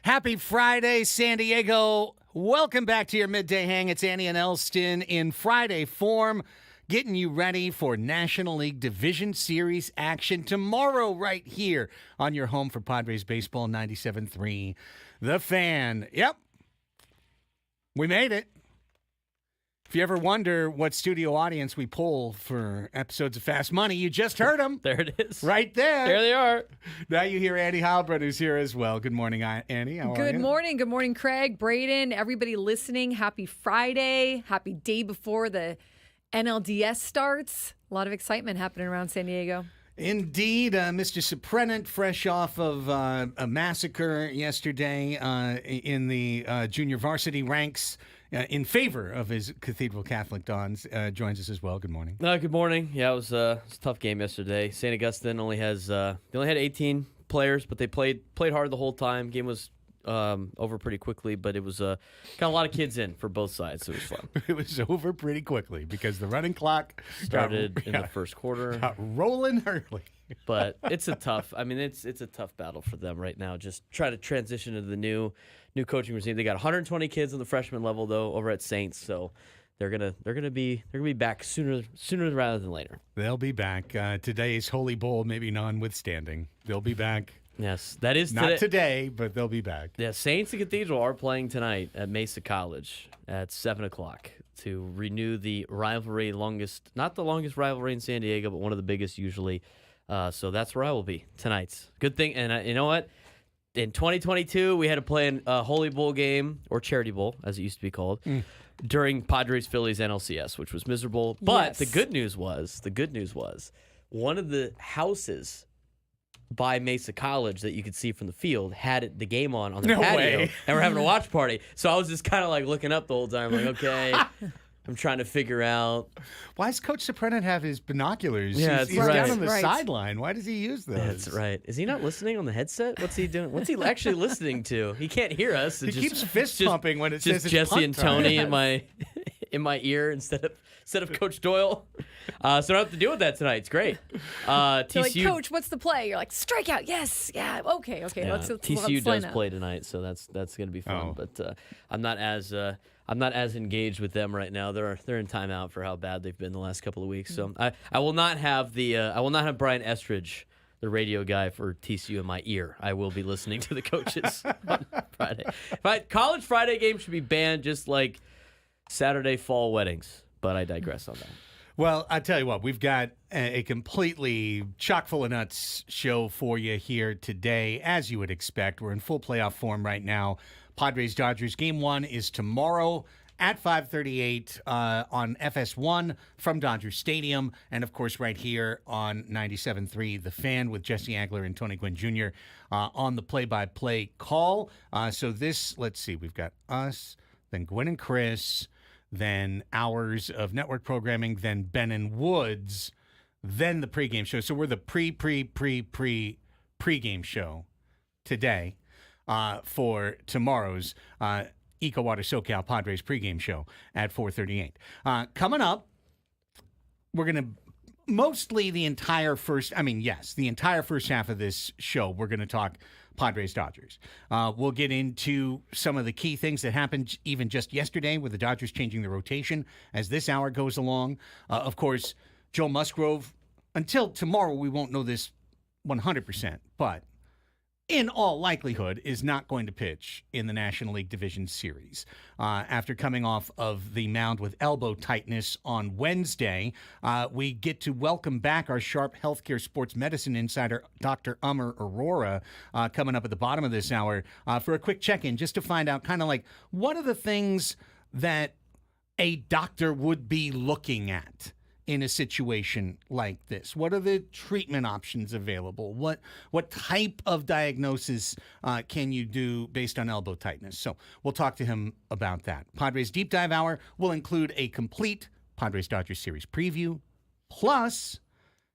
Happy Friday, San Diego. Welcome back to your midday hang. It's Annie and Elsten in Friday form, getting you ready for National League Division Series action tomorrow right here on your home for Padres baseball 97.3. The Fan. Yep. We made it. If you ever wonder what studio audience we pull for episodes of Fast Money, you just heard them. There it is. Right there. There they are. Now you hear Annie Halbrand, who's here as well. Good morning, Annie. How are you? Good morning. Good morning, Craig, Braden, everybody listening. Happy Friday. Happy day before the NLDS starts. A lot of excitement happening around San Diego. Indeed, Mr. Suprenant, fresh off of a massacre yesterday in the junior varsity ranks in favor of his Cathedral Catholic Dons, joins us as well. Good morning. Good morning. Yeah, it was a tough game yesterday. St. Augustine only had 18 players, but they played hard the whole time. Game was over pretty quickly, but it was got a lot of kids in for both sides, so it was fun. It was over pretty quickly because the running clock started in the first quarter. Got rolling early. But it's a tough battle for them right now. Just try to transition to the new coaching regime. They got 120 kids on the freshman level though over at Saints, so they're gonna be back sooner rather than later. They'll be back. Today's Holy Bowl, maybe notwithstanding, they'll be back. Yes, that is not today, but they'll be back. Yeah, Saints and Cathedral are playing tonight at Mesa College at 7:00 to renew the rivalry. Not the longest rivalry in San Diego, but one of the biggest usually. So that's where I will be tonight. Good thing, and you know what? In 2022, we had to play a Holy Bowl game, or Charity Bowl, as it used to be called, during Padres-Phillies NLCS, which was miserable. But the good news was, one of the houses by Mesa College that you could see from the field had the game on their patio, and we're having a watch party. So I was just kind of like looking up the whole time, like, okay. I'm trying to figure out. Why does Coach Suprenant have his binoculars? Yeah, he's down on the sideline. Why does he use those? That's right. Is he not listening on the headset? What's he doing? What's he actually listening to? He can't hear us. He keeps fist pumping when it says it's Jesse and Tony time. in my ear instead of Coach Doyle. So I don't have to deal with that tonight. It's great. TCU, like, Coach, what's the play? You're like, strikeout. Yes. Yeah. Okay. Yeah, Let's TCU does out. play tonight, so that's going to be fun. But I'm not as engaged with them right now. They're in timeout for how bad they've been the last couple of weeks. So I will not have Brian Estridge, the radio guy for TCU, in my ear. I will be listening to the coaches on Friday. College Friday games should be banned, just like Saturday fall weddings. But I digress on that. Well, I tell you what, we've got a completely chock full of nuts show for you here today, as you would expect. We're in full playoff form right now. Padres-Dodgers Game 1 is tomorrow at 5:38 on FS1 from Dodger Stadium. And, of course, right here on 97.3, The Fan with Jesse Agler and Tony Gwynn Jr. On the play-by-play call. So this, let's see, we've got us, then Gwen and Chris, then hours of network programming, then Ben and Woods, then the pregame show. So we're the pregame show today for tomorrow's Eco Water SoCal Padres pregame show at 4:38. Coming up, we're going to mostly the entire first half of this show, we're going to talk Padres-Dodgers. We'll get into some of the key things that happened even just yesterday with the Dodgers changing the rotation as this hour goes along. Of course, Joe Musgrove, until tomorrow, we won't know this 100%, but in all likelihood, is not going to pitch in the National League Division Series. After coming off of the mound with elbow tightness on Wednesday, we get to welcome back our sharp healthcare sports medicine insider, Dr. Umar Aurora, coming up at the bottom of this hour for a quick check-in, just to find out kind of like what are the things that a doctor would be looking at in a situation like this? What are the treatment options available? What type of diagnosis can you do based on elbow tightness? So we'll talk to him about that. Padres Deep Dive Hour will include a complete Padres-Dodgers series preview, plus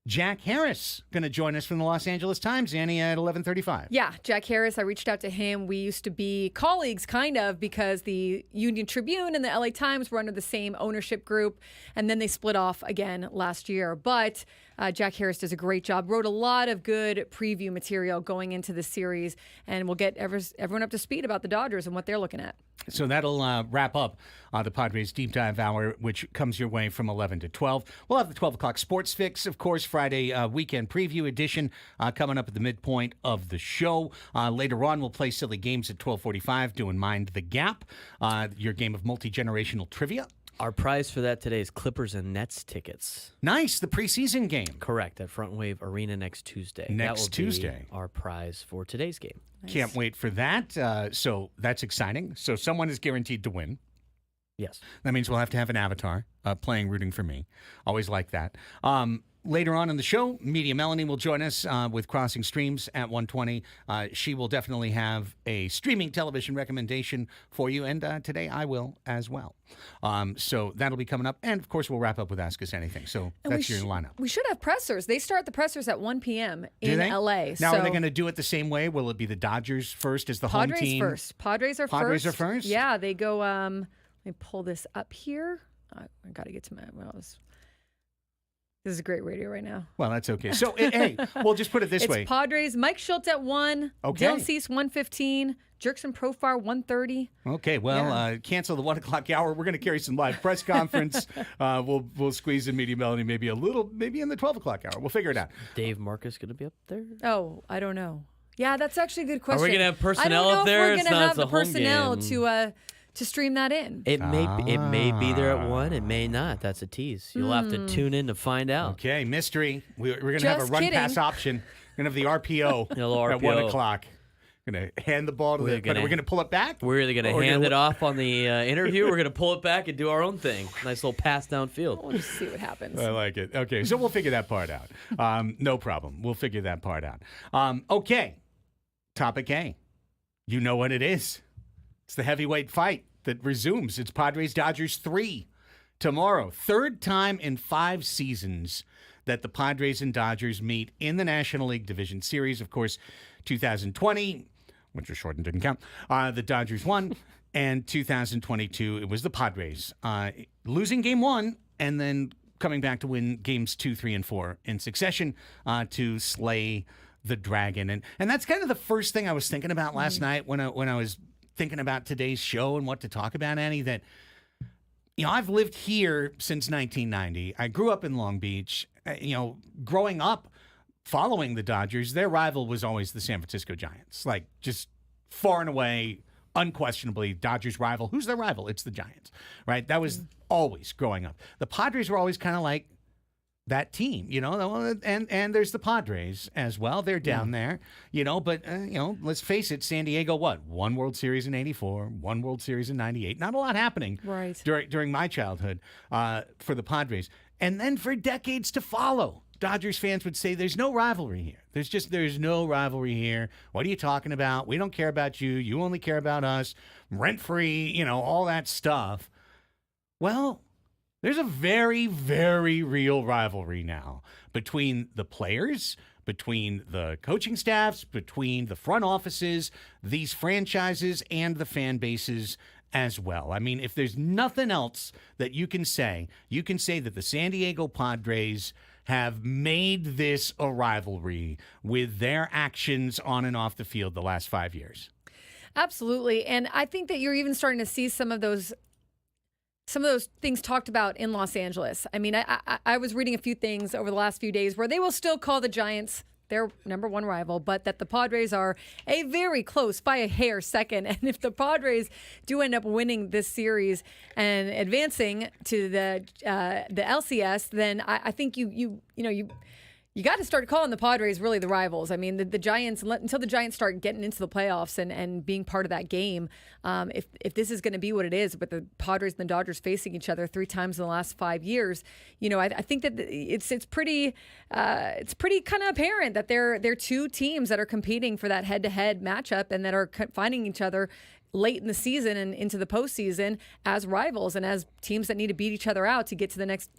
Jack Harris going to join us from the Los Angeles Times, Annie, at 11:35. Yeah, Jack Harris. I reached out to him. We used to be colleagues, kind of, because the Union Tribune and the LA Times were under the same ownership group, and then they split off again last year. But Jack Harris does a great job. Wrote a lot of good preview material going into the series, and we'll get everyone up to speed about the Dodgers and what they're looking at. So that'll wrap up the Padres Deep Dive Hour, which comes your way from 11 to 12. We'll have the 12 o'clock Sports Fix, of course, Friday weekend preview edition coming up at the midpoint of the show. Later on, we'll play Silly Games at 12:45, doing Mind the Gap, your game of multi-generational trivia. Our prize for that today is Clippers and Nets tickets. Nice, the preseason game. Correct, at Front Wave Arena next Tuesday. Next that will Tuesday. Be our prize for today's game. Can't wait for that. So that's exciting. So someone is guaranteed to win. Yes. That means we'll have to have an avatar playing rooting for me. Always like that. Later on in the show, Media Melanie will join us with Crossing Streams at 1:20. She will definitely have a streaming television recommendation for you, and today I will as well. So that'll be coming up. And, of course, we'll wrap up with Ask Us Anything. So that's your lineup. We should have pressers. They start the pressers at 1 p.m. Do in they? L.A. Now, so are they going to do it the same way? Will it be the Dodgers first as the Padres home team? first. Padres are first. Yeah, they go. Let me pull this up here. I got to get to my. This is great radio right now. Well, that's okay. So, hey, we'll just put it this way. It's Padres. Mike Schultz at 1. Okay. Dylan Cease 1:15. Jerkson Profar 1:30. Okay, well, cancel the 1 o'clock hour. We're going to carry some live press conference. We'll squeeze in Media Melanie maybe in the 12 o'clock hour. We'll figure it out. Dave Marcus going to be up there? Oh, I don't know. Yeah, that's actually a good question. Are we going to have personnel up there? I don't know if we're going to have the home personnel game. to stream that in. It may be there at 1. It may not. That's a tease. You'll have to tune in to find out. Okay, mystery. We're going to have a Just run-pass option. We're going to have the RPO, at 1 o'clock. We're going to hand the ball to we're going to pull it back? We're either going to hand it off on the interview, or we're going to pull it back and do our own thing. Nice little pass downfield. We'll just see what happens. I like it. Okay, so we'll figure that part out. No problem. We'll figure that part out. Okay, topic A. You know what it is. It's the heavyweight fight that resumes. It's Padres-Dodgers 3 tomorrow. Third time in 5 seasons that the Padres and Dodgers meet in the National League Division Series. Of course, 2020, which was short and didn't count, the Dodgers won. And 2022, it was the Padres losing game 1 and then coming back to win games 2, 3, and 4 in succession to slay the Dragon. And that's kind of the first thing I was thinking about last night when I was thinking about today's show and what to talk about, Annie, that, I've lived here since 1990. I grew up in Long Beach. Growing up following the Dodgers, their rival was always the San Francisco Giants. Like, just far and away, unquestionably, Dodgers' rival. Who's their rival? It's the Giants, right? That was always growing up. The Padres were always kind of like that team, and there's the Padres as well. They're down there, but, let's face it, San Diego, one World Series in 84, one World Series in 98. Not a lot happening during my childhood for the Padres. And then for decades to follow, Dodgers fans would say there's no rivalry here. There's no rivalry here. What are you talking about? We don't care about you. You only care about us. Rent-free, all that stuff. Well, there's a very, very real rivalry now between the players, between the coaching staffs, between the front offices, these franchises, and the fan bases as well. I mean, if there's nothing else that you can say that the San Diego Padres have made this a rivalry with their actions on and off the field the last 5 years. Absolutely. And I think that you're even starting to see some of those things talked about in Los Angeles. I mean, I was reading a few things over the last few days where they will still call the Giants their number one rival, but that the Padres are a very close, by a hair, second. And if the Padres do end up winning this series and advancing to the LCS, then I think you got to start calling the Padres really the rivals. I mean, the Giants, until the Giants start getting into the playoffs and being part of that game, if this is going to be what it is, with the Padres and the Dodgers facing each other 3 times in the last 5 years, I think that it's pretty kind of apparent that they're 2 teams that are competing for that head-to-head matchup and that are finding each other late in the season and into the postseason as rivals and as teams that need to beat each other out to get to the next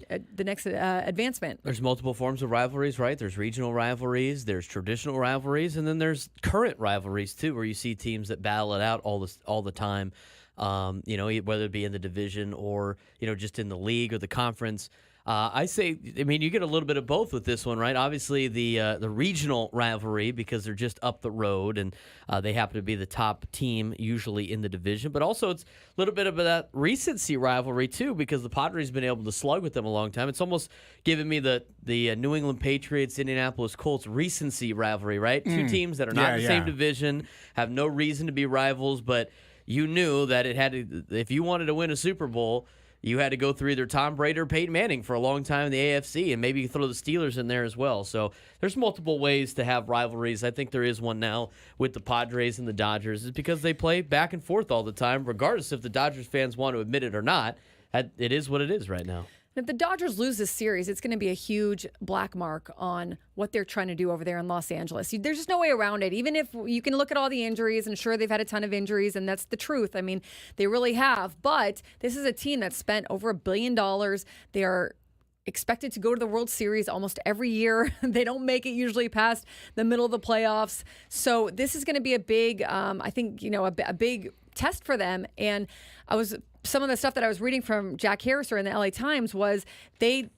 advancement. There's multiple forms of rivalries, right? There's regional rivalries, there's traditional rivalries, and then there's current rivalries too, where you see teams that battle it out all the time. Whether it be in the division or just in the league or the conference. I say, you get a little bit of both with this one, right? Obviously, the regional rivalry because they're just up the road and they happen to be the top team usually in the division. But also, it's a little bit of that recency rivalry too because the Padres have been able to slug with them a long time. It's almost giving me the New England Patriots, Indianapolis Colts recency rivalry, right? Two teams that are not in the same division, have no reason to be rivals, but you knew that it had to. If you wanted to win a Super Bowl, you had to go through either Tom Brady or Peyton Manning for a long time in the AFC, and maybe you throw the Steelers in there as well. So there's multiple ways to have rivalries. I think there is one now with the Padres and the Dodgers. It's because they play back and forth all the time, regardless if the Dodgers fans want to admit it or not. It is what it is right now. If the Dodgers lose this series, it's going to be a huge black mark on what they're trying to do over there in Los Angeles. There's just no way around it. Even if you can look at all the injuries, and sure, they've had a ton of injuries, and that's the truth. I mean, they really have. But this is a team that spent over $1 billion. They are expected to go to the World Series almost every year. They don't make it usually past the middle of the playoffs. So this is going to be a big, I think, a big test for them. And some of the stuff that I was reading from Jack Harriser in the LA Times was they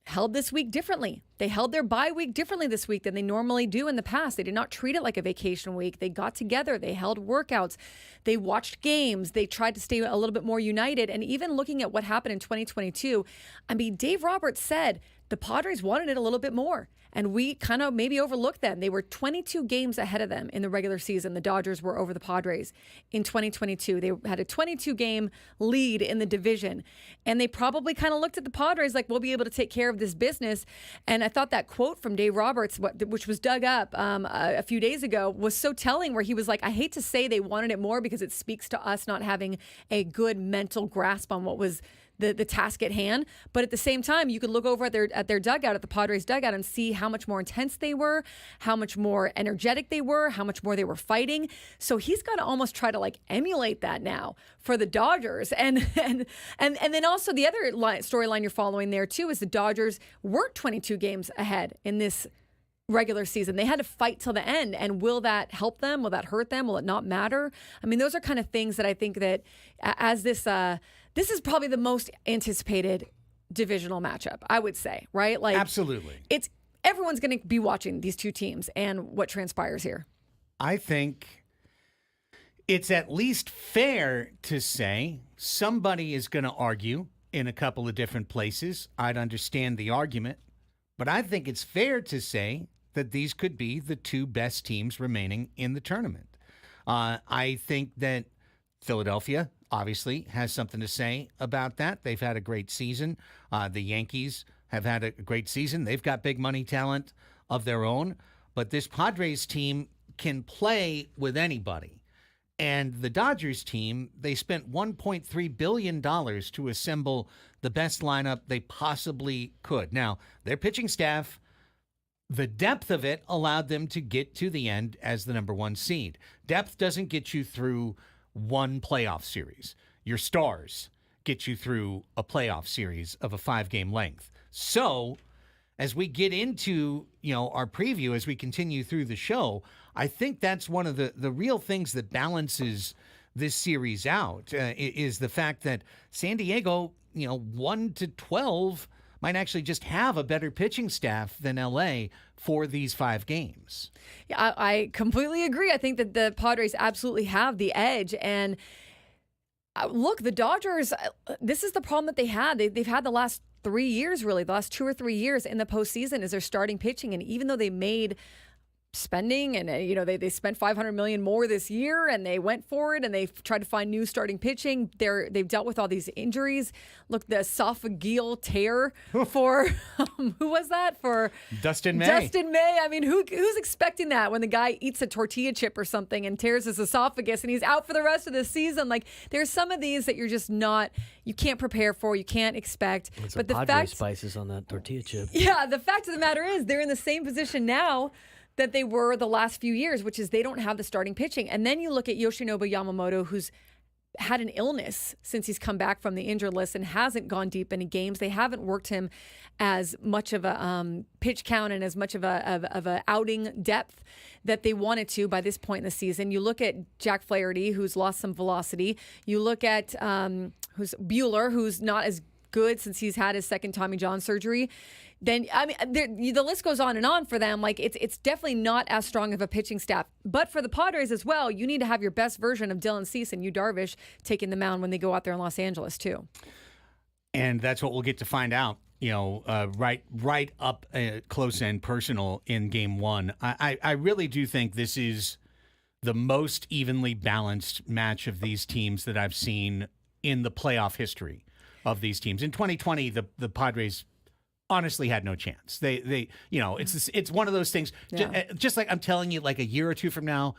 held this week differently. They held their bye week differently this week than they normally do in the past. They did not treat it like a vacation week. They got together. They held workouts. They watched games. They tried to stay a little bit more united. And even looking at what happened in 2022, Dave Roberts said the Padres wanted it a little bit more. And we kind of maybe overlooked them. They were 22 games ahead of them in the regular season. The Dodgers were over the Padres in 2022. They had a 22-game lead in the division. And they probably kind of looked at the Padres like, we'll be able to take care of this business. And I thought that quote from Dave Roberts, which was dug up a few days ago, was so telling, where he was like, I hate to say they wanted it more because it speaks to us not having a good mental grasp on what was the task at hand. But at the same time, you could look over at their dugout, at the Padres dugout, and see how much more intense they were, how much more energetic they were, how much more they were fighting. So he's got to almost try to emulate that now for the Dodgers. And then also the other storyline you're following there too is the Dodgers weren't 22 games ahead in this regular season. They had to fight till the end. And will that help them? Will that hurt them? Will it not matter? Those are kind of things that I think that as this is probably the most anticipated divisional matchup, I would say, right? Absolutely. Everyone's going to be watching these two teams and what transpires here. I think it's at least fair to say somebody is going to argue in a couple of different places. I'd understand the argument, but I think it's fair to say that these could be the two best teams remaining in the tournament. I think that Philadelphia obviously has something to say about that. They've had a great season. The Yankees have had a great season. They've got big money talent of their own. But this Padres team can play with anybody. And the Dodgers team, they spent $1.3 billion to assemble the best lineup they possibly could. Now, their pitching staff, the depth of it allowed them to get to the end as the number one seed. Depth doesn't get you through one playoff series. Your stars get you through a playoff series of a 5-game length. So as we get into, our preview, as we continue through the show, I think that's one of the real things that balances this series out is the fact that San Diego, 1-12 might actually just have a better pitching staff than LA for these 5 games. Yeah, I completely agree. I think that the Padres absolutely have the edge. And look, the Dodgers, this is the problem that they had. They've had the last 3 years, really, the last 2 or 3 years in the postseason is their starting pitching. And even though they made spending and they spent $500 million more this year and they went for it and they tried to find new starting pitching, they've dealt with all these injuries. Look, the esophageal tear for who was that? For Dustin May. Who's expecting that when the guy eats a tortilla chip or something and tears his esophagus and he's out for the rest of the season? There's some of these that you're just you can't prepare for, you can't expect. But the fact spices on that tortilla chip. Yeah, the fact of the matter is they're in the same position now that they were the last few years, which is they don't have the starting pitching. And then you look at Yoshinobu Yamamoto, who's had an illness since he's come back from the injured list and hasn't gone deep into games. They haven't worked him as much of a pitch count and as much of a outing depth that they wanted to by this point in the season. You look at Jack Flaherty, who's lost some velocity. You look at who's Bueller, who's not as good since he's had his second Tommy John surgery, then I mean the list goes on and on for them. Like it's definitely not as strong of a pitching staff. But for the Padres as well, you need to have your best version of Dylan Cease and Yu Darvish taking the mound when they go out there in Los Angeles too. And that's what we'll get to find out. Right up close and personal in Game 1. I really do think this is the most evenly balanced match of these teams that I've seen in the playoff history of these teams. In 2020, the Padres honestly had no chance. It's one of those things. Yeah. Just like I'm telling you, like a year or two from now,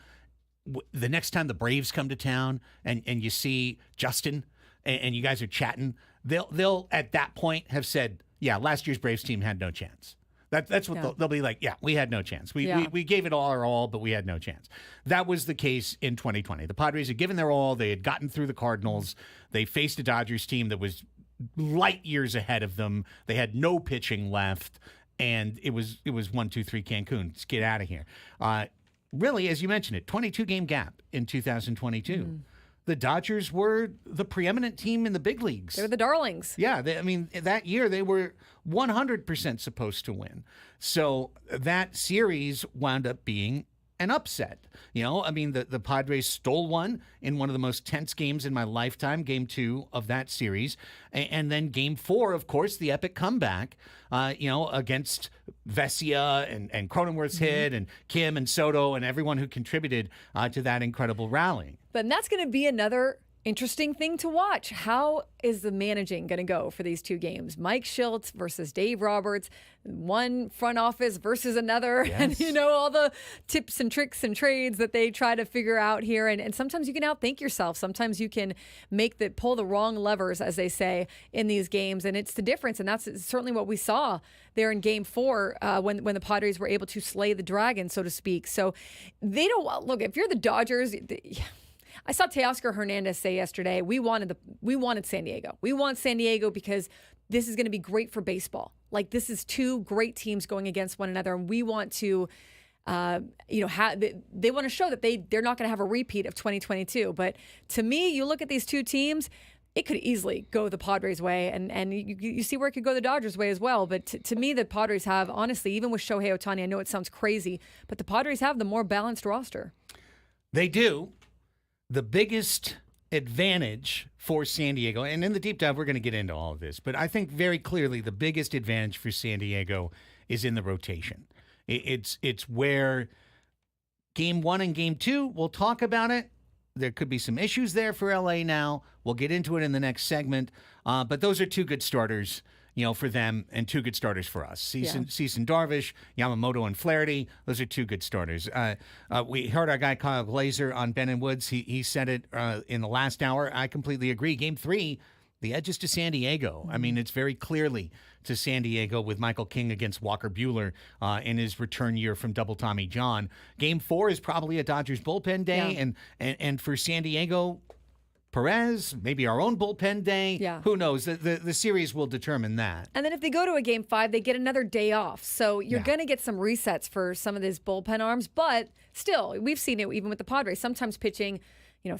the next time the Braves come to town and you see Justin and you guys are chatting, they'll at that point have said, yeah, last year's Braves team had no chance. That's what they'll be like. Yeah, we had no chance. We gave it all our all, but we had no chance. That was the case in 2020. The Padres had given their all. They had gotten through the Cardinals. They faced a Dodgers team that was light years ahead of them. They had no pitching left, and it was 1-2-3 Cancun. Let's get out of here. Really, as you mentioned it, 22-game gap in 2022. The Dodgers were the preeminent team in the big leagues. They were the darlings. Yeah, that year they were 100% supposed to win. So that series wound up being an upset. The Padres stole one in one of the most tense games in my lifetime, Game 2 of that series. And then Game 4, of course, the epic comeback, against Vesia and Cronenworth's hit and Kim and Soto and everyone who contributed to that incredible rally. But that's going to be another interesting thing to watch. How is the managing going to go for these two games? Mike Schultz versus Dave Roberts, one front office versus another. Yes. And, all the tips and tricks and trades that they try to figure out here. And sometimes you can outthink yourself. Sometimes you can pull the wrong levers, as they say, in these games. And it's the difference. And that's certainly what we saw there in Game 4 when the Padres were able to slay the dragon, so to speak. So they don't look, if you're the Dodgers, I saw Teoscar Hernandez say yesterday, we wanted San Diego. We want San Diego because this is going to be great for baseball. Like, this is two great teams going against one another, and we want to, they want to show that they're not going to have a repeat of 2022. But to me, you look at these two teams, it could easily go the Padres' way, and you see where it could go the Dodgers' way as well. But to me, the Padres have, honestly, even with Shohei Ohtani, I know it sounds crazy, but the Padres have the more balanced roster. They do. The biggest advantage for San Diego, and in the deep dive, we're going to get into all of this, but I think very clearly the biggest advantage for San Diego is in the rotation. It's where Game 1 and Game 2, we'll talk about it. There could be some issues there for LA now. We'll get into it in the next segment, but those are two good starters for them, and two good starters for us. Cease and Darvish, Yamamoto and Flaherty, those are two good starters. We heard our guy Kyle Glazer on Ben and Woods. He said it in the last hour. I completely agree. Game 3, the edge is to San Diego. I mean, it's very clearly to San Diego with Michael King against Walker Buehler in his return year from double Tommy John. Game 4 is probably a Dodgers bullpen day, and for San Diego, Perez, maybe our own bullpen day. Yeah. Who knows? The series will determine that. And then if they go to a Game 5, they get another day off. So you're going to get some resets for some of these bullpen arms. But still, we've seen it even with the Padres. Sometimes pitching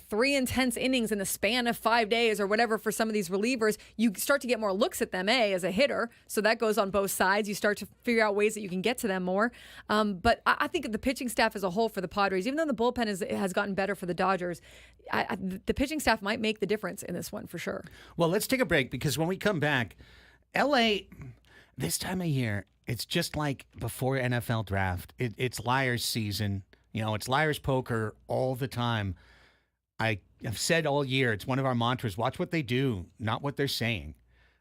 3 intense innings in the span of 5 days or whatever for some of these relievers, you start to get more looks at them, as a hitter. So that goes on both sides. You start to figure out ways that you can get to them more. But I think the pitching staff as a whole for the Padres, even though the bullpen has gotten better for the Dodgers, the pitching staff might make the difference in this one for sure. Well, let's take a break because when we come back, LA, this time of year, it's just like before NFL draft. It's liar's season. It's liar's poker all the time. I have said all year, it's one of our mantras, watch what they do, not what they're saying.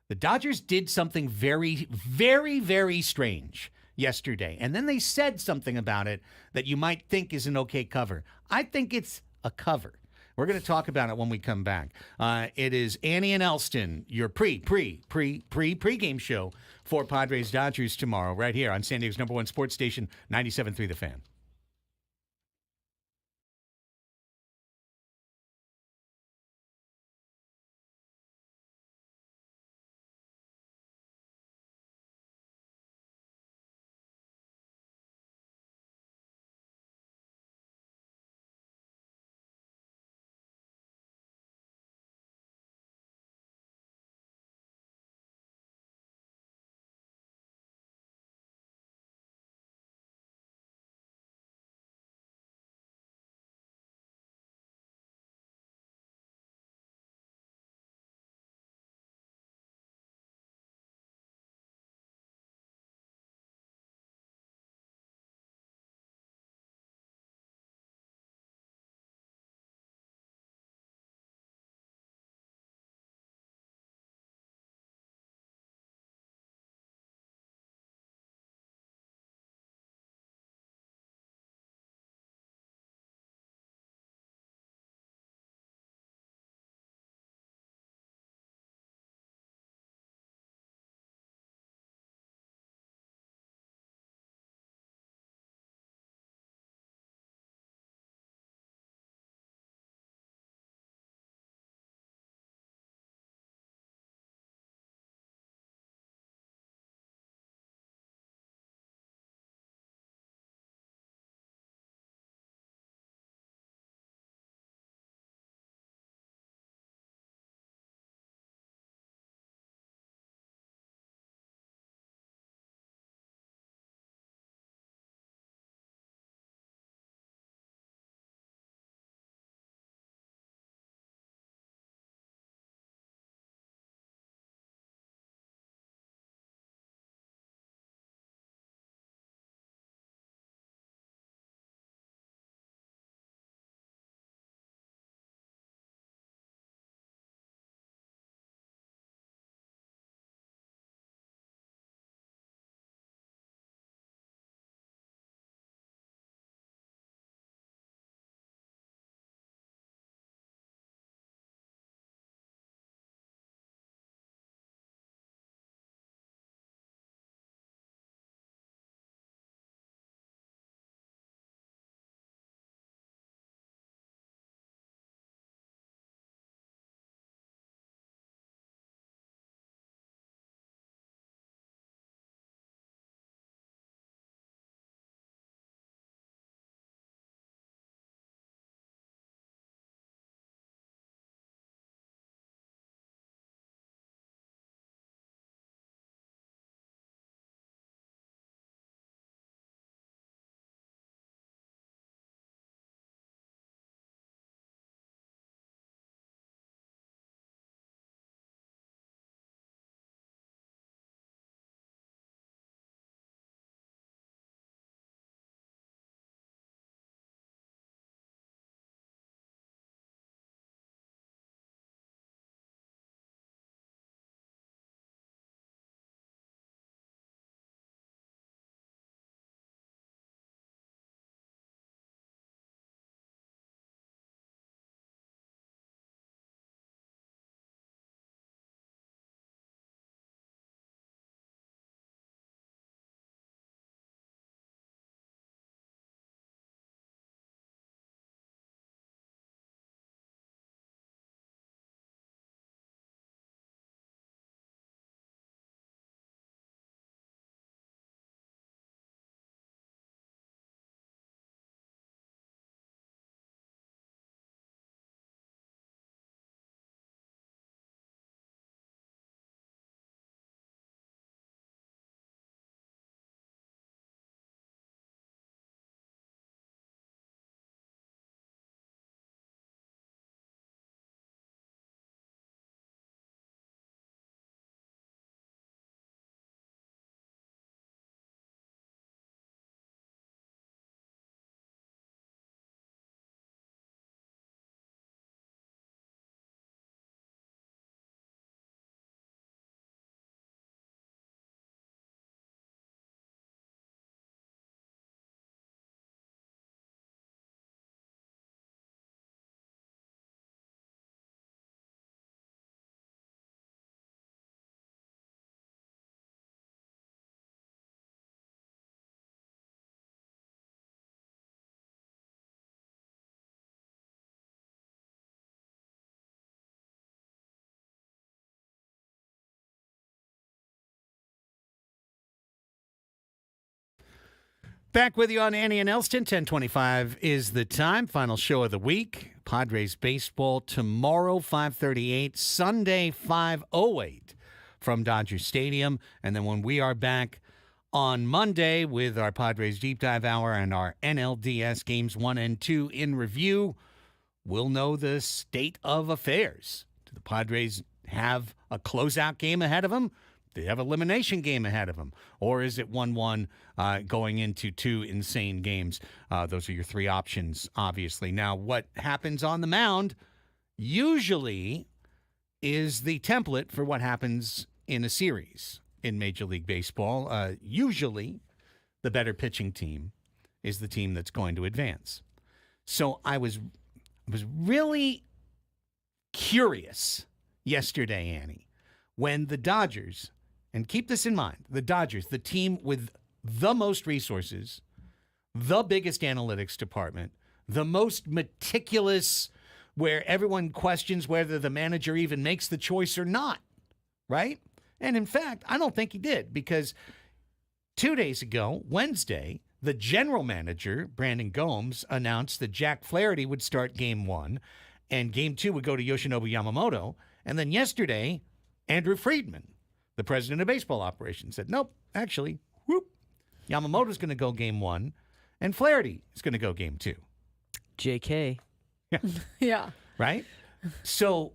The Dodgers did something very, very, very strange yesterday, and then they said something about it that you might think is an okay cover. I think it's a cover. We're going to talk about it when we come back. It is Annie and Elsten, your pregame show for Padres Dodgers tomorrow, right here on San Diego's #1 sports station, 97.3 The Fan. Back with you on Annie and Elsten. 10:25 is the time. Final show of the week. Padres baseball tomorrow, 5:38. Sunday, 5:08 from Dodger Stadium. And then when we are back on Monday with our Padres Deep Dive Hour and our NLDS Games 1 and 2 in review, we'll know the state of affairs. Do the Padres have a closeout game ahead of them? Do they have an elimination game ahead of them? Or is it 1-1 going into 2 insane games? Those are your 3 options, obviously. Now, what happens on the mound usually is the template for what happens in a series in Major League Baseball. Usually, the better pitching team is the team that's going to advance. So I was really curious yesterday, Annie, when the Dodgers, and keep this in mind, the Dodgers, the team with the most resources, the biggest analytics department, the most meticulous, where everyone questions whether the manager even makes the choice or not, right? And in fact, I don't think he did, because 2 days ago, Wednesday, the general manager, Brandon Gomes, announced that Jack Flaherty would start Game 1 and Game 2 would go to Yoshinobu Yamamoto. And then yesterday, Andrew Friedman, the president of baseball operations, said, nope, actually, Yamamoto's going to go Game 1 and Flaherty is going to go Game 2. JK. Yeah. Right? So...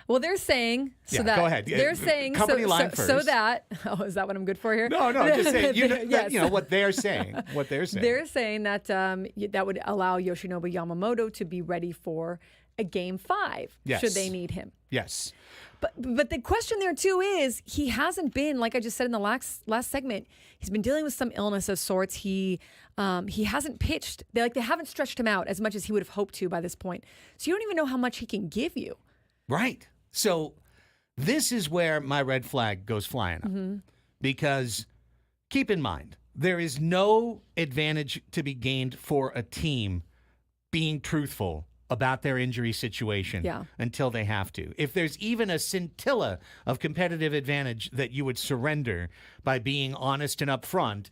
Well, they're saying go ahead. They're saying company line so first. that. Oh, is that what I'm good for here? No, just saying. Yes. You know what they're saying. What they're saying. They're saying that that would allow Yoshinobu Yamamoto to be ready for a Game 5 should they need him. Yes. But the question there too is he hasn't been, like I just said in the last segment, he's been dealing with some illness of sorts. He hasn't pitched. They haven't stretched him out as much as he would have hoped to by this point. So you don't even know how much he can give you. Right. So this is where my red flag goes flying up. Because keep in mind, there is no advantage to be gained for a team being truthful about their injury situation until they have to. If there's even a scintilla of competitive advantage that you would surrender by being honest and upfront,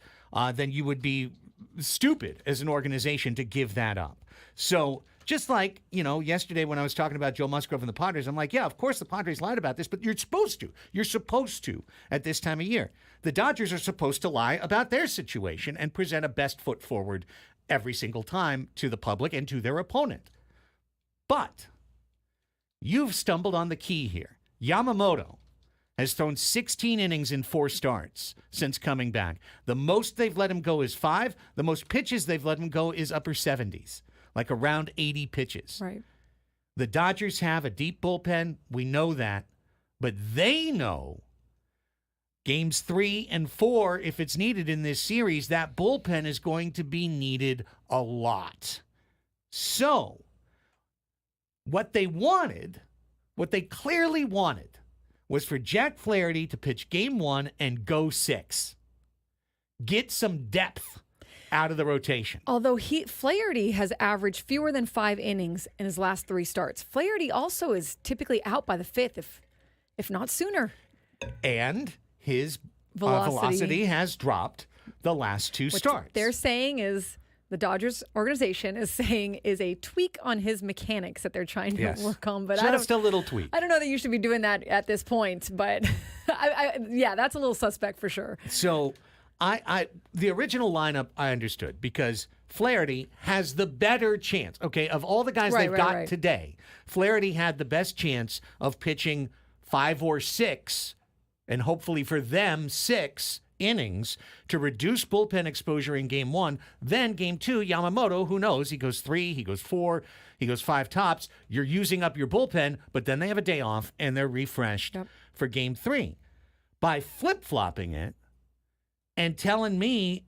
then you would be stupid as an organization to give that up. So just like, yesterday when I was talking about Joe Musgrove and the Padres, I'm like, yeah, of course the Padres lied about this, but you're supposed to. You're supposed to at this time of year. The Dodgers are supposed to lie about their situation and present a best foot forward every single time to the public and to their opponent. But you've stumbled on the key here. Yamamoto has thrown 16 innings in 4 starts since coming back. The most they've let him go is 5. The most pitches they've let him go is upper 70s. Like around 80 pitches. Right. The Dodgers have a deep bullpen. We know that. But they know Games 3 and 4, if it's needed in this series, that bullpen is going to be needed a lot. So, what they clearly wanted, was for Jack Flaherty to pitch Game 1 and go 6. Get some depth out of the rotation. Although Flaherty has averaged fewer than 5 innings in his last 3 starts. Flaherty also is typically out by the 5th, if not sooner. And his velocity has dropped the last 2 starts. They're saying is, the Dodgers organization is saying, is a tweak on his mechanics that they're trying to work on. But just a little tweak. I don't know that you should be doing that at this point, but that's a little suspect for sure. So the original lineup I understood, because Flaherty has the better chance, of all the guys they've got today. Flaherty had the best chance of pitching 5 or 6, and hopefully for them 6 innings to reduce bullpen exposure in Game 1. Then Game 2, Yamamoto, who knows, he goes 3, he goes 4, he goes 5 tops. You're using up your bullpen, but then they have a day off and they're refreshed for Game 3. By flip-flopping it, and telling me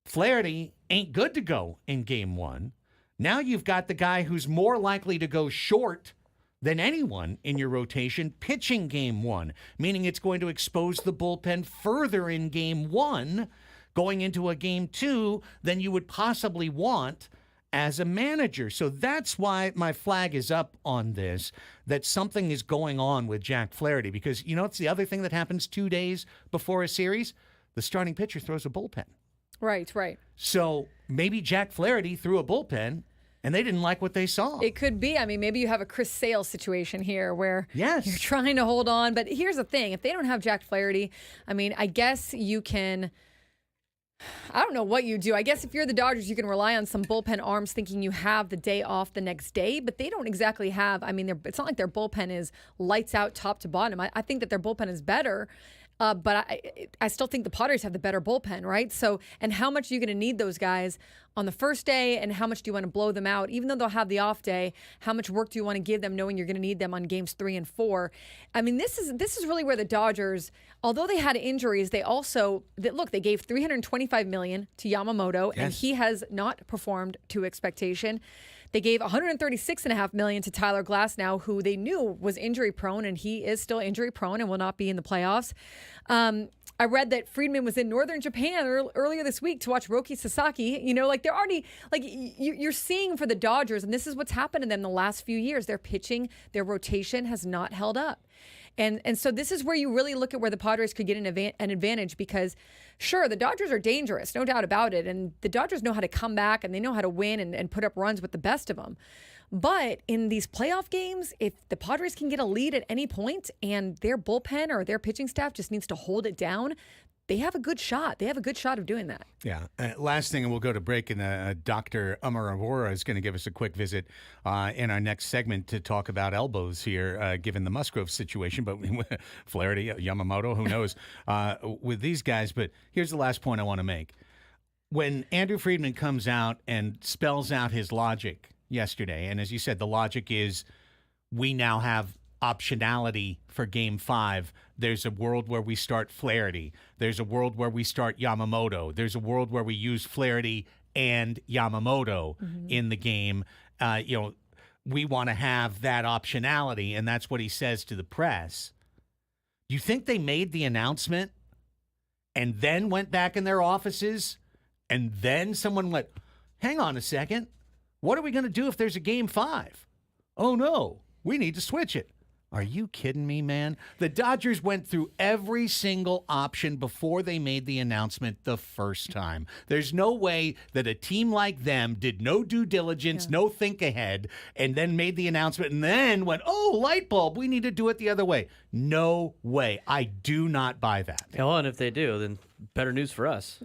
Flaherty ain't good to go in Game 1. Now you've got the guy who's more likely to go short than anyone in your rotation pitching Game 1, meaning it's going to expose the bullpen further in Game 1 going into a Game 2 than you would possibly want as a manager. So that's why my flag is up on this, that something is going on with Jack Flaherty, because it's the other thing that happens 2 days before a series. The starting pitcher throws a bullpen. Right. So maybe Jack Flaherty threw a bullpen, and they didn't like what they saw. It could be. I mean, maybe you have a Chris Sale situation here where Yes. you're trying to hold on. But here's the thing. If they don't have Jack Flaherty, I mean, I guess you can – I don't know what you do. I guess if you're the Dodgers, you can rely on some bullpen arms thinking you have the day off the next day. But they don't exactly have – I mean, it's not like their bullpen is lights out top to bottom. I think that their bullpen is better. But I still think the Padres have the better bullpen, right? So, and how much are you going to need those guys on the first day, and how much do you want to blow them out? Even though they'll have the off day, how much work do you want to give them knowing you're going to need them on games 3 and 4? I mean, this is really where the Dodgers, although they had injuries, they also, they gave $325 million to Yamamoto, and he has not performed to expectation. They gave $136.5 million to Tyler Glasnow, who they knew was injury prone, and he is still injury prone and will not be in the playoffs. I read that Friedman was in northern Japan earlier this week to watch Roki Sasaki. You know, like they're already like you're seeing for the Dodgers, and this is what's happened to them the last few years. Their pitching, their rotation has not held up. And so this is where you really look at where the Padres could get an advantage because, sure, the Dodgers are dangerous, no doubt about it. And the Dodgers know how to come back and they know how to win and put up runs with the best of them. But in these playoff games, if the Padres can get a lead at any point and their bullpen or their pitching staff just needs to hold it down, they have a good shot. They have a good shot of doing that. Yeah. Last thing, and we'll go to break, and Dr. Amar Arora is going to give us a quick visit in our next segment to talk about elbows here, given the Musgrove situation. But Flaherty, Yamamoto, who knows with these guys. But here's the last point I want to make. When Andrew Friedman comes out and spells out his logic yesterday, and as you said, the logic is we now have optionality for Game 5. There's a world where we start Flaherty. There's a world where we start Yamamoto. There's a world where we use Flaherty and Yamamoto in the game. We want to have that optionality, and that's what he says to the press. Do you think they made the announcement and then went back in their offices and then someone went, hang on a second, what are we going to do if there's a Game 5? Oh, no, we need to switch it. Are you kidding me, man? The Dodgers went through every single option before they made the announcement the first time. There's no way that a team like them did no due diligence, no think ahead, and then made the announcement and then went, oh, light bulb, we need to do it the other way. No way. I do not buy that. Well, and if they do, then better news for us.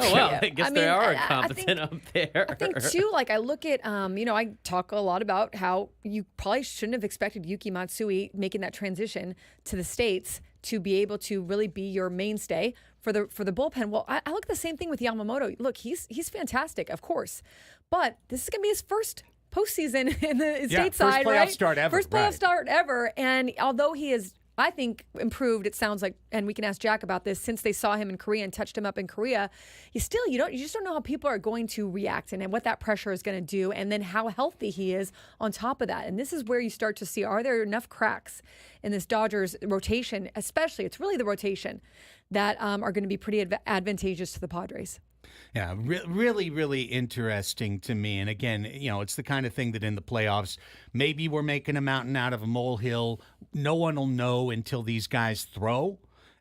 Oh, well, Yeah. I guess I they mean, are I competent think- up there. I think, too, like I look at, I talk a lot about how you probably shouldn't have expected Yuki Matsui making that transition to the States to be able to really be your mainstay for the bullpen. Well, I look at the same thing with Yamamoto. Look, he's fantastic, of course, but this is going to be his first postseason in the stateside, first playoff right? start ever, First playoff right. start ever. And although he is, I think, improved, it sounds like, and we can ask Jack about this, since they saw him in Korea and touched him up in Korea, you just don't know how people are going to react and what that pressure is going to do, and then how healthy he is on top of that. And this is where you start to see, are there enough cracks in this Dodgers rotation, especially, it's really the rotation, that are going to be pretty advantageous to the Padres. Yeah, really, really interesting to me. And again, it's the kind of thing that in the playoffs, maybe we're making a mountain out of a molehill. No one will know until these guys throw,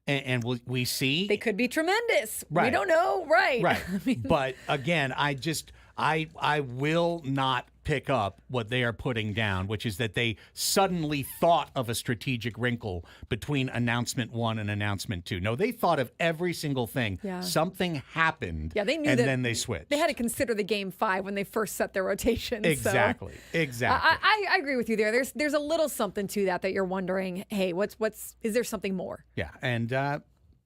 and we see. They could be tremendous. Right. We don't know. Right. Right. I mean, But again, I will not pick up what they are putting down, which is that they suddenly thought of a strategic wrinkle between announcement 1 and announcement 2. No, they thought of every single thing. Yeah. Something happened. Yeah, they knew and that then they switched. They had to consider the Game 5 when they first set their rotation. Exactly. So. Exactly. I agree with you there. There's a little something to that you're wondering, hey, is there something more? Yeah, and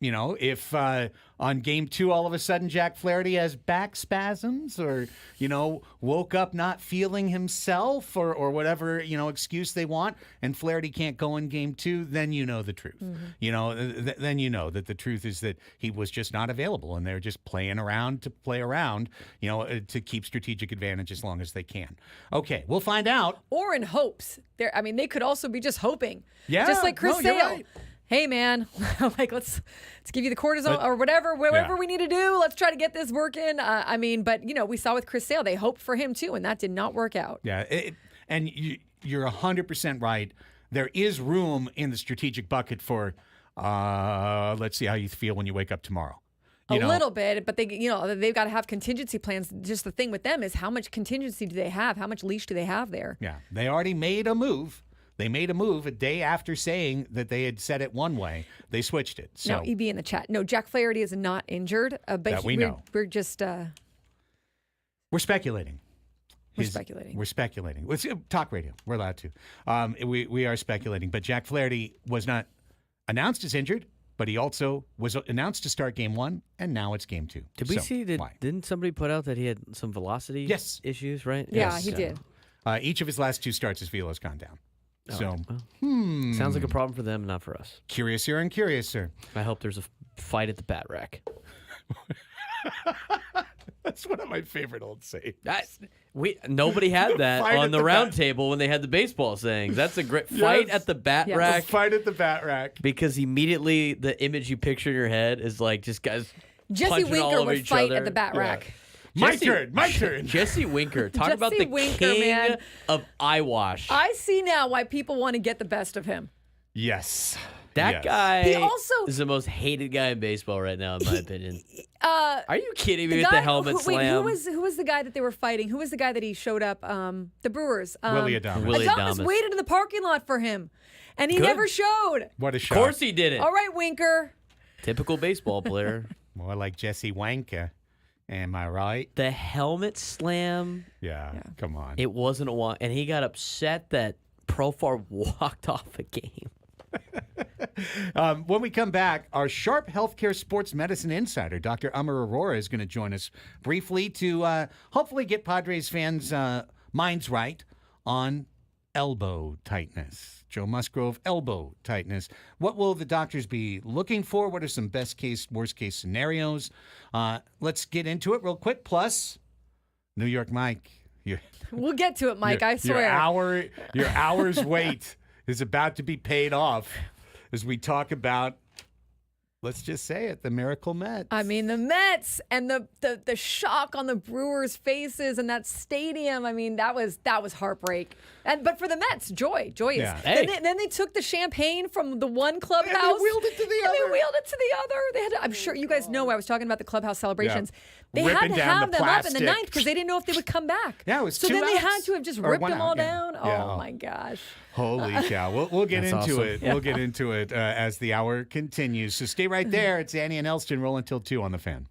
if on Game 2 all of a sudden Jack Flaherty has back spasms, or woke up not feeling himself, or whatever excuse they want, and Flaherty can't go in Game 2, then you know the truth. Then you know that the truth is that he was just not available, and they're just playing around to play around, to keep strategic advantage as long as they can. Okay, we'll find out. Or in hopes. They could also be just hoping. Yeah, Just like Chris no, you're Sale. right. Hey man, like let's give you the cortisone or whatever we need to do. Let's try to get this working. But we saw with Chris Sale, they hoped for him too, and that did not work out. Yeah, and you're 100% right. There is room in the strategic bucket for let's see how you feel when you wake up tomorrow. a little bit, but they've got to have contingency plans. Just the thing with them is how much contingency do they have? How much leash do they have there? Yeah, they already made a move. They made a move a day after saying that they had said it one way. They switched it. So No, EB in the chat. No, Jack Flaherty is not injured. But that we know. We're just we're speculating. We're speculating. We're speculating. Let's talk radio. We're allowed to. We are speculating. But Jack Flaherty was not announced as injured, but he also was announced to start game 1, and now it's game 2. Did we see? Didn't somebody put out that he had some velocity issues, right? Yeah, he did. Each of his last 2 starts, his velo's gone down. Sounds like a problem for them, not for us. Curiouser and curiouser. I hope there's a fight at the bat rack. That's one of my favorite old sayings. Nobody had that Fight on at the the round bat. table when they had the baseball sayings. That's a great fight at the bat rack. Fight at the bat rack. Because immediately the image you picture in your head is like just guys Jesse punching all Winker over would each fight other. at the bat rack. My turn. Jesse Winker. Talk about Jesse the Winker, king man. of eyewash. I see now why people want to get the best of him. Yes. That guy He also- is the most hated guy in baseball right now, in my opinion. Are you kidding me with the helmet Wait, slam? who was the guy that they were fighting? Who was the guy that he showed up? The Brewers. Willie Adames. Willie Adames Adames. waited in the parking lot for him, and he Good. never showed. What a Of shot. course he didn't. All right, Winker. Typical baseball player. More like Jesse Wanker. Am I right? The helmet slam, Yeah. Come on. it wasn't a walk. And he got upset that Profar walked off a game. When we come back, our Sharp Healthcare Sports Medicine Insider, Dr. Amar Arora, is going to join us briefly to hopefully get Padres fans' minds right on elbow tightness. Joe Musgrove, elbow tightness. What will the doctors be looking for? What are some best case, worst case scenarios? Let's get into it real quick. Plus, New York Mike. We'll get to it, Mike. I swear. Your hour's wait is about to be paid off as we talk about, let's just say it, the Miracle Mets. I mean, the Mets and the shock on the Brewers' faces and that stadium. I mean, that was heartbreak. But for the Mets, joy is. Yeah. Hey. Then they took the champagne from the one clubhouse. And they wheeled it to the other. They wheeled it to the other. They had. I'm sure you guys know. I was talking about the clubhouse celebrations. They Ripping had to down have the them up in the plastic. ninth because they didn't know if they would come back. Yeah, it was so 2 then they outs. had to have just Or ripped 1 them all out, yeah. down. Yeah. Oh my gosh. Holy cow. We'll get That's into awesome. it. We'll get into it as the hour continues. So stay right there. It's Annie and Elsten rolling till 2 on the Fan.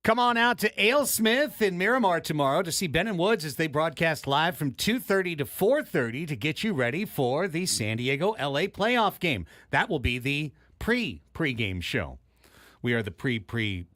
Come on out to Alesmith in Miramar tomorrow to see Ben and Woods as they broadcast live from 2:30 to 4:30 to get you ready for the San Diego-LA playoff game. That will be the pre-game show. We are the pre-game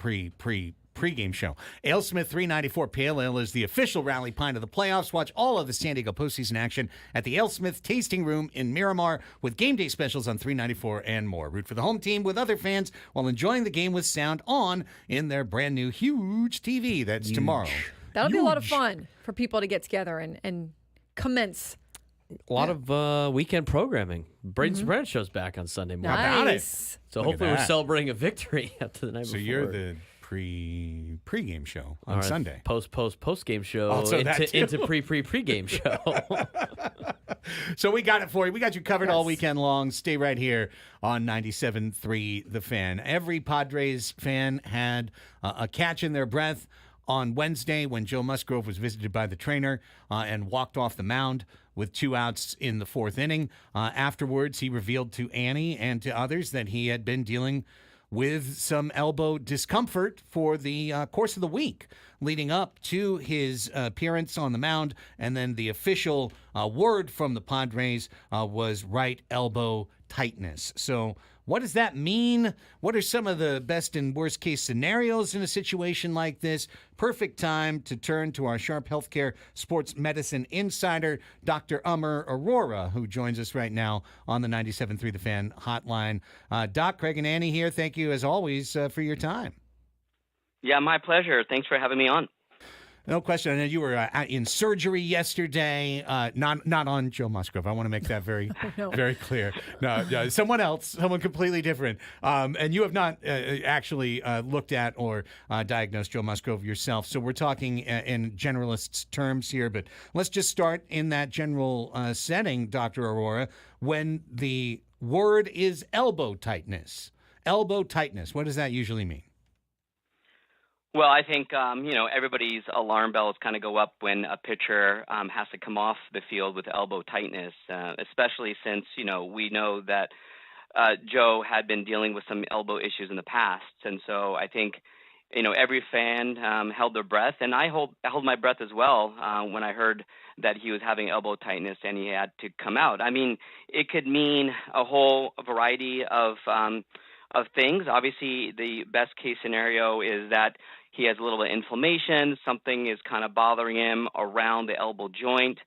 show. Alesmith 394 Pale Ale is the official rally pint of the playoffs. Watch all of the San Diego postseason action at the Alesmith Tasting Room in Miramar with game day specials on 394 and more. Root for the home team with other fans while enjoying the game with sound on in their brand new huge TV. That's tomorrow. That'll be a lot of fun for people to get together and commence. A lot of weekend programming. Braden's Brand show's back on Sunday morning. How about it? Nice. So Look at hopefully we're that. celebrating a victory after the night So before. you're the pre-game show on All right, Sunday. Post game show Also that too. into pre-game show. So we got it for you. We got you covered all Yes. weekend long. Stay right here on 97.3 The Fan. Every Padres fan had a catch in their breath on Wednesday when Joe Musgrove was visited by the trainer and walked off the mound with 2 outs in the 4th inning. Afterwards, he revealed to Annie and to others that he had been dealing with some elbow discomfort for the course of the week leading up to his appearance on the mound. And then the official word from the Padres was right elbow tightness. So what does that mean? What are some of the best and worst case scenarios in a situation like this? Perfect time to turn to our Sharp Healthcare Sports Medicine Insider, Dr. Umar Aurora, who joins us right now on the 97.3 The Fan hotline. Doc, Craig, and Annie here. Thank you, as always, for your time. Yeah, my pleasure. Thanks for having me on. No question. I know you were in surgery yesterday, not on Joe Musgrove. I want to make that very, very clear. No, someone else, someone completely different. And you have not actually looked at or diagnosed Joe Musgrove yourself. So we're talking in generalist terms here. But let's just start in that general setting, Dr. Aurora. When the word is elbow tightness, what does that usually mean? Well, I think, everybody's alarm bells kind of go up when a pitcher has to come off the field with elbow tightness, especially since, we know that Joe had been dealing with some elbow issues in the past. And so I think, every fan held their breath, and I held my breath as well when I heard that he was having elbow tightness and he had to come out. I mean, it could mean a whole variety of things. Obviously, the best case scenario is that he has a little bit of inflammation. Something is kind of bothering him around the elbow joint.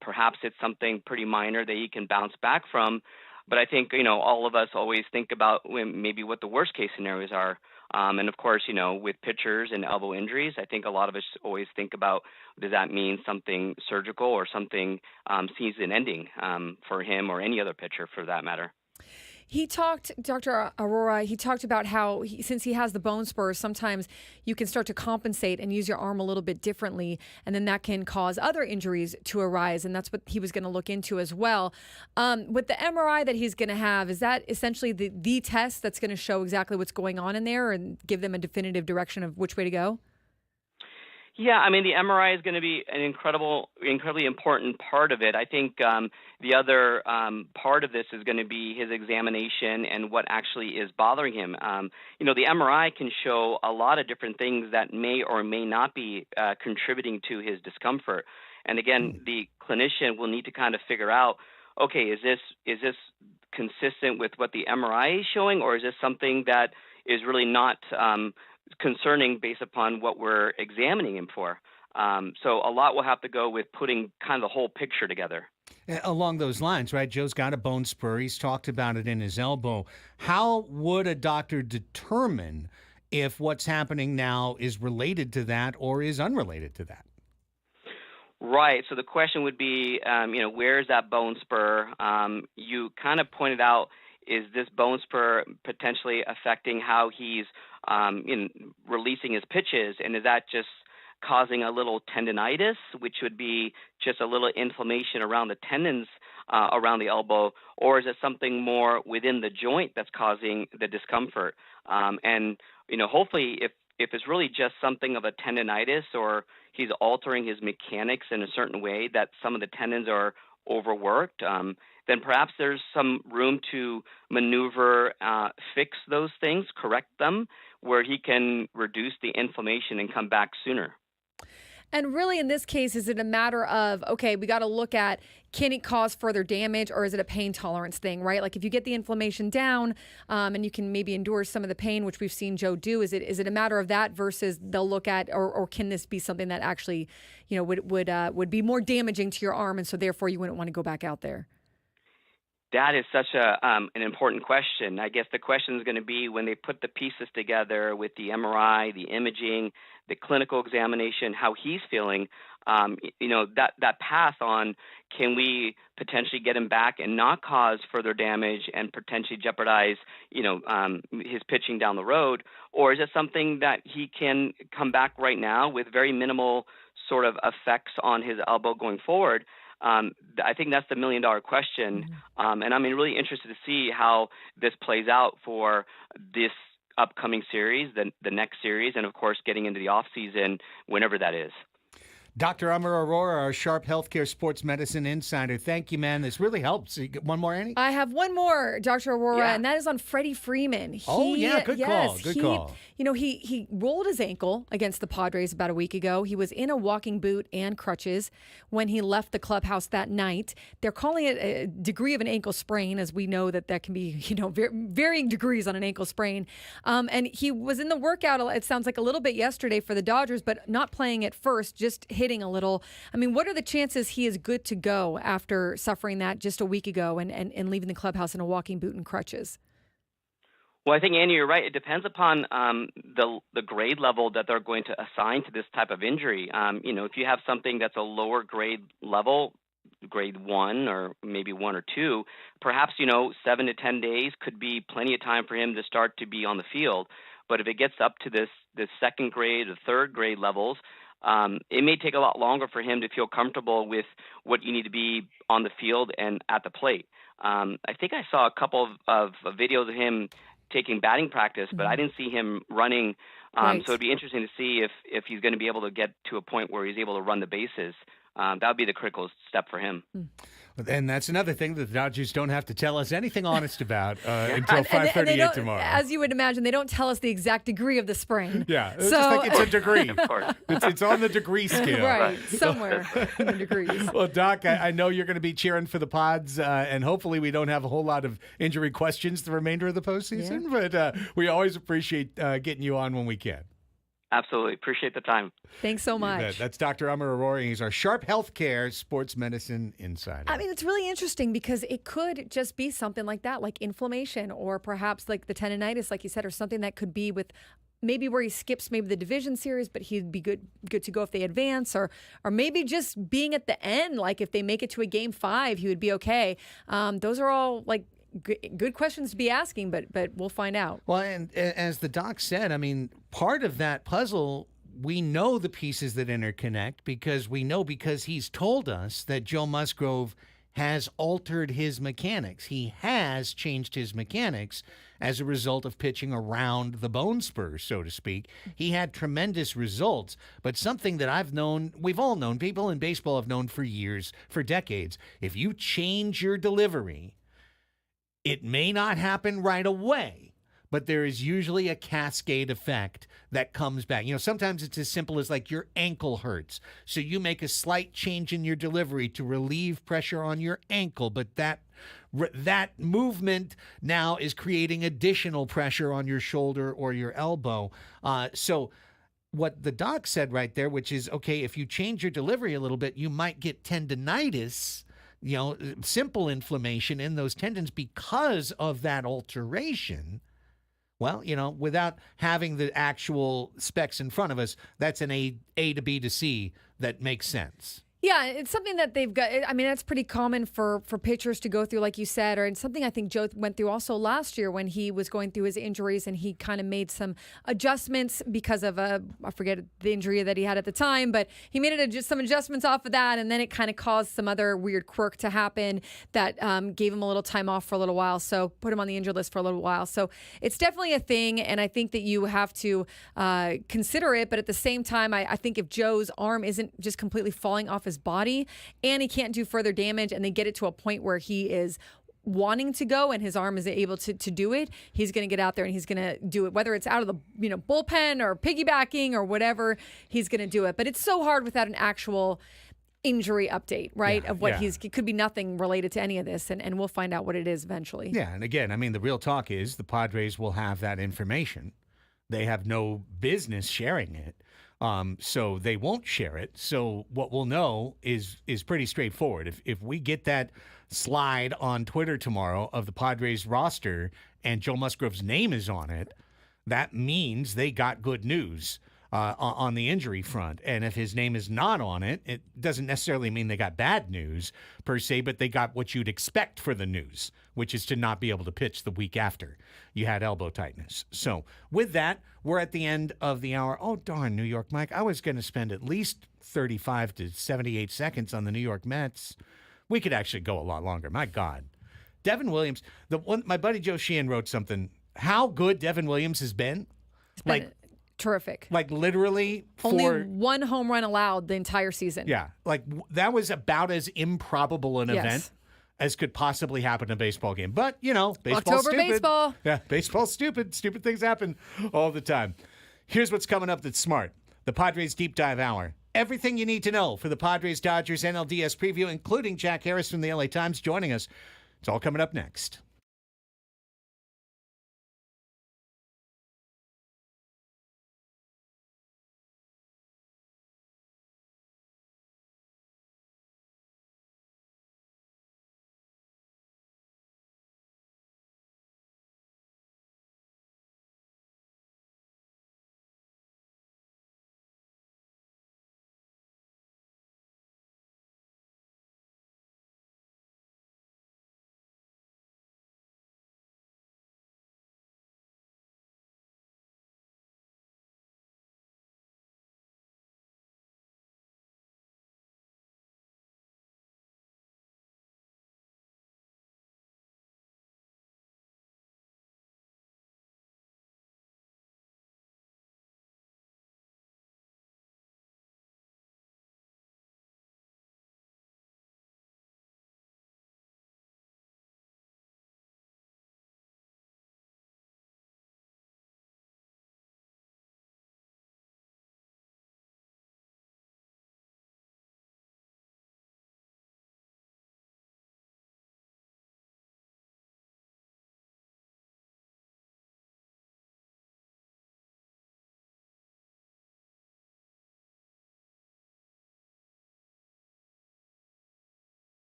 Perhaps it's something pretty minor that he can bounce back from. But I think, all of us always think about maybe what the worst case scenarios are. And of course, with pitchers and elbow injuries, I think a lot of us always think about, does that mean something surgical or something season ending for him or any other pitcher for that matter? He talked, Dr. Aurora, he talked about how since he has the bone spurs, sometimes you can start to compensate and use your arm a little bit differently, and then that can cause other injuries to arise, and that's what he was going to look into as well. With the MRI that he's going to have, is that essentially the test that's going to show exactly what's going on in there and give them a definitive direction of which way to go? Yeah, I mean, the MRI is going to be an incredibly important part of it. I think the other part of this is going to be his examination and what actually is bothering him. The MRI can show a lot of different things that may or may not be contributing to his discomfort. And again, the clinician will need to kind of figure out, okay, is this consistent with what the MRI is showing, or is this something that is really not concerning based upon what we're examining him for. So a lot will have to go with putting kind of the whole picture together. Along those lines, right? Joe's got a bone spur. He's talked about it in his elbow. How would a doctor determine if what's happening now is related to that or is unrelated to that? Right. So the question would be, where is that bone spur? You kind of pointed out, is this bone spur potentially affecting how he's releasing his pitches, and is that just causing a little tendonitis, which would be just a little inflammation around the tendons around the elbow, or is it something more within the joint that's causing the discomfort? Hopefully, if it's really just something of a tendonitis, or he's altering his mechanics in a certain way that some of the tendons are overworked, then perhaps there's some room to maneuver, fix those things, correct them, where he can reduce the inflammation and come back sooner. And really, in this case, is it a matter of, okay, we got to look at, can it cause further damage, or is it a pain tolerance thing, right? Like if you get the inflammation down and you can maybe endure some of the pain, which we've seen Joe do, is it a matter of that versus they'll look at, or can this be something that actually, would be more damaging to your arm, and so therefore you wouldn't want to go back out there? That is such an important question. I guess the question is going to be when they put the pieces together with the MRI, the imaging, the clinical examination, how he's feeling. That path on, can we potentially get him back and not cause further damage and potentially jeopardize, his pitching down the road, or is it something that he can come back right now with very minimal sort of effects on his elbow going forward? I think that's the million-dollar question, and I'm really interested to see how this plays out for this upcoming series, the next series, and of course getting into the off season whenever that is. Dr. Amar Arora, our Sharp Healthcare Sports Medicine Insider. Thank you, man. This really helps. You got one more, Annie? I have one more, Dr. Aurora, Yeah. and that is on Freddie Freeman. Good call. Good call. He rolled his ankle against the Padres about a week ago. He was in a walking boot and crutches when he left the clubhouse that night. They're calling it a degree of an ankle sprain, as we know that can be, varying degrees on an ankle sprain. And he was in the workout, it sounds like a little bit yesterday for the Dodgers, but not playing at first, just hitting a little. I mean, what are the chances he is good to go after suffering that just a week ago and leaving the clubhouse in a walking boot and crutches? Well, I think, Annie, you're right. It depends upon the grade level that they're going to assign to this type of injury. If you have something that's a lower grade level, grade 1 or maybe 1 or 2, perhaps, 7 to 10 days could be plenty of time for him to start to be on the field. But if it gets up to this second grade or third grade levels, it may take a lot longer for him to feel comfortable with what you need to be on the field and at the plate. I think I saw a couple of videos of him taking batting practice, but I didn't see him running. Right. So it'd be interesting to see if he's going to be able to get to a point where he's able to run the bases. That would be the critical step for him. And that's another thing that the Dodgers don't have to tell us anything honest about until 5:38 tomorrow. As you would imagine, they don't tell us the exact degree of the sprain. Yeah, it's So- just like it's a degree. Of course. It's on the degree scale. Right, somewhere in the degrees. Well, Doc, I know you're going to be cheering for the Pods, and hopefully we don't have a whole lot of injury questions the remainder of the postseason, but we always appreciate getting you on when we can. Absolutely. Appreciate the time. Thanks so much. That's Dr. Amar Arora. He's our Sharp Healthcare Sports Medicine Insider. I mean, it's really interesting because it could just be something like that, like inflammation, or perhaps like the tendonitis, like you said, or something that could be with maybe where he skips maybe the division series, but he'd be good to go if they advance, or maybe just being at the end, like if they make it to a game 5, he would be okay. Those are all like good questions to be asking, but we'll find out. Well, and as the doc said, I mean, part of that puzzle, we know the pieces that interconnect because he's told us that Joe Musgrove has altered his mechanics. He has changed his mechanics as a result of pitching around the bone spurs, so to speak. He had tremendous results, but something that we've all known, people in baseball have known for years, for decades. If you change your delivery, it may not happen right away, but there is usually a cascade effect that comes back. Sometimes it's as simple as like your ankle hurts, so you make a slight change in your delivery to relieve pressure on your ankle, but that movement now is creating additional pressure on your shoulder or your elbow. So what the doc said right there, which is, okay, if you change your delivery a little bit, you might get tendonitis, simple inflammation in those tendons because of that alteration. Well, without having the actual specs in front of us, that's an A to B to C that makes sense. Yeah, it's something that they've got. I mean, that's pretty common for pitchers to go through, like you said, or it's something I think Joe went through also last year when he was going through his injuries, and he kind of made some adjustments because of I forget the injury that he had at the time, but he made some adjustments off of that, and then it kind of caused some other weird quirk to happen that gave him a little time off for a little while, so put him on the injured list for a little while. So it's definitely a thing, and I think that you have to consider it, but at the same time, I think if Joe's arm isn't just completely falling off his his body, and he can't do further damage, and they get it to a point where he is wanting to go and his arm is able to do it, he's going to get out there and he's going to do it, whether it's out of the bullpen or piggybacking or whatever, he's going to do it. But it's so hard without an actual injury update, right? Of what it could be nothing related to any of this, and we'll find out what it is eventually. Yeah, and again, I mean, the real talk is the Padres will have that information. They have no business sharing it. So they won't share it. So what we'll know is pretty straightforward. If we get that slide on Twitter tomorrow of the Padres roster and Joe Musgrove's name is on it, that means they got good news on the injury front. And if his name is not on it, it doesn't necessarily mean they got bad news per se, but they got what you'd expect for the news, which is to not be able to pitch the week after you had elbow tightness. So with that, we're at the end of the hour. Oh, darn, New York Mike. I was going to spend at least 35 to 78 seconds on the New York Mets. We could actually go a lot longer. My God. Devin Williams, my buddy Joe Sheehan wrote something. How good Devin Williams has been. Terrific. Like literally only one home run allowed the entire season. Yeah. Like that was about as improbable an event as could possibly happen in a baseball game. But, baseball's October stupid. baseball. Yeah, baseball's stupid. Stupid things happen all the time. Here's what's coming up that's smart. The Padres Deep Dive Hour. Everything you need to know for the Padres-Dodgers NLDS preview, including Jack Harris from the LA Times joining us. It's all coming up next.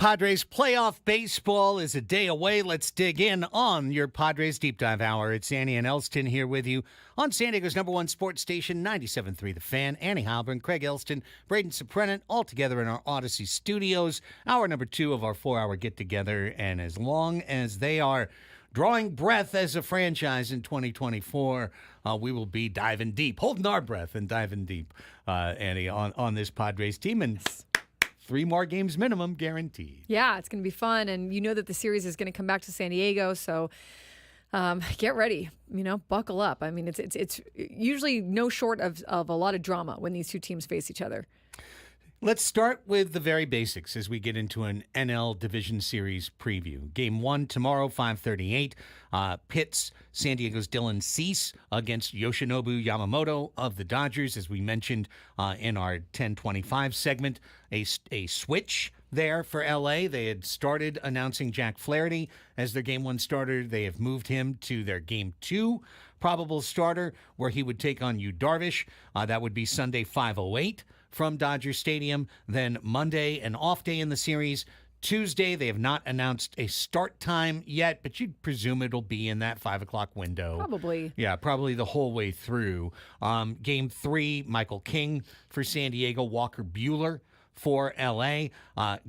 Padres playoff baseball is a day away. Let's dig in on your Padres Deep Dive Hour. It's Annie and Elsten here with you on San Diego's #1 sports station, 97.3 The Fan. Annie Halbern, Craig Elsten, Braden Soprenet, all together in our Odyssey studios. Hour number 2 of our 4-hour get-together. And as long as they are drawing breath as a franchise in 2024, we will be diving deep, holding our breath and diving deep, Annie, on this Padres team. And 3 more games minimum guaranteed. Yeah, it's going to be fun. And you know that the series is going to come back to San Diego. So get ready, buckle up. I mean, it's usually no short of a lot of drama when these two teams face each other. Let's start with the very basics as we get into an NL Division Series preview. Game 1 tomorrow, 5:38. Pits San Diego's Dylan Cease against Yoshinobu Yamamoto of the Dodgers. As we mentioned in our 10:25 segment, a switch there for LA. They had started announcing Jack Flaherty as their Game 1 starter. They have moved him to their Game 2 probable starter, where he would take on Yu Darvish. That would be Sunday, 5:08. From Dodger Stadium. Then Monday, an off day in the series. Tuesday, they have not announced a start time yet, but you'd presume it'll be in that 5 o'clock window. Probably. Yeah, probably the whole way through. Game 3, Michael King for San Diego, Walker Buehler for LA.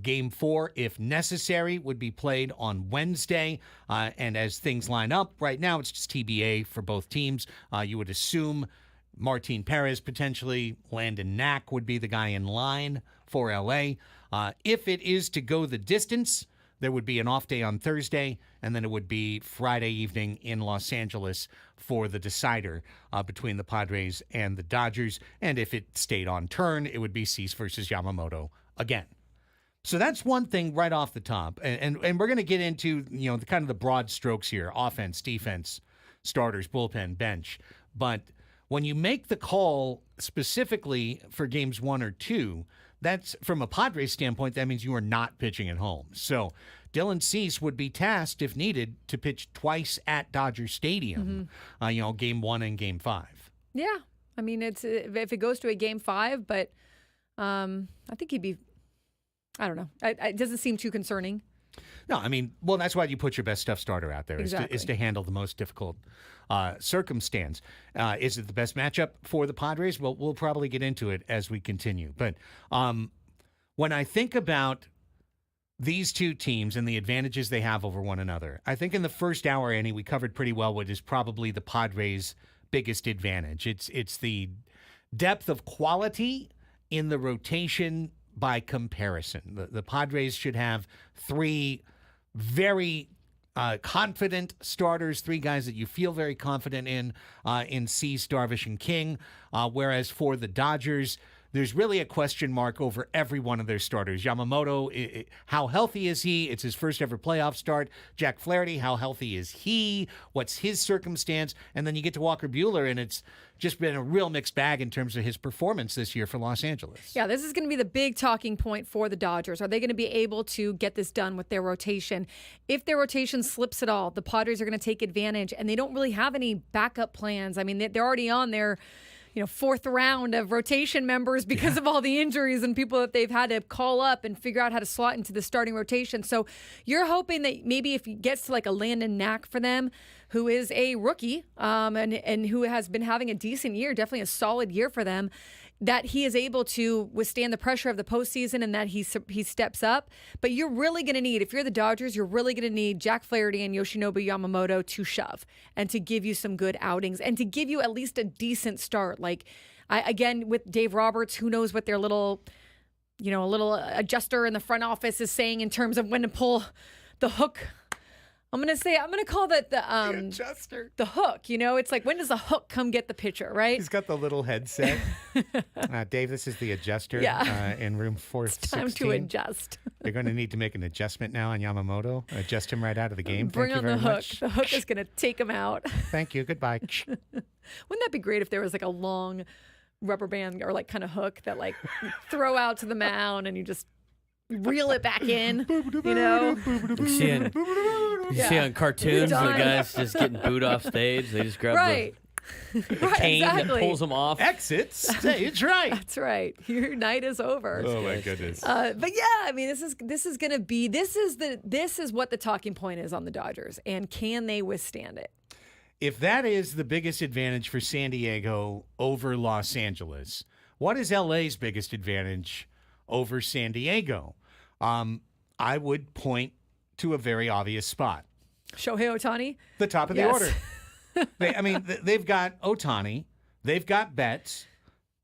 Game 4, if necessary, would be played on Wednesday. And as things line up, right now it's just TBA for both teams. You would assume Martin Perez, potentially. Landon Knack would be the guy in line for L.A. If it is to go the distance, there would be an off day on Thursday, and then it would be Friday evening in Los Angeles for the decider between the Padres and the Dodgers. And if it stayed on turn, it would be Cease versus Yamamoto again. So that's one thing right off the top. And we're going to get into, the kind of the broad strokes here: offense, defense, starters, bullpen, bench. But when you make the call specifically for games 1 or 2, that's, from a Padres standpoint, that means you are not pitching at home. So Dylan Cease would be tasked, if needed, to pitch twice at Dodger Stadium, Game 1 and Game 5. Yeah. I mean, it's if it goes to a Game 5, but I think he'd be, I don't know. It doesn't seem too concerning. No, I mean, well, that's why you put your best stuff starter out there, exactly. is to handle the most difficult circumstance. Is it the best matchup for the Padres? Well, we'll probably get into it as we continue. But when I think about these two teams and the advantages they have over one another, I think in the first hour, Annie, we covered pretty well what is probably the Padres' biggest advantage. It's the depth of quality in the rotation by comparison. The Padres should have 3 very confident starters, 3 guys that you feel very confident in Cease, Darvish, and King, whereas for the Dodgers, there's really a question mark over every one of their starters. Yamamoto, how healthy is he? It's his first ever playoff start. Jack Flaherty, how healthy is he? What's his circumstance? And then you get to Walker Buehler, and it's just been a real mixed bag in terms of his performance this year for Los Angeles. Yeah, this is going to be the big talking point for the Dodgers. Are they going to be able to get this done with their rotation? If their rotation slips at all, the Padres are going to take advantage, and they don't really have any backup plans. I mean, they're already on their 4th round of rotation members because of all the injuries and people that they've had to call up and figure out how to slot into the starting rotation. So you're hoping that maybe if it gets to like a Landon Knack for them, who is a rookie and who has been having a decent year, definitely a solid year for them, that he is able to withstand the pressure of the postseason and that he steps up. But you're really going to need, if you're the Dodgers, you're really going to need Jack Flaherty and Yoshinobu Yamamoto to shove and to give you some good outings and to give you at least a decent start. Like, again, with Dave Roberts, who knows what their little adjuster in the front office is saying in terms of when to pull the hook. I'm going to call that the adjuster. The hook, it's like, when does the hook come get the pitcher, right? He's got the little headset. Dave, this is the adjuster in room 416. Time to adjust. They're going to need to make an adjustment now on Yamamoto. Adjust him right out of the game. Bring Thank on you very the hook. much. The hook is going to take him out. Thank you. Goodbye. Wouldn't that be great if there was like a long rubber band or like kind of hook that like throw out to the mound and you just reel it back in, You see on cartoons, the guys just getting booed off stage. They just grab Right, cane that exactly. pulls him off. Exit stage right. That's right. Your night is over. Oh my goodness. But yeah, I mean, this is going to be this is what the talking point is on the Dodgers, and can they withstand it? If that is the biggest advantage for San Diego over Los Angeles, what is LA's biggest advantage over San Diego? I would point to a very obvious spot. Shohei Ohtani? The top of the Yes. order. They've got Ohtani. They've got Betts.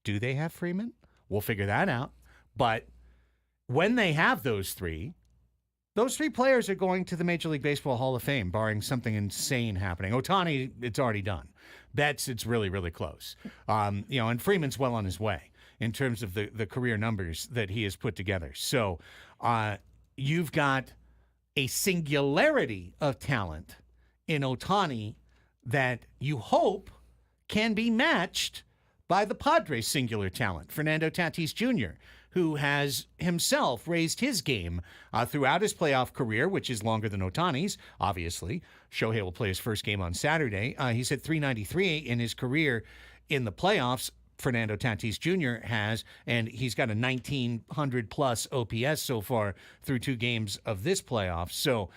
Do they have Freeman? We'll figure that out. But when they have those three players are going to the Major League Baseball Hall of Fame, barring something insane happening. Ohtani, it's already done. Betts, it's really, really close. And Freeman's well on his way in terms of the career numbers that he has put together. So you've got a singularity of talent in Ohtani that you hope can be matched by the Padres' singular talent, Fernando Tatis Jr., who has himself raised his game throughout his playoff career, which is longer than Ohtani's, obviously. Shohei will play his first game on Saturday. He's at 393 in his career in the playoffs. Fernando Tatis Jr. has, and he's got a 1,900-plus OPS so far through 2 games of this playoff. So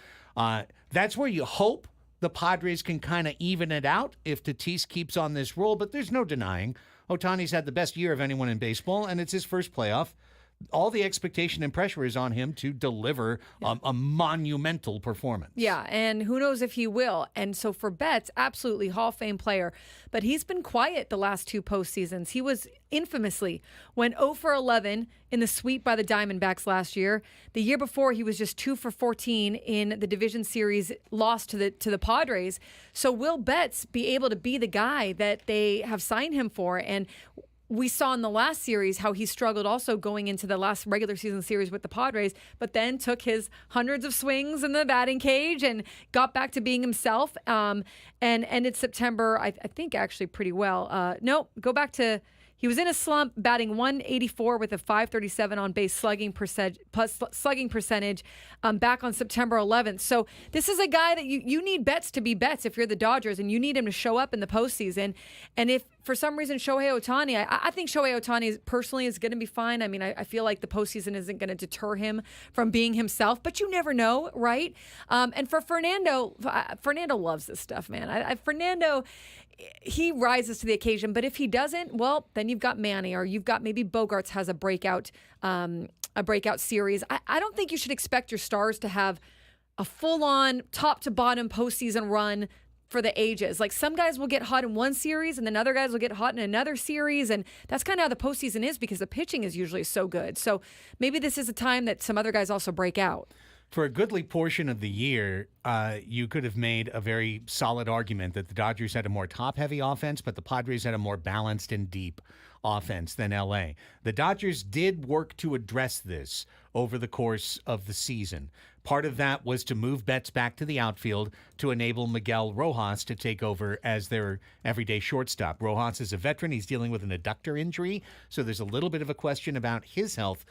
that's where you hope the Padres can kind of even it out if Tatis keeps on this roll, but there's no denying Ohtani's had the best year of anyone in baseball, and it's his first playoff. All the expectation and pressure is on him to deliver a monumental performance. Yeah, and who knows if he will. And so for Betts, absolutely Hall of Fame player, but he's been quiet the last 2 postseasons. He was infamously went 0 for 11 in the sweep by the Diamondbacks last year. The year before, he was just 2 for 14 in the division series loss to the Padres. So will Betts be able to be the guy that they have signed him for? And we saw in the last series how he struggled also going into the last regular season series with the Padres, but then took his hundreds of swings in the batting cage and got back to being himself, and ended September, I think, actually pretty well. Go back to... He was in a slump, batting 184 with a 537 on base slugging percentage, back on September 11th. So this is a guy that you need Betts to be Betts if you're the Dodgers, and you need him to show up in the postseason. And if for some reason Shohei Ohtani, I think Shohei Ohtani personally is going to be fine. I mean, I feel like the postseason isn't going to deter him from being himself, but you never know, right? And for Fernando loves this stuff, man. Fernando, he rises to the occasion, but if he doesn't, well, then you've got Manny, or you've got maybe Bogarts has a breakout series. I don't think you should expect your stars to have a full-on top-to-bottom postseason run for the ages. Like, some guys will get hot in one series, and then other guys will get hot in another series, and that's kind of how the postseason is because the pitching is usually so good. So maybe this is a time that some other guys also break out. For a goodly portion of the year, you could have made a very solid argument that the Dodgers had a more top-heavy offense, but the Padres had a more balanced and deep offense than L.A. The Dodgers did work to address this over the course of the season. Part of that was to move Betts back to the outfield to enable Miguel Rojas to take over as their everyday shortstop. Rojas is a veteran. He's dealing with an adductor injury, so there's a little bit of a question about his health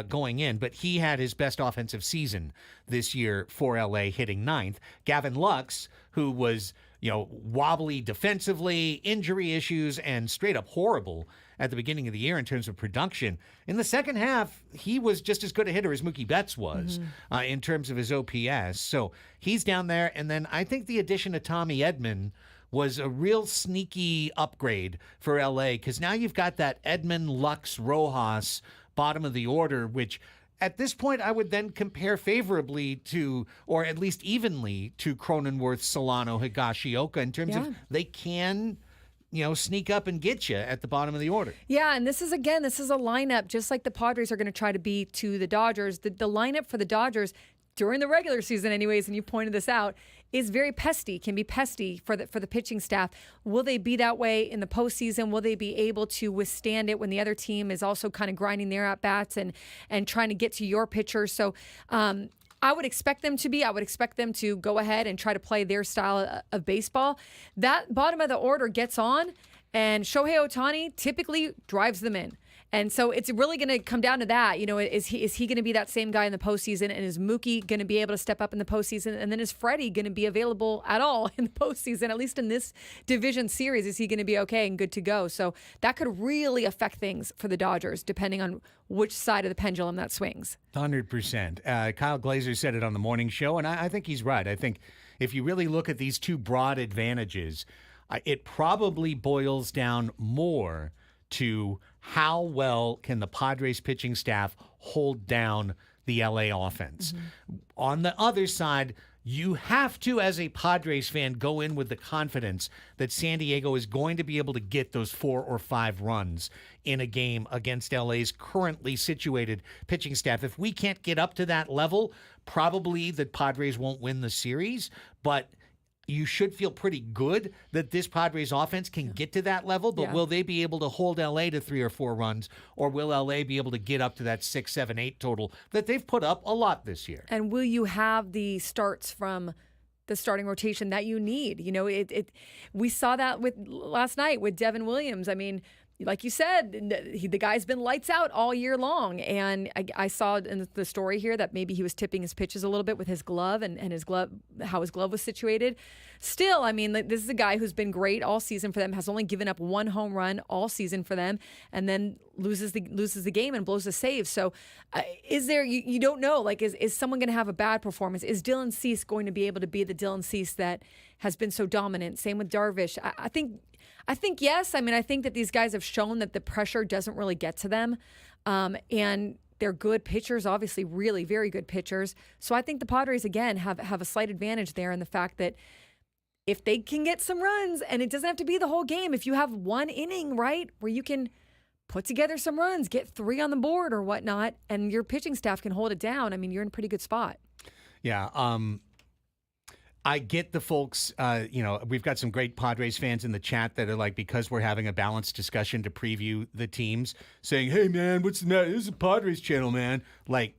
going in, but he had his best offensive season this year for L.A., hitting 9th. Gavin Lux, who was wobbly defensively, injury issues, and straight up horrible at the beginning of the year in terms of production. In the second half, he was just as good a hitter as Mookie Betts was in terms of his OPS. So he's down there. And then I think the addition of Tommy Edman was a real sneaky upgrade for LA, because now you've got that Edman, Lux, Rojas bottom of the order, which at this point I would then compare favorably to, or at least evenly to, Cronenworth, Solano, Higashioka in terms of they can sneak up and get you at the bottom of the order. Yeah, and this is a lineup just like the Padres are going to try to be to the Dodgers. The lineup for the Dodgers during the regular season anyways, and you pointed this out, is very pesty, can be pesty for the pitching staff. Will they be that way in the postseason? Will they be able to withstand it when the other team is also kind of grinding their at-bats and trying to get to your pitcher? So I would expect them to be. I would expect them to go ahead and try to play their style of baseball. That bottom of the order gets on, and Shohei Ohtani typically drives them in. And so it's really going to come down to that. Is he going to be that same guy in the postseason? And is Mookie going to be able to step up in the postseason? And then is Freddie going to be available at all in the postseason? At least in this division series, is he going to be okay and good to go? So that could really affect things for the Dodgers, depending on which side of the pendulum that swings. 100%. Kyle Glazer said it on the morning show, and I think he's right. I think if you really look at these two broad advantages, it probably boils down more to how well can the Padres pitching staff hold down the LA offense. On the other side, you have to, as a Padres fan, go in with the confidence that San Diego is going to be able to get those 4 or 5 runs in a game against LA's currently situated pitching staff. If we can't get up to that level, probably the Padres won't win the series, but you should feel pretty good that this Padres offense can get to that level, but will they be able to hold LA to 3 or 4 runs, or will LA be able to get up to that 6, 7, 8 total that they've put up a lot this year? And will you have the starts from the starting rotation that you need? We saw that with last night with Devin Williams. I mean, like you said, the guy's been lights out all year long. And I saw in the story here that maybe he was tipping his pitches a little bit with his glove and his glove, how his glove was situated. Still, I mean, this is a guy who's been great all season for them, has only given up 1 home run all season for them, and then loses the game and blows a save. So is there, you don't know, like, is someone going to have a bad performance? Is Dylan Cease going to be able to be the Dylan Cease that has been so dominant? Same with Darvish. I think yes. I mean, I think that these guys have shown that the pressure doesn't really get to them. And they're good pitchers, obviously really very good pitchers. So I think the Padres, again, have a slight advantage there in the fact that if they can get some runs, and it doesn't have to be the whole game, if you have 1 inning, right, where you can put together some runs, get 3 on the board or whatnot, and your pitching staff can hold it down, I mean, you're in a pretty good spot. Yeah. I get the folks, we've got some great Padres fans in the chat that are like, because we're having a balanced discussion to preview the teams, saying, hey, man, what's the matter? This is a Padres channel, man. Like,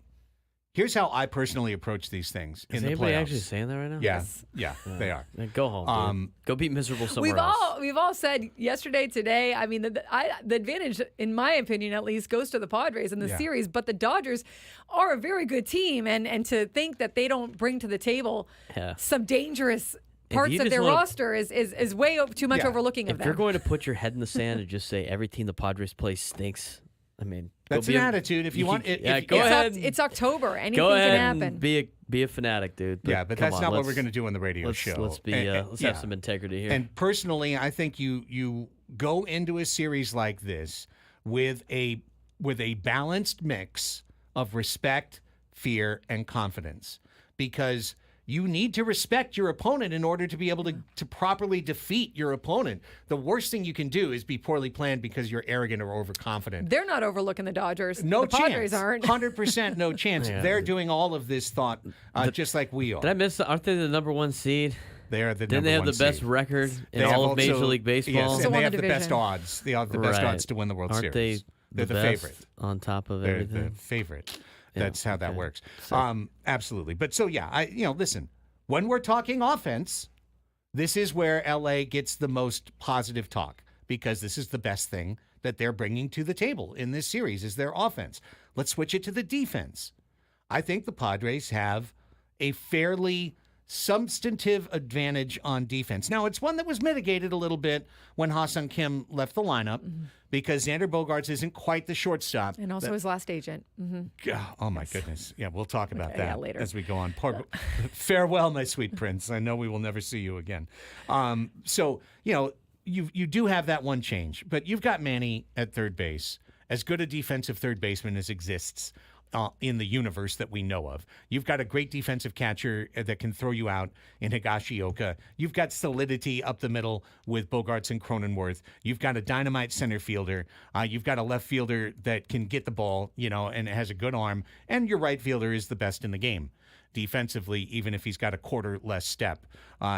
here's how I personally approach these things in the playoffs. Is anybody actually saying that right now? Yeah, they are. Then go home, dude. Go be miserable somewhere else. We've all said yesterday, today, I mean, the advantage, in my opinion at least, goes to the Padres in the series, but the Dodgers are a very good team, and to think that they don't bring to the table some dangerous parts of their roster is way too much overlooking of them. If you're going to put your head in the sand and just say every team the Padres play stinks, I mean, that's an attitude. If you want, go ahead. It's October. Anything go ahead can happen. And be a fanatic, dude. But that's not what we're going to do on the radio show. Let's have some integrity here. And personally, I think you go into a series like this with a balanced mix of respect, fear, and confidence, because you need to respect your opponent in order to be able to properly defeat your opponent. The worst thing you can do is be poorly planned because you're arrogant or overconfident. They're not overlooking the Dodgers. No the chance. Padres aren't. 100% no chance. They're doing all of this thought just like we are. Did I miss? Aren't they the number 1 seed? They are the Didn't number they have 1 the best seed. record in They all have of also- Major League Baseball? Yes, and they have the division. best odds. They have the best odds to win the World Aren't Series. They're the the best favorite. On top of They're everything. the favorite. Yeah, That's how that okay. works. Absolutely. But so listen. When we're talking offense, this is where LA gets the most positive talk, because this is the best thing that they're bringing to the table in this series is their offense. Let's switch it to the defense. I think the Padres have a fairly substantive advantage on defense. Now, it's one that was mitigated a little bit when Ha-Seong Kim left the lineup because Xander Bogaerts isn't quite the shortstop. And also his last agent. Oh, my goodness. Yeah, we'll talk about that later. as we go on. Farewell, my sweet prince. I know we will never see you again. You do have that one change, but you've got Manny at third base, as good a defensive third baseman as exists in the universe that we know of. You've got a great defensive catcher that can throw you out in Higashioka. You've got solidity up the middle with Bogaerts and Cronenworth. You've got a dynamite center fielder. You've got a left fielder that can get the ball, and has a good arm. And your right fielder is the best in the game defensively, even if he's got a quarter less step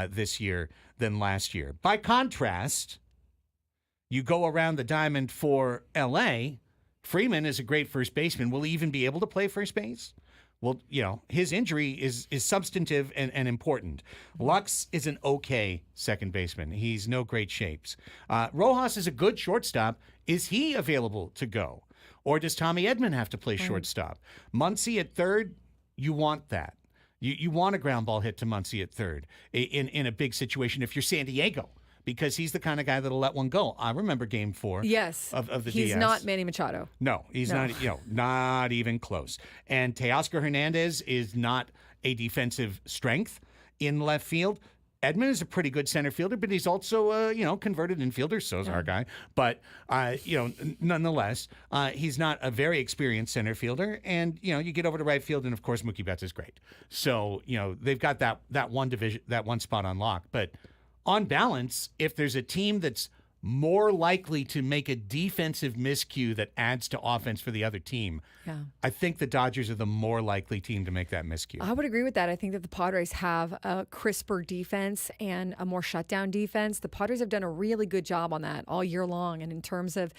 this year than last year. By contrast, you go around the diamond for L.A., Freeman is a great first baseman. Will he even be able to play first base? Well, his injury is substantive and important. Lux is an okay second baseman. He's no great shapes. Rojas is a good shortstop. Is he available to go? Or does Tommy Edman have to play shortstop? Muncy at third, you want that. You want a ground ball hit to Muncy at third in a big situation if you're San Diego, because he's the kind of guy that'll let one go. I remember Game 4 Yes. of the He's DS. not Manny Machado. No, he's not, not even close. And Teoscar Hernandez is not a defensive strength in left field. Edman is a pretty good center fielder, but he's also, converted infielder. So's our guy. But, nonetheless, he's not a very experienced center fielder. And, you get over to right field, and, of course, Mookie Betts is great. So, they've got that one spot on lock. But on balance, if there's a team that's more likely to make a defensive miscue that adds to offense for the other team, I think the Dodgers are the more likely team to make that miscue. I would agree with that. I think that the Padres have a crisper defense and a more shutdown defense. The Padres have done a really good job on that all year long. And in terms of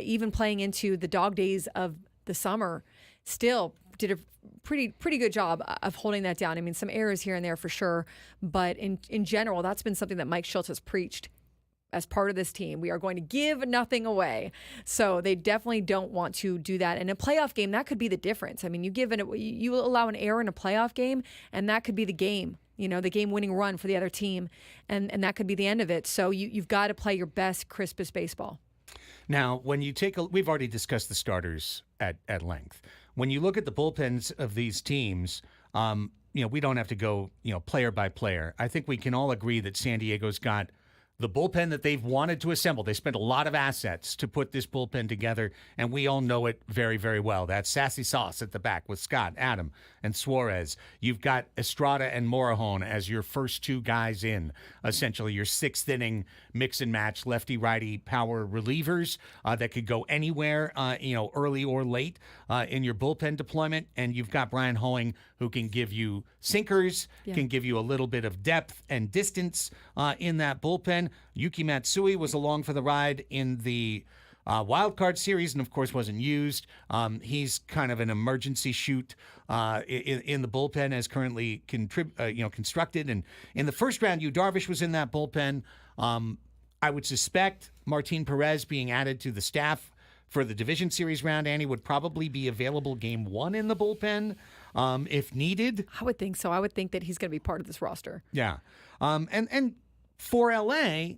even playing into the dog days of the summer, still did a pretty good job of holding that down. I mean, some errors here and there for sure. But in general, that's been something that Mike Schultz has preached as part of this team. We are going to give nothing away. So they definitely don't want to do that. In a playoff game, that could be the difference. I mean, you allow an error in a playoff game, and that could be the game, the game-winning run for the other team, and that could be the end of it. So you've got to play your best, crispest baseball. Now, when you we've already discussed the starters at length. When you look at the bullpens of these teams, we don't have to go, player by player. I think we can all agree that San Diego's got the bullpen that they've wanted to assemble. They spent a lot of assets to put this bullpen together, and we all know it very, very well. That's Sassy Sauce at the back with Scott, Adam, and Suarez. You've got Estrada and Morejon as your first two guys in, essentially your sixth inning mix and match lefty-righty power relievers that could go anywhere, early or late in your bullpen deployment. And you've got Brian Hoeing, who can give you sinkers, can give you a little bit of depth and distance in that bullpen. Yuki Matsui was along for the ride in the wild card series, and of course wasn't used. He's kind of an emergency shoot in the bullpen as currently constructed. And in the first round, Yu Darvish was in that bullpen. I would suspect Martin Perez being added to the staff for the division series round, Annie, would probably be available game 1 in the bullpen if needed. I would think so. I would think that he's going to be part of this roster. Yeah. And for LA,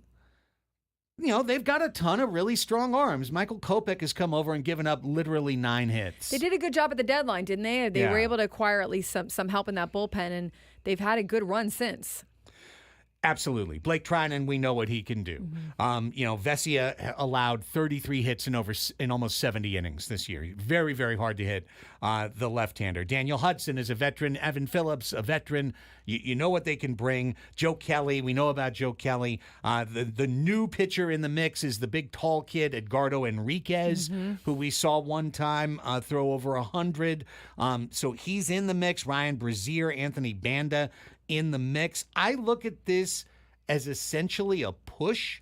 they've got a ton of really strong arms. Michael Kopech has come over and given up literally 9 hits. They did a good job at the deadline, didn't they? They were able to acquire at least some help in that bullpen, and they've had a good run since. Absolutely. Blake Trinan, we know what he can do. Vesia allowed 33 hits in almost 70 innings this year. Very, very hard to hit the left-hander. Daniel Hudson is a veteran. Evan Phillips, a veteran. You know what they can bring. Joe Kelly, we know about Joe Kelly. The new pitcher in the mix is the big tall kid, Edgardo Enriquez, who we saw one time throw over 100. So he's in the mix. Ryan Brazier, Anthony Banda in the mix. I look at this as essentially a push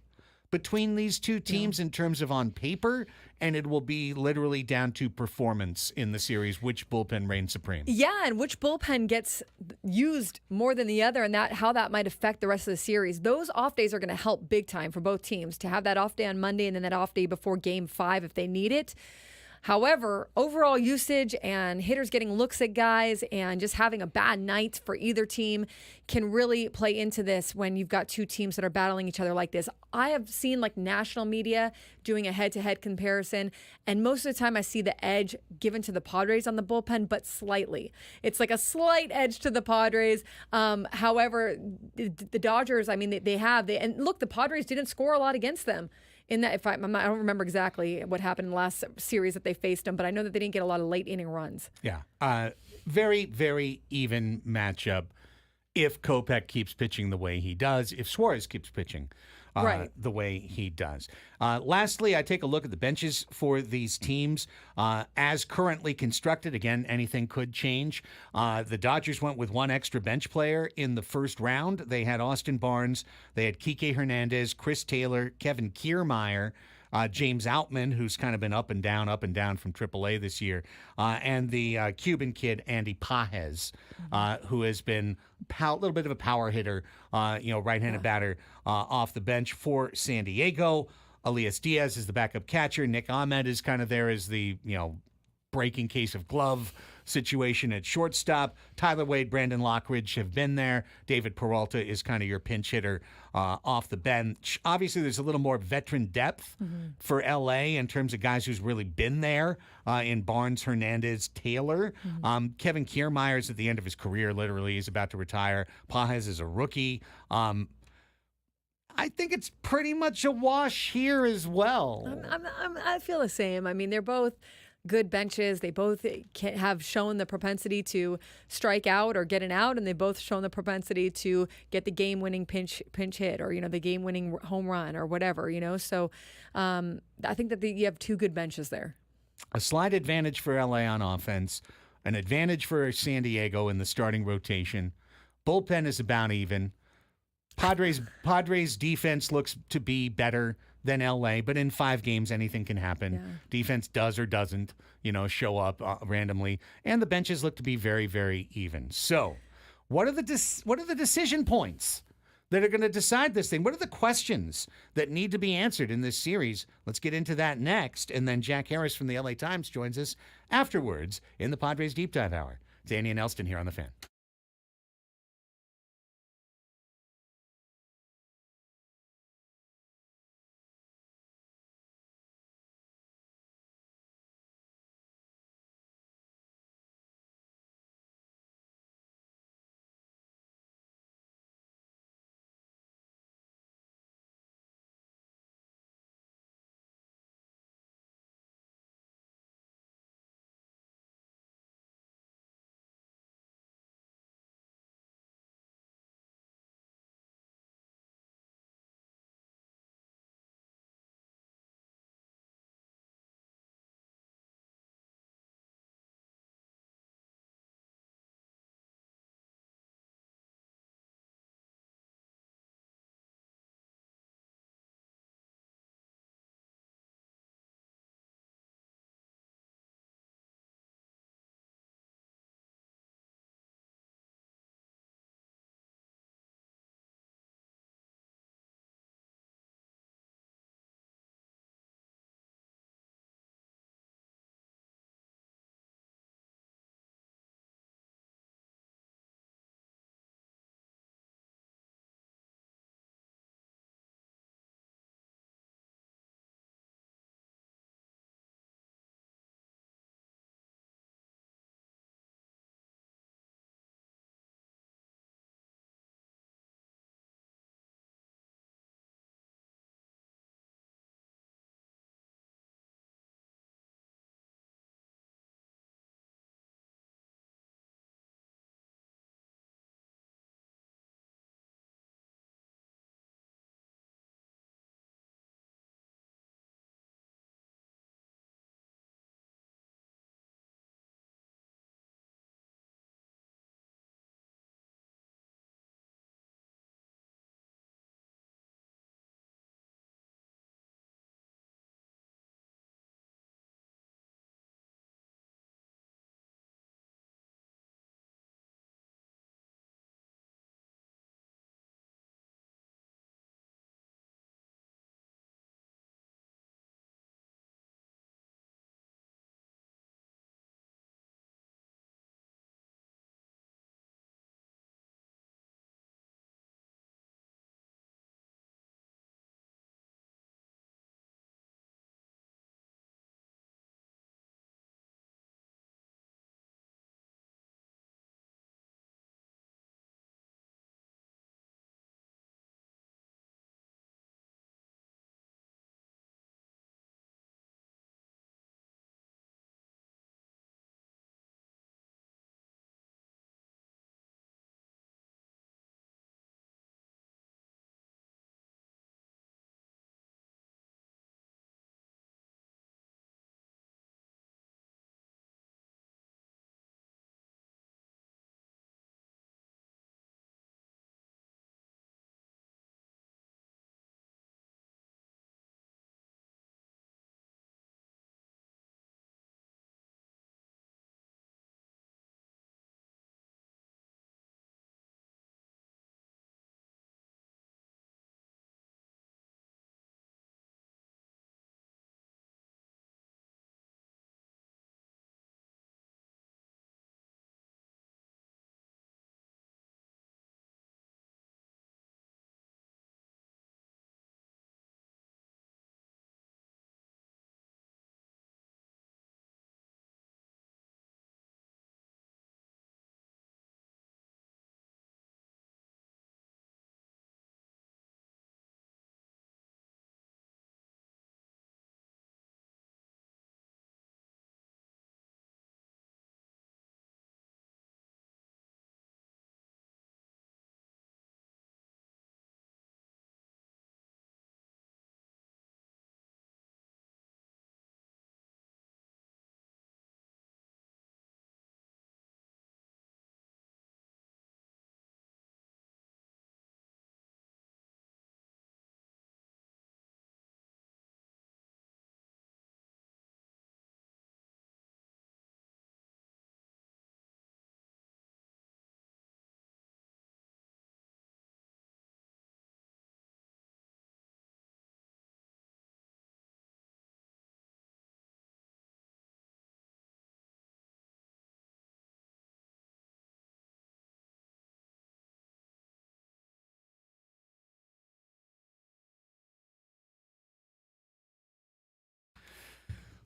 between these two teams in terms of on paper, and it will be literally down to performance in the series, which bullpen reigns supreme. Yeah, and which bullpen gets used more than the other, and how that might affect the rest of the series. Those off days are going to help big time for both teams to have that off day on Monday and then that off day before Game 5 if they need it. However, overall usage and hitters getting looks at guys and just having a bad night for either team can really play into this when you've got two teams that are battling each other like this. I have seen national media doing a head-to-head comparison, and most of the time I see the edge given to the Padres on the bullpen, but slightly. It's like a slight edge to the Padres. However, the Dodgers, and look, the Padres didn't score a lot against them. In that, I don't remember exactly what happened in the last series that they faced them, but I know that they didn't get a lot of late inning runs. Yeah. Very, very even matchup if Kopech keeps pitching the way he does, if Suarez keeps pitching the way he does. Lastly, I take a look at the benches for these teams as currently constructed. Again, anything could change. The Dodgers went with one extra bench player in the first round. They had Austin Barnes, they had Kike Hernandez, Chris Taylor, Kevin Kiermaier, James Outman, who's kind of been up and down from AAA this year, and the Cuban kid, Andy Pajes, who has been a little bit of a power hitter, right-handed batter off the bench for San Diego. Elias Diaz is the backup catcher. Nick Ahmed is kind of there as the, breaking case of glove situation at shortstop. Tyler Wade, Brandon Lockridge have been there. David Peralta is kind of your pinch hitter off the bench. Obviously, there's a little more veteran depth for LA in terms of guys who's really been there in Barnes, Hernandez, Taylor. Kevin Kiermaier is at the end of his career, literally. He's about to retire. Pages is a rookie. I think it's pretty much a wash here as well. I feel the same. I mean, they're both good benches. They both have shown the propensity to strike out or get an out, and they both shown the propensity to get the game-winning pinch hit or the game-winning home run or whatever. So I think that you have two good benches there. A slight advantage for LA on offense, an advantage for San Diego in the starting rotation. Bullpen is about even. Padres defense looks to be better than LA, but in 5 games, anything can happen. Yeah. Defense does or doesn't, show up randomly, and the benches look to be very, very even. So, what are the decision points that are going to decide this thing? What are the questions that need to be answered in this series? Let's get into that next, and then Jack Harris from the LA Times joins us afterwards in the Padres Deep Dive Hour. Danny and Elsten here on The Fan.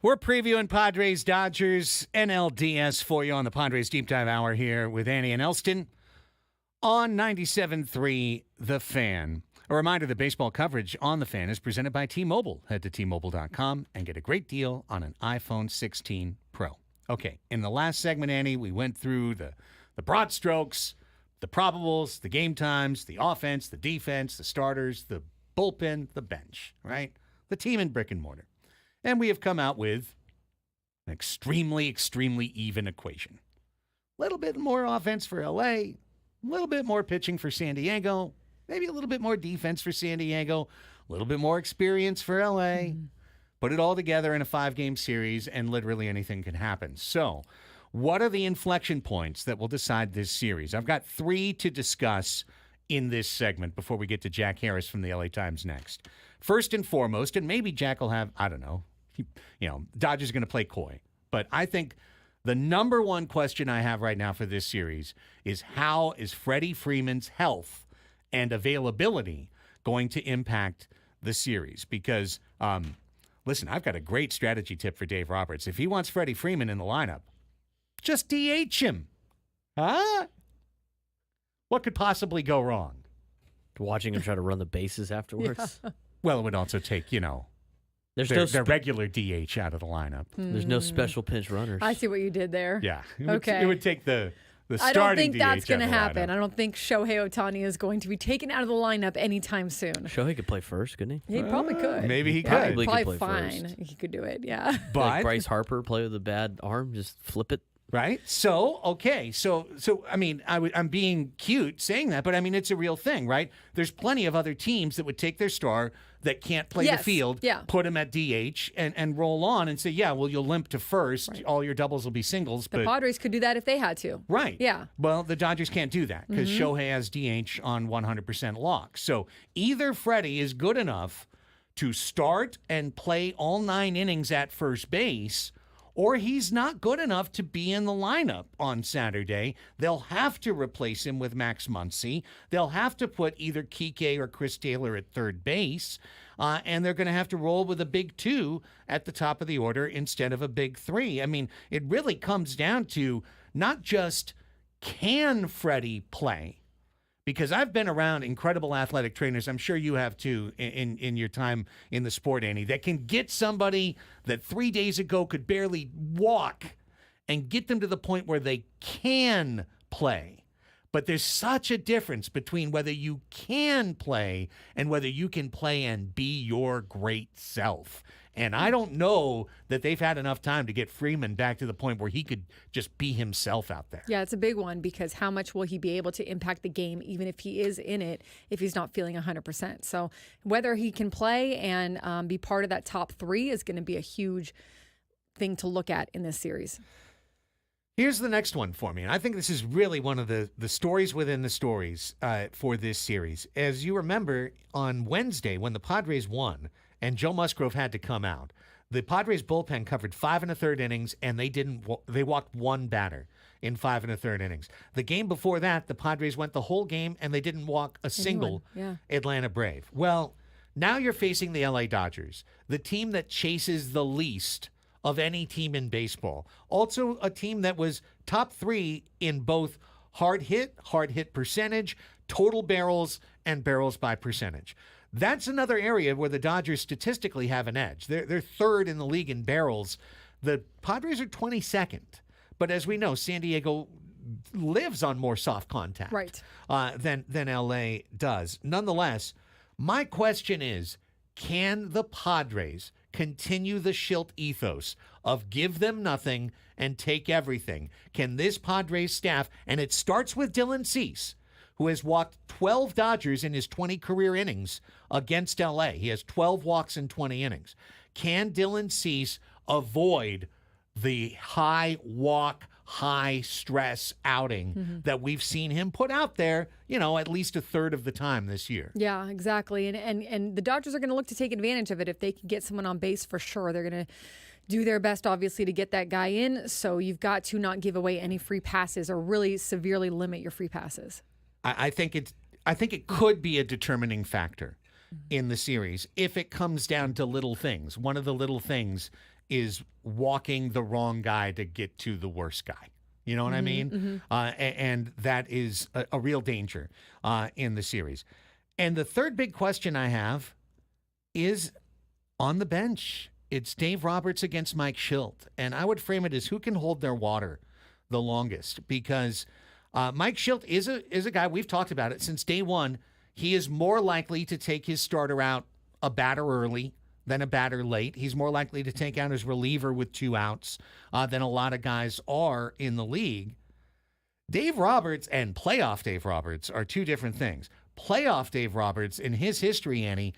We're previewing Padres Dodgers NLDS for you on the Padres Deep Dive Hour here with Annie and Elsten on 97.3 The Fan. A reminder that baseball coverage on The Fan is presented by T-Mobile. Head to T-Mobile.com and get a great deal on an iPhone 16 Pro. Okay, in the last segment, Annie, we went through the broad strokes, the probables, the game times, the offense, the defense, the starters, the bullpen, the bench, right? The team in brick and mortar. And we have come out with an extremely, extremely even equation. A little bit more offense for LA, a little bit more pitching for San Diego, maybe a little bit more defense for San Diego, a little bit more experience for LA. Put it all together in a 5-game series, and literally anything can happen. So, what are the inflection points that will decide this series? I've got 3 to discuss in this segment before we get to Jack Harris from the LA Times next. First and foremost, and maybe Jack will have, I don't know, Dodgers are going to play coy. But I think the number one question I have right now for this series is how is Freddie Freeman's health and availability going to impact the series? Because, listen, I've got a great strategy tip for Dave Roberts. If he wants Freddie Freeman in the lineup, just DH him. Huh? What could possibly go wrong? Watching him try to run the bases afterwards. Yeah. Well, it would also take, There's their regular DH out of the lineup. There's no special pinch runners. I see what you did there. Yeah. Okay. It would take the I starting don't think DH that's going to out of the happen. lineup. I don't think Shohei Ohtani is going to be taken out of the lineup anytime soon. Shohei could play first, couldn't he? He probably could. Maybe he Yeah, could. Probably Probably could play fine. first. He could do it. Yeah. But Like Bryce Harper play with a bad arm, just flip it. right? So, okay. So I mean, I'm being cute saying that, but I mean, it's a real thing, right? There's plenty of other teams that would take their star that can't play the Yes, field, yeah. put him at DH, and roll on and say, yeah, well, you'll limp to first. Right. All your doubles will be singles. The but Padres could do that if they had to. Right. Yeah. Well, the Dodgers can't do that because Mm-hmm. Shohei has DH on 100% lock. So either Freddie is good enough to start and play all 9 innings at first base, or he's not good enough to be in the lineup on Saturday. They'll have to replace him with Max Muncy. They'll have to put either Kike or Chris Taylor at third base. And they're going to have to roll with a big 2 at the top of the order instead of a big 3. I mean, it really comes down to not just can Freddie play, because I've been around incredible athletic trainers, I'm sure you have too, in your time in the sport, Annie, that can get somebody that 3 days ago could barely walk and get them to the point where they can play. But there's such a difference between whether you can play and whether you can play and be your great self. And I don't know that they've had enough time to get Freeman back to the point where he could just be himself out there. Yeah, it's a big one because how much will he be able to impact the game even if he is in it if he's not feeling 100%? So whether he can play and be part of that top 3 is going to be a huge thing to look at in this series. Here's the next one for me. And I think this is really one of the stories within the stories for this series. As you remember, on Wednesday when the Padres won and Joe Musgrove had to come out, the Padres bullpen covered 5 1/3 innings, and they walked 1 batter in 5 1/3 innings. The game before that, the Padres went the whole game, and they didn't walk a single Yeah. Atlanta Brave. Well, now you're facing the LA Dodgers, the team that chases the least of any team in baseball. Also a team that was top 3 in both hard hit percentage, total barrels, and barrels by percentage. That's another area where the Dodgers statistically have an edge. They're third in the league in barrels. The Padres are 22nd. But as we know, San Diego lives on more soft contact Right. than LA does. Nonetheless, my question is, can the Padres continue the Schilt ethos of give them nothing and take everything? Can this Padres staff, and it starts with Dylan Cease, who has walked 12 Dodgers in his 20 career innings against LA. He has 12 walks in 20 innings. Can Dylan Cease avoid the high walk, high stress outing that we've seen him put out there, at least a third of the time this year? Yeah, exactly. And the Dodgers are going to look to take advantage of it. If they can get someone on base for sure, they're going to do their best, obviously, to get that guy in. So you've got to not give away any free passes or really severely limit your free passes. I think it could be a determining factor in the series if it comes down to little things. One of the little things is walking the wrong guy to get to the worst guy. You know what I mean? And that is a real danger in the series. And the third big question I have is on the bench. It's Dave Roberts against Mike Schilt. And I would frame it as who can hold their water the longest, because Mike Schilt is a guy, we've talked about it since day one. He is more likely to take his starter out a batter early than a batter late. He's more likely to take out his reliever with 2 outs than a lot of guys are in the league. Dave Roberts and playoff Dave Roberts are two different things. Playoff Dave Roberts, in his history, Annie,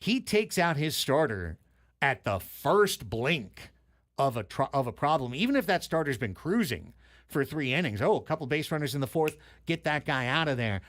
he takes out his starter at the first blink of a problem, even if that starter's been cruising for 3 innings. Oh, a couple base runners in the 4th, get that guy out of there.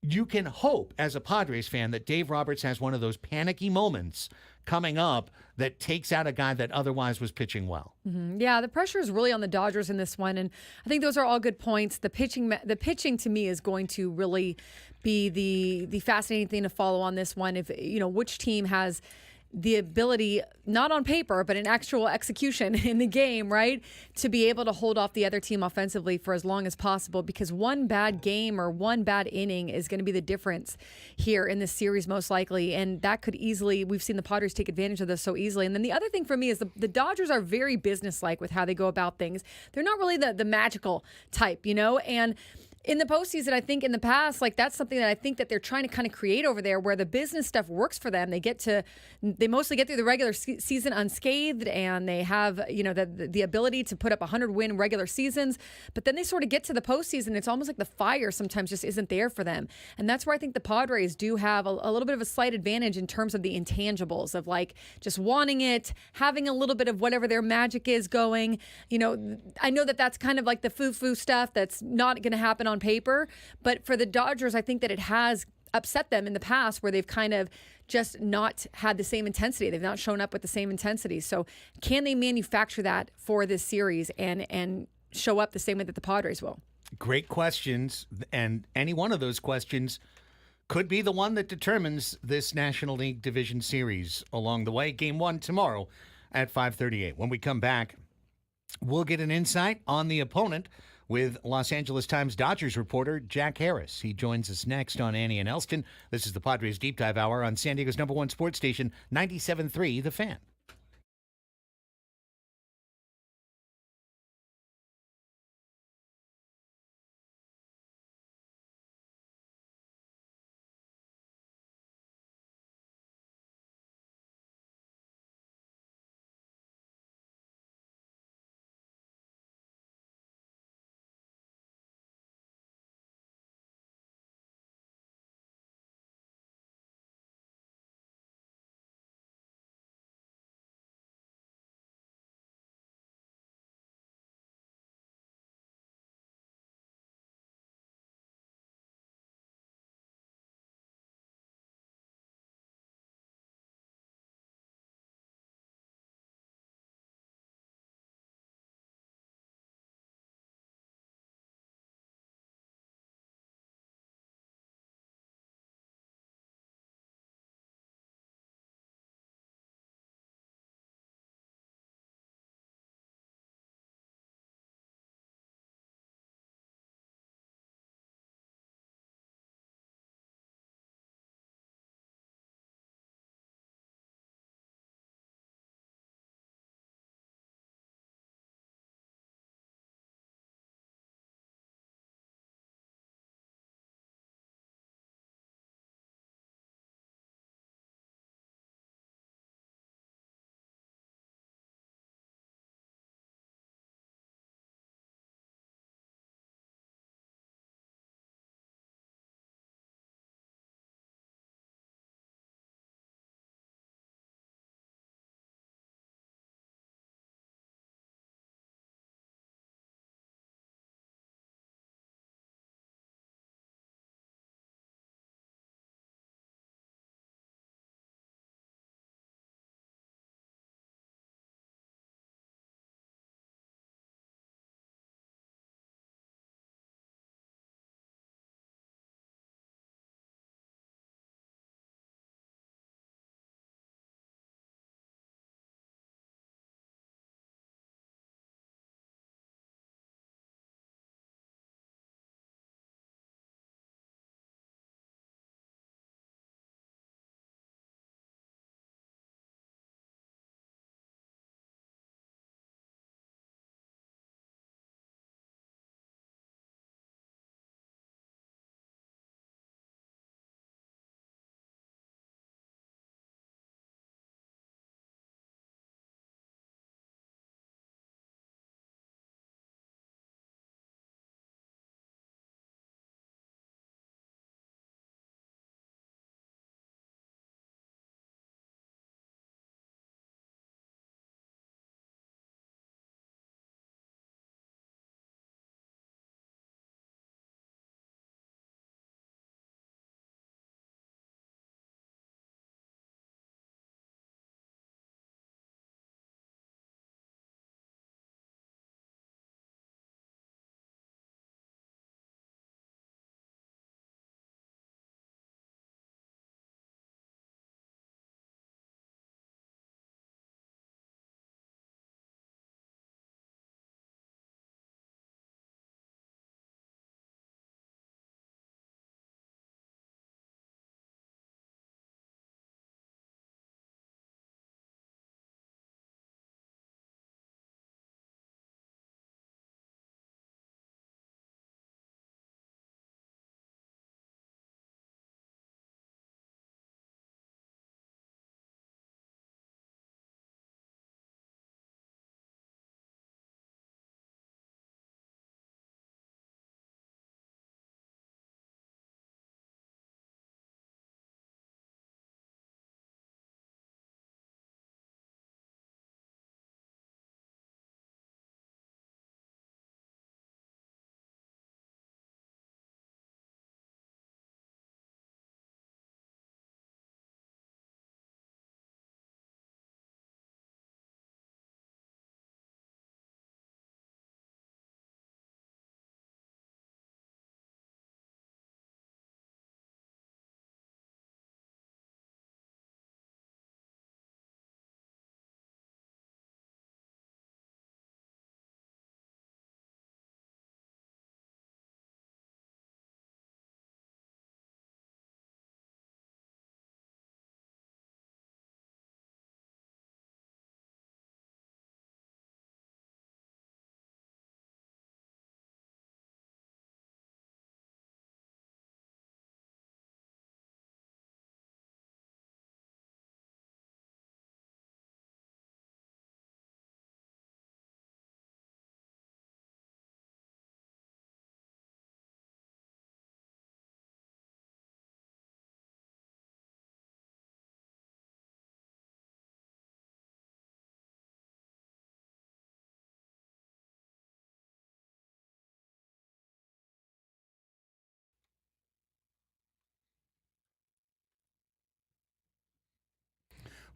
You can hope, as a Padres fan, that Dave Roberts has one of those panicky moments coming up that takes out a guy that otherwise was pitching well. Yeah, the pressure is really on the Dodgers in this one, and I think those are all good points. The pitching to me is going to really be the fascinating thing to follow on this one. If which team has the ability, not on paper, but in actual execution in the game, right, to be able to hold off the other team offensively for as long as possible, because one bad game or one bad inning is going to be the difference here in this series most likely, and that could easily, we've seen the Padres take advantage of this so easily. And then the other thing for me is the Dodgers are very businesslike with how they go about things. They're not really the magical type, and in the postseason, I think in the past, like that's something that I think that they're trying to kind of create over there, where the business stuff works for them. They mostly get through the regular season unscathed, and they have the ability to put up 100-win regular seasons. But then they sort of get to the postseason, it's almost like the fire sometimes just isn't there for them, and that's where I think the Padres do have a little bit of a slight advantage in terms of the intangibles of like just wanting it, having a little bit of whatever their magic is going. I know that that's kind of like the foo-foo stuff that's not going to happen on paper, but for the Dodgers, I think that it has upset them in the past, where they've kind of just not had the same intensity. They've not shown up with the same intensity. So can they manufacture that for this series and show up the same way that the Padres will? Great questions, and any one of those questions could be the one that determines this National League Division Series along the way. Game 1 tomorrow at 5:38. When we come back, we'll get an insight on the opponent with Los Angeles Times Dodgers reporter Jack Harris. He joins us next on Annie and Elsten. This is the Padres Deep Dive Hour on San Diego's #1 sports station, 97.3 The Fan.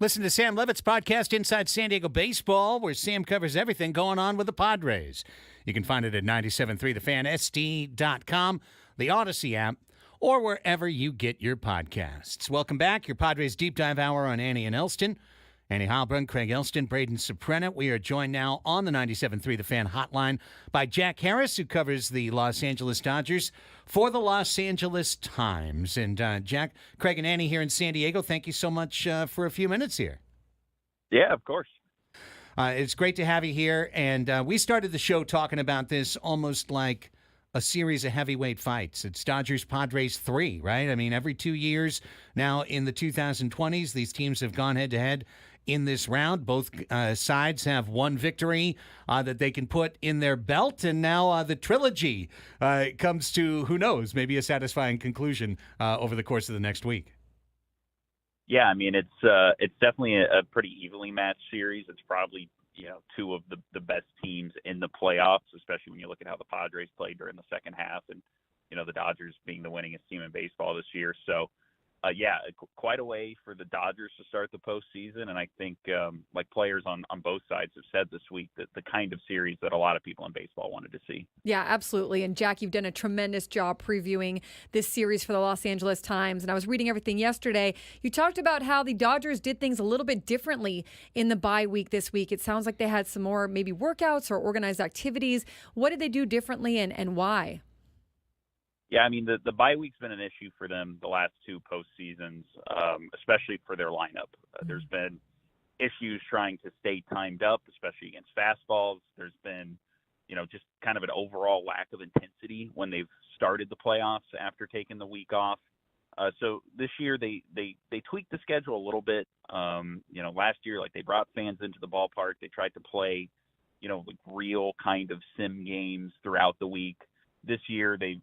Listen to Sam Levitt's podcast, Inside San Diego Baseball, where Sam covers everything going on with the Padres. You can find it at 973thefansd.com, the Odyssey app, or wherever you get your podcasts. Welcome back. Your Padres Deep Dive Hour on Annie and Elsten. Annie Heilbrunn, Craig Elsten, Braden Soprano. We are joined now on the 97.3 The Fan hotline by Jack Harris, who covers the Los Angeles Dodgers for the Los Angeles Times. And Jack, Craig, and Annie here in San Diego, thank you so much for a few minutes here. Yeah, of course. It's great to have you here. And we started the show talking about this almost like a series of heavyweight fights. It's Dodgers-Padres 3, right? I mean, every 2 years now in the 2020s, these teams have gone head-to-head in this round. Both sides have one victory that they can put in their belt, and now the trilogy comes to, who knows, maybe a satisfying conclusion over the course of the next week. Yeah, I mean, it's definitely a pretty evenly matched series. It's probably, two of the best teams in the playoffs, especially when you look at how the Padres played during the second half, and the Dodgers being the winningest team in baseball this year. So quite a way for the Dodgers to start the postseason. And I think like players on both sides have said this week that the kind of series that a lot of people in baseball wanted to see. Yeah, absolutely. And Jack, you've done a tremendous job previewing this series for the Los Angeles Times. And I was reading everything yesterday. You talked about how the Dodgers did things a little bit differently in the bye week this week. It sounds like they had some more maybe workouts or organized activities. What did they do differently and why? Yeah, I mean, the bye week's been an issue for them the last two postseasons, especially for their lineup. There's been issues trying to stay timed up, especially against fastballs. There's been, just kind of an overall lack of intensity when they've started the playoffs after taking the week off. So this year they tweaked the schedule a little bit. Last year, like, they brought fans into the ballpark. They tried to play, like real kind of sim games throughout the week. This year they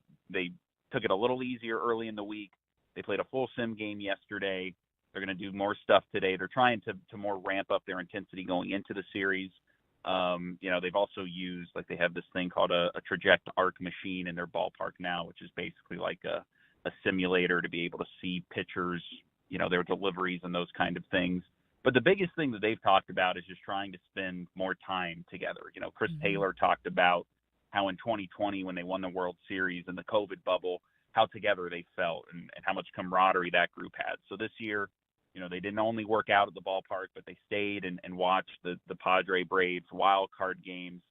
took it a little easier early in the week. They played a full sim game yesterday. They're going to do more stuff today. They're trying to more ramp up their intensity going into the series. They've also used, like, they have this thing called a traject arc machine in their ballpark now, which is basically like a simulator to be able to see pitchers, their deliveries and those kind of things. But the biggest thing that they've talked about is just trying to spend more time together. Chris Taylor talked about how in 2020, when they won the World Series in the COVID bubble, how together they felt and how much camaraderie that group had. So this year, they didn't only work out at the ballpark, but they stayed and watched the Padre Braves wild card games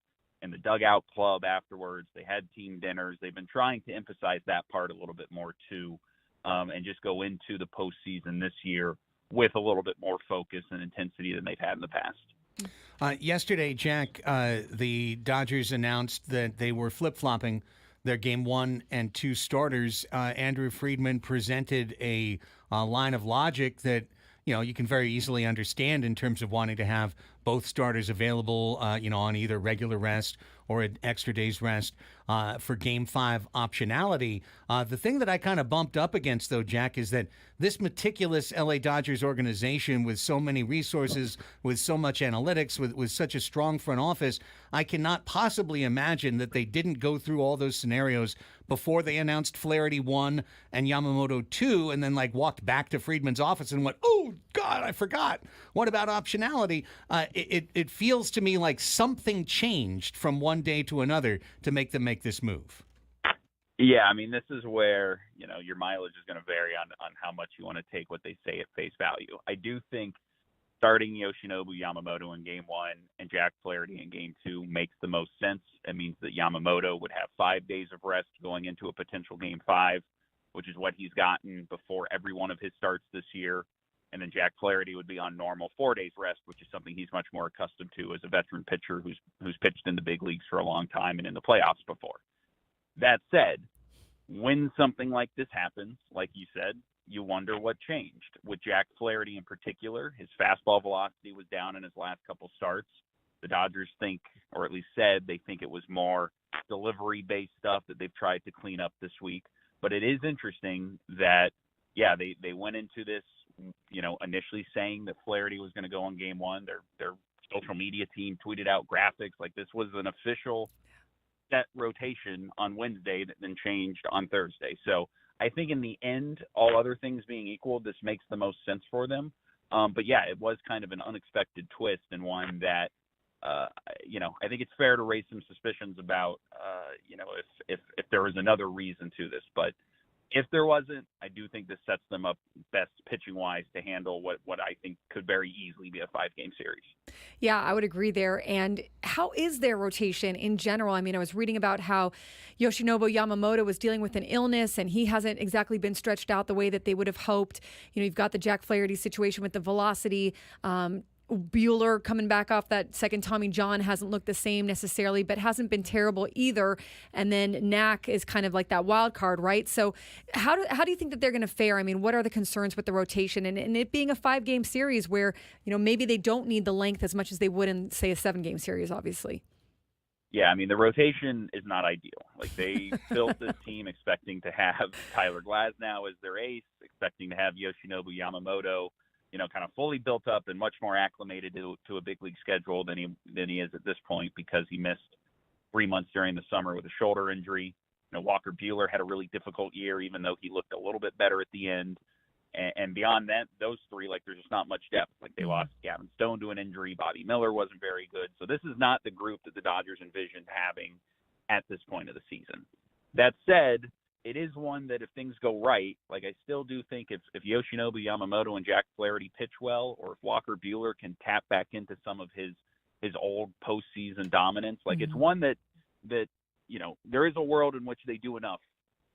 and the dugout club afterwards. They had team dinners. They've been trying to emphasize that part a little bit more too, and just go into the postseason this year with a little bit more focus and intensity than they've had in the past. Yesterday, Jack, the Dodgers announced that they were flip-flopping their Game 1 and 2 starters. Andrew Friedman presented a line of logic that, you can very easily understand in terms of wanting to have both starters available, on either regular rest or an extra day's rest for Game 5 optionality. The thing that I kind of bumped up against, though, Jack, is that this meticulous LA Dodgers organization with so many resources, with so much analytics, with such a strong front office, I cannot possibly imagine that they didn't go through all those scenarios before they announced Flaherty 1 and Yamamoto 2, and then walked back to Friedman's office and went, oh, God, I forgot. What about optionality? It feels to me like something changed from one day to another to make them make this move. Yeah, I mean, this is where, your mileage is going to vary on how much you want to take what they say at face value. I do think starting Yoshinobu Yamamoto in Game 1 and Jack Flaherty in Game 2 makes the most sense. It means that Yamamoto would have 5 days of rest going into a potential Game 5, which is what he's gotten before every one of his starts this year. And then Jack Flaherty would be on normal 4 days rest, which is something he's much more accustomed to as a veteran pitcher who's pitched in the big leagues for a long time and in the playoffs before. That said, when something like this happens, like you said, you wonder what changed. With Jack Flaherty in particular, his fastball velocity was down in his last couple starts. The Dodgers think, or at least said, they think it was more delivery-based stuff that they've tried to clean up this week. But it is interesting that, they went into this, initially saying that Flaherty was going to go on Game 1. Their social media team tweeted out graphics like this was an official set rotation on Wednesday that then changed on Thursday. So I think in the end, all other things being equal, this makes the most sense for them. But yeah, it was kind of an unexpected twist and one that, I think it's fair to raise some suspicions about, if there was another reason to this. But if there wasn't, I do think this sets them up best pitching-wise to handle what I think could very easily be a 5-game series. Yeah, I would agree there. And how is their rotation in general? I mean, I was reading about how Yoshinobu Yamamoto was dealing with an illness, and he hasn't exactly been stretched out the way that they would have hoped. You've got the Jack Flaherty situation with the velocity. Bueller coming back off that second Tommy John hasn't looked the same necessarily, but hasn't been terrible either. And then Knack is kind of like that wild card, right? So how do you think that they're going to fare? I mean, what are the concerns with the rotation and it being a 5-game series where, maybe they don't need the length as much as they would in, say, a 7-game series, obviously? Yeah, I mean, the rotation is not ideal. Like, they built this team expecting to have Tyler Glasnow as their ace, expecting to have Yoshinobu Yamamoto, kind of fully built up and much more acclimated to a big league schedule than he is at this point, because he missed 3 months during the summer with a shoulder injury. Walker Bueller had a really difficult year, even though he looked a little bit better at the end. And beyond that, those three, there's just not much depth. They lost Gavin Stone to an injury. Bobby Miller wasn't very good. So this is not the group that the Dodgers envisioned having at this point of the season. That said, it is one that if things go right, I still do think if Yoshinobu Yamamoto and Jack Flaherty pitch well, or if Walker Bueller can tap back into some of his old postseason dominance, it's one that there is a world in which they do enough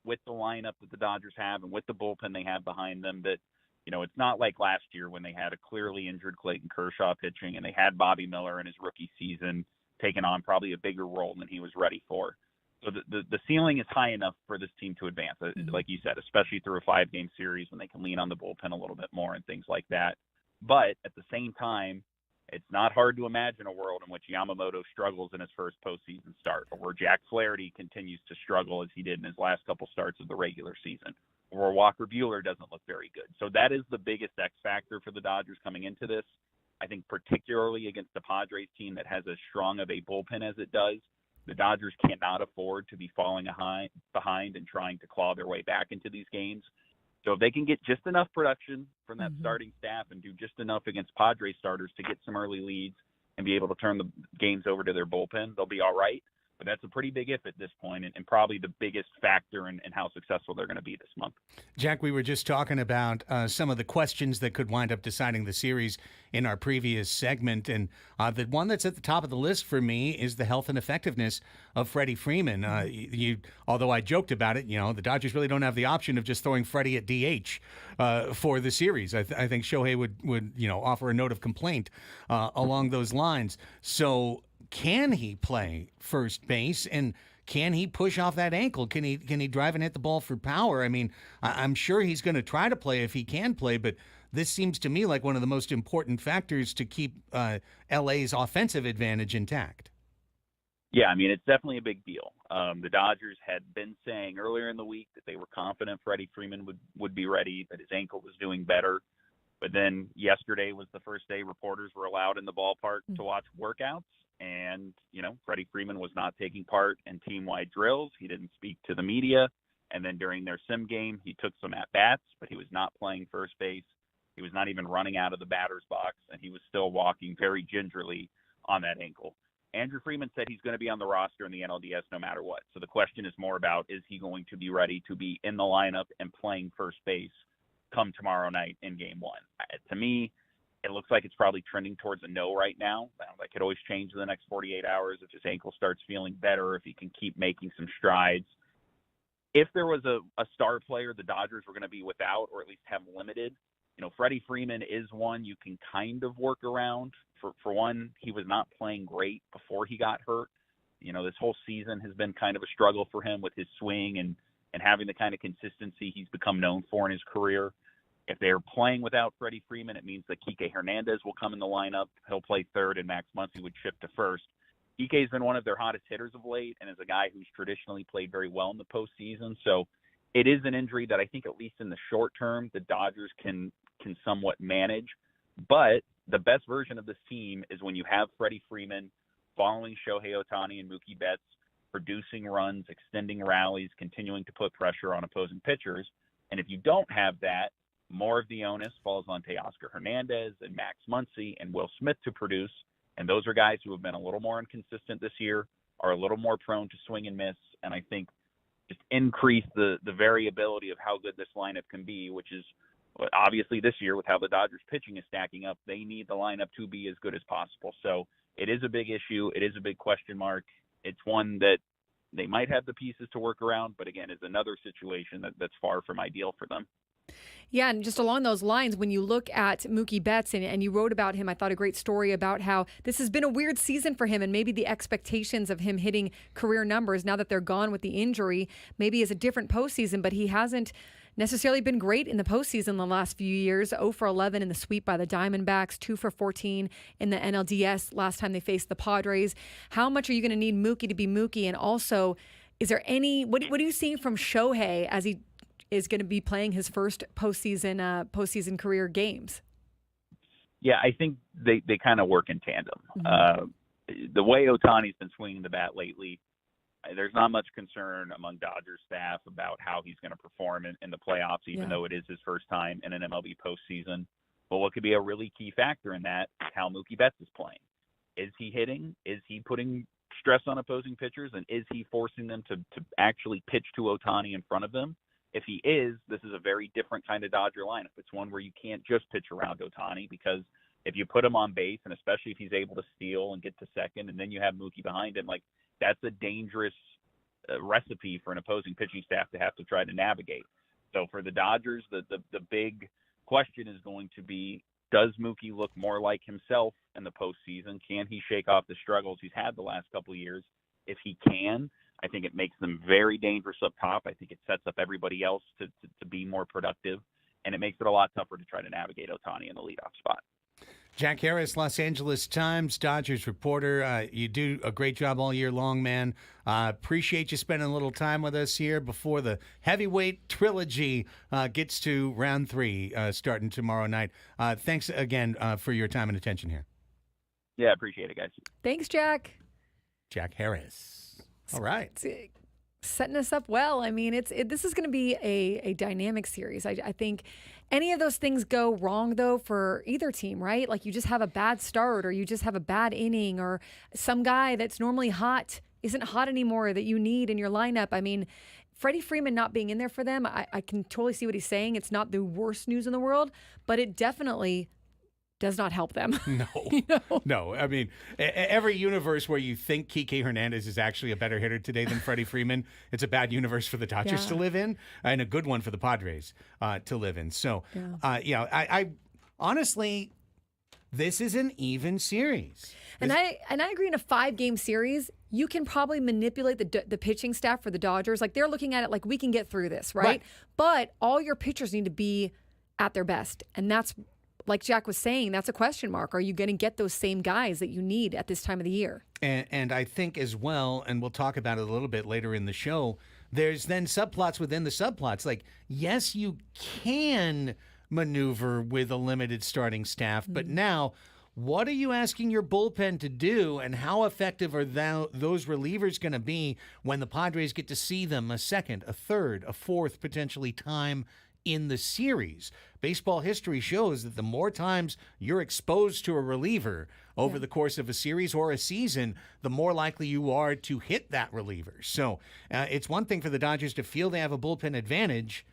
with the lineup that the Dodgers have and with the bullpen they have behind them that, it's not like last year when they had a clearly injured Clayton Kershaw pitching and they had Bobby Miller in his rookie season taking on probably a bigger role than he was ready for. So the ceiling is high enough for this team to advance, like you said, especially through a 5-game series when they can lean on the bullpen a little bit more and things like that. But at the same time, it's not hard to imagine a world in which Yamamoto struggles in his first postseason start, or where Jack Flaherty continues to struggle as he did in his last couple starts of the regular season, or where Walker Bueller doesn't look very good. So that is the biggest X factor for the Dodgers coming into this. I think particularly against the Padres team that has as strong of a bullpen as it does, the Dodgers cannot afford to be falling behind and trying to claw their way back into these games. So if they can get just enough production from that starting staff and do just enough against Padres starters to get some early leads and be able to turn the games over to their bullpen, they'll be all right. But that's a pretty big if at this point, and probably the biggest factor in how successful they're going to be this month. Jack, we were just talking about some of the questions that could wind up deciding the series in our previous segment, and the one that's at the top of the list for me is the health and effectiveness of Freddie Freeman. Although I joked about it, the Dodgers really don't have the option of just throwing Freddie at DH for the series. I think Shohei would offer a note of complaint along those lines. So can he play first base, and can he push off that ankle? Can he drive and hit the ball for power? I mean, I'm sure he's going to try to play if he can play, but this seems to me like one of the most important factors to keep LA's offensive advantage intact. Yeah, I mean, it's definitely a big deal. The Dodgers had been saying earlier in the week that they were confident Freddie Freeman would be ready, that his ankle was doing better. But then yesterday was the first day reporters were allowed in the ballpark to watch workouts. And, Freddie Freeman was not taking part in team-wide drills. He didn't speak to the media. And then during their sim game, he took some at-bats, but he was not playing first base. He was not even running out of the batter's box, and he was still walking very gingerly on that ankle. Andrew Freeman said he's going to be on the roster in the NLDS no matter what. So the question is more about, is he going to be ready to be in the lineup and playing first base come tomorrow night in Game 1? To me, it looks like it's probably trending towards a no right now. That could always change in the next 48 hours if his ankle starts feeling better, if he can keep making some strides. If there was a star player the Dodgers were going to be without, or at least have limited, Freddie Freeman is one you can kind of work around. For one, he was not playing great before he got hurt. This whole season has been kind of a struggle for him with his swing and having the kind of consistency he's become known for in his career. If they're playing without Freddie Freeman, it means that Kike Hernandez will come in the lineup. He'll play third, and Max Muncy would shift to first. Kike's been one of their hottest hitters of late and is a guy who's traditionally played very well in the postseason. So it is an injury that I think, at least in the short term, the Dodgers can somewhat manage. But the best version of this team is when you have Freddie Freeman following Shohei Ohtani and Mookie Betts, producing runs, extending rallies, continuing to put pressure on opposing pitchers. And if you don't have that, more of the onus falls on Teoscar Hernandez and Max Muncy and Will Smith to produce. And those are guys who have been a little more inconsistent this year, are a little more prone to swing and miss, and I think just increase the variability of how good this lineup can be, which is obviously this year with how the Dodgers pitching is stacking up, they need the lineup to be as good as possible. So it is a big issue. It is a big question mark. It's one that they might have the pieces to work around, but again, is another situation that's far from ideal for them. Yeah, and just along those lines, when you look at Mookie Betts, and you wrote about him, I thought a great story about how this has been a weird season for him, and maybe the expectations of him hitting career numbers now that they're gone with the injury maybe is a different postseason, but he hasn't necessarily been great in the postseason the last few years. 0 for 11 in the sweep by the Diamondbacks, 2 for 14 in the NLDS last time they faced the Padres. How much are you going to need Mookie to be Mookie? And also, is there any, what are you seeing from Shohei as he is going to be playing his first postseason career games? Yeah, I think they kind of work in tandem. Mm-hmm. The way Ohtani's been swinging the bat lately, there's not much concern among Dodgers staff about how he's going to perform in the playoffs, even though it is his first time in an MLB postseason. But what could be a really key factor in that is how Mookie Betts is playing. Is he hitting? Is he putting stress on opposing pitchers? And is he forcing them to actually pitch to Ohtani in front of them? If he is, this is a very different kind of Dodger lineup. It's one where you can't just pitch around Ohtani, because if you put him on base, and especially if he's able to steal and get to second, and then you have Mookie behind him, like, that's a dangerous recipe for an opposing pitching staff to have to try to navigate. So for the Dodgers, the big question is going to be, does Mookie look more like himself in the postseason? Can he shake off the struggles he's had the last couple of years? If he can, I think it makes them very dangerous up top. I think it sets up everybody else to be more productive, and it makes it a lot tougher to try to navigate Ohtani in the leadoff spot. Jack Harris, Los Angeles Times, Dodgers reporter. You do a great job all year long, man. Appreciate you spending a little time with us here before the heavyweight trilogy gets to round 3 starting tomorrow night. Thanks again for your time and attention here. Yeah, I appreciate it, guys. Thanks, Jack. Jack Harris. All right. Setting us up well. I mean, this is going to be a dynamic series. I think any of those things go wrong, though, for either team, right? Like, you just have a bad start, or you just have a bad inning, or some guy that's normally hot isn't hot anymore that you need in your lineup. I mean, Freddie Freeman not being in there for them, I can totally see what he's saying. It's not the worst news in the world, but it definitely does not help them. No, no. I mean, every universe where you think Kike Hernandez is actually a better hitter today than Freddie Freeman, it's a bad universe for the Dodgers to live in, and a good one for the Padres to live in. So, I honestly, this is an even series. And I agree, in a 5-game series, you can probably manipulate the pitching staff for the Dodgers. Like, they're looking at it like, we can get through this, right? But all your pitchers need to be at their best, and that's, like Jack was saying, that's a question mark. Are you going to get those same guys that you need at this time of the year? And I think as well, and we'll talk about it a little bit later in the show, there's then subplots within the subplots. Like, yes, you can maneuver with a limited starting staff, but now, what are you asking your bullpen to do, and how effective are those relievers going to be when the Padres get to see them a second, a third, a fourth, potentially time in the series? Baseball history shows that the more times you're exposed to a reliever over the course of a series or a season, the more likely you are to hit that reliever. So it's one thing for the Dodgers to feel they have a bullpen advantage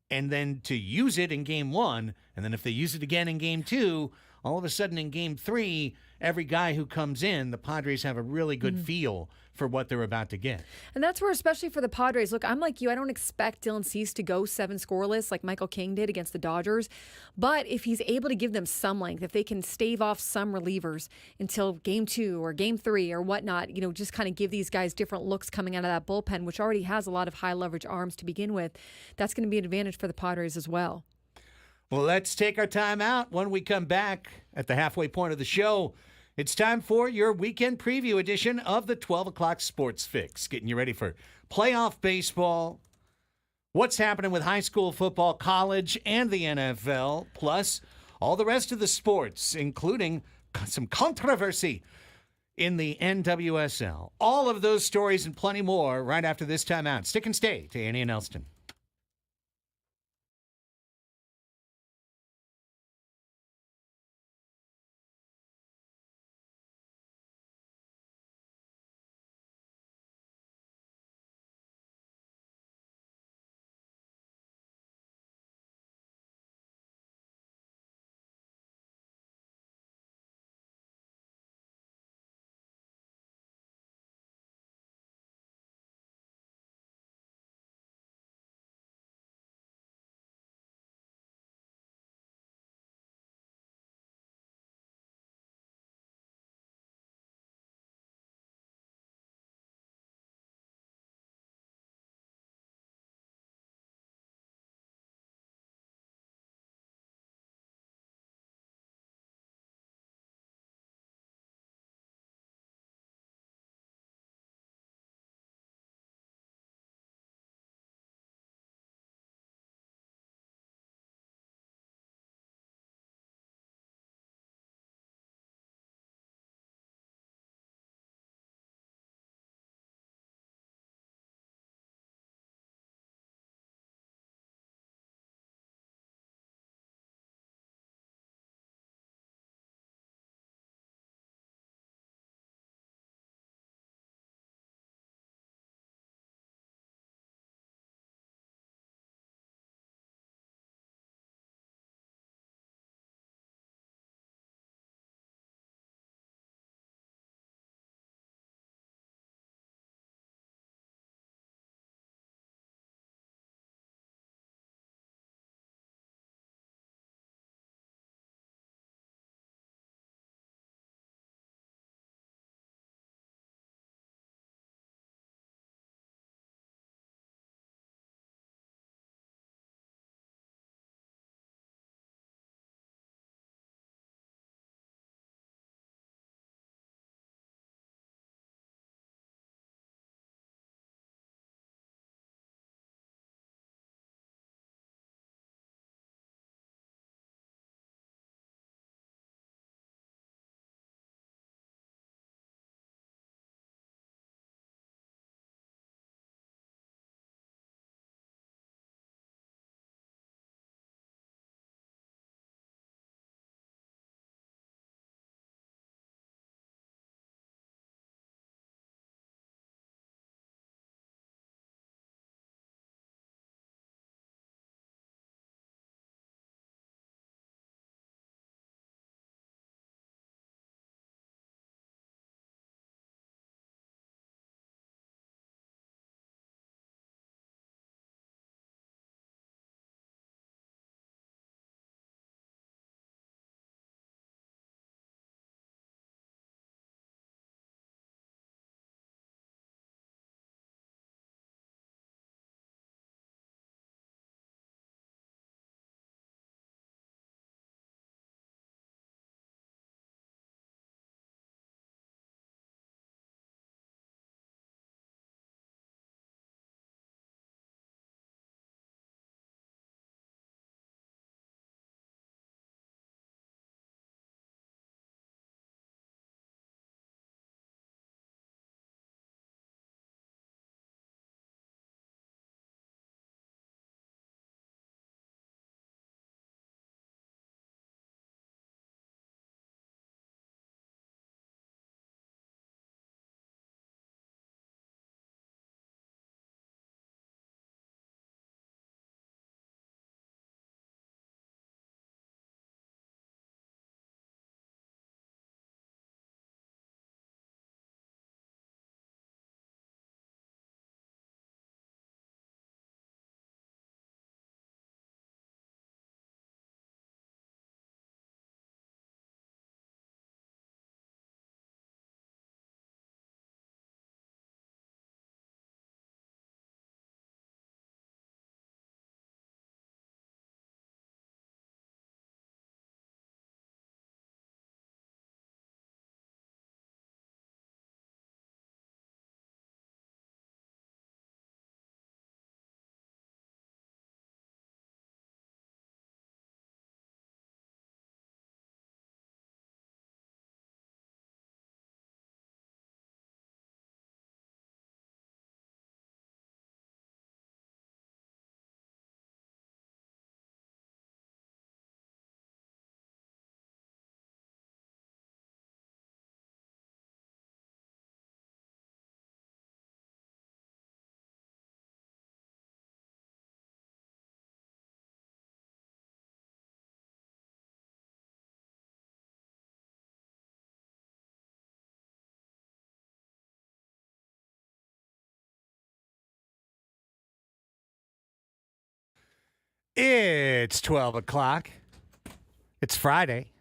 and then to use it in game 1. And then if they use it again in game 2, all of a sudden in game 3, every guy who comes in, the Padres have a really good feel for what they're about to get. And that's where, especially for the Padres, look, I'm like you, I don't expect Dylan Cease to go 7 scoreless like Michael King did against the Dodgers. But if he's able to give them some length, if they can stave off some relievers until game 2 or game 3 or whatnot, just kind of give these guys different looks coming out of that bullpen, which already has a lot of high leverage arms to begin with, that's going to be an advantage for the Padres as well. Well, let's take our time out. When we come back at the halfway point of the show, it's time for your weekend preview edition of the 12 o'clock Sports Fix. Getting you ready for playoff baseball, what's happening with high school football, college, and the NFL, plus all the rest of the sports, including some controversy in the NWSL. All of those stories and plenty more right after this time out. Stick and stay to Annie and Elsten. It's 12 o'clock. It's Friday.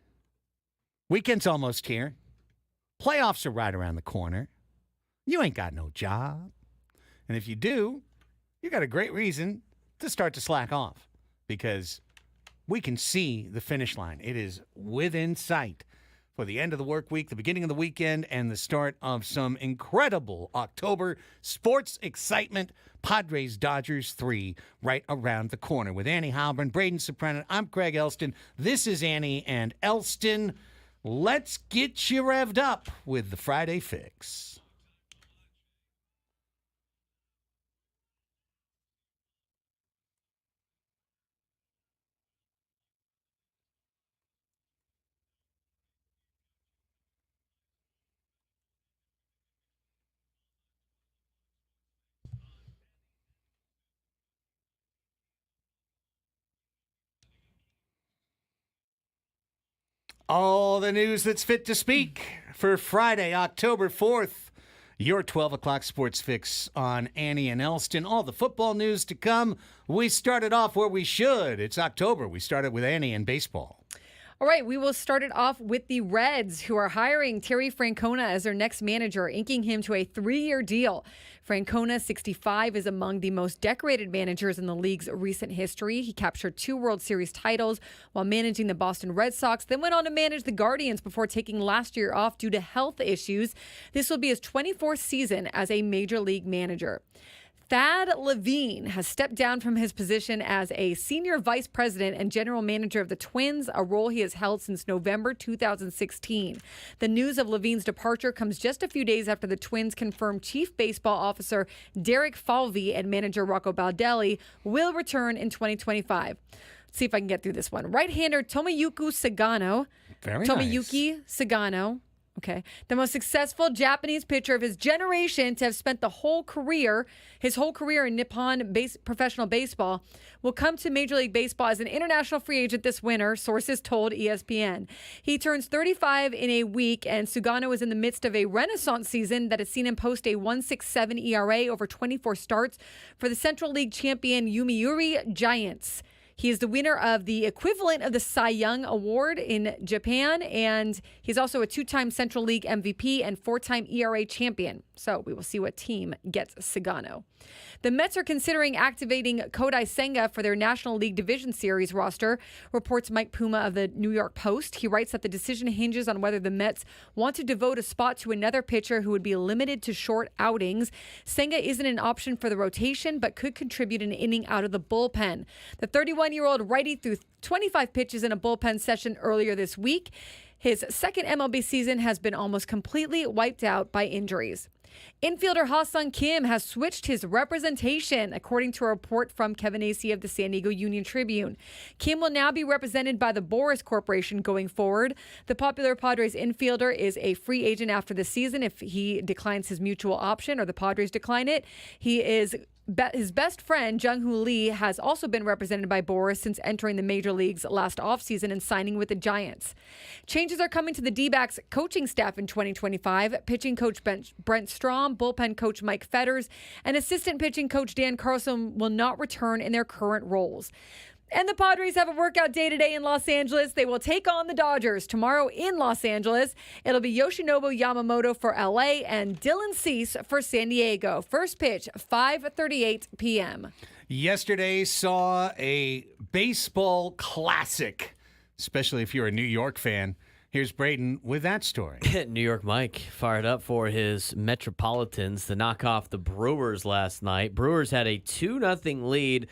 Weekend's almost here. Playoffs are right around the corner. You ain't got no job. And if you do, you got a great reason to start to slack off because we can see the finish line. It is within sight for the end of the work week, the beginning of the weekend, and the start of some incredible October sports excitement. Padres Dodgers 3 right around the corner with Annie Halbern, Braden Soprano. I'm Craig Elsten. This is Annie and Elsten. Let's get you revved up with the Friday Fix. All the news that's fit to speak for Friday, October 4th. Your 12 o'clock sports fix on Annie and Elsten. All the football news to come. We started off where we should. It's October. We started with Annie and baseball. All right, we will start it off with the Reds, who are hiring Terry Francona as their next manager, inking him to a 3-year deal. Francona, 65, is among the most decorated managers in the league's recent history. He captured 2 World Series titles while managing the Boston Red Sox, then went on to manage the Guardians before taking last year off due to health issues. This will be his 24th season as a major league manager. Thad Levine has stepped down from his position as a senior vice president and general manager of the Twins, a role he has held since November 2016. The news of Levine's departure comes just a few days after the Twins confirmed chief baseball officer Derek Falvey and manager Rocco Baldelli will return in 2025. Let's see if I can get through this one. Right-hander Tomoyuki Sagano. Tomoyuki Sagano. Okay. The most successful Japanese pitcher of his generation to have spent his whole career in Nippon professional baseball, will come to Major League Baseball as an international free agent this winter, sources told ESPN. He turns 35 in a week, and Sugano is in the midst of a renaissance season that has seen him post a 1.67 ERA over 24 starts for the Central League champion Yomiuri Giants. He is the winner of the equivalent of the Cy Young Award in Japan, and he's also a 2-time Central League MVP and 4-time ERA champion. So we will see what team gets Sagano. The Mets are considering activating Kodai Senga for their National League Division Series roster, reports Mike Puma of the New York Post. He writes that the decision hinges on whether the Mets want to devote a spot to another pitcher who would be limited to short outings. Senga isn't an option for the rotation, but could contribute an inning out of the bullpen. The 31-year-old righty threw 25 pitches in a bullpen session earlier this week. His second MLB season has been almost completely wiped out by injuries. Infielder Ha-Sung Kim has switched his representation, according to a report from Kevin Acee of the San Diego Union Tribune. Kim will now be represented by the Boras Corporation going forward. The popular Padres infielder is a free agent after the season if he declines his mutual option or the Padres decline it. His best friend, Jung-Hoo Lee, has also been represented by Boras since entering the major leagues last offseason and signing with the Giants. Changes are coming to the D-backs coaching staff in 2025. Pitching coach Brent Strom, bullpen coach Mike Fetters, and assistant pitching coach Dan Carlson will not return in their current roles. And the Padres have a workout day today in Los Angeles. They will take on the Dodgers tomorrow in Los Angeles. It'll be Yoshinobu Yamamoto for LA and Dylan Cease for San Diego. First pitch, 5:38 p.m. Yesterday saw a baseball classic, especially if you're a New York fan. Here's Braden with that story. New York Mike fired up for his Metropolitans to knock off the Brewers last night. Brewers had a 2-0 lead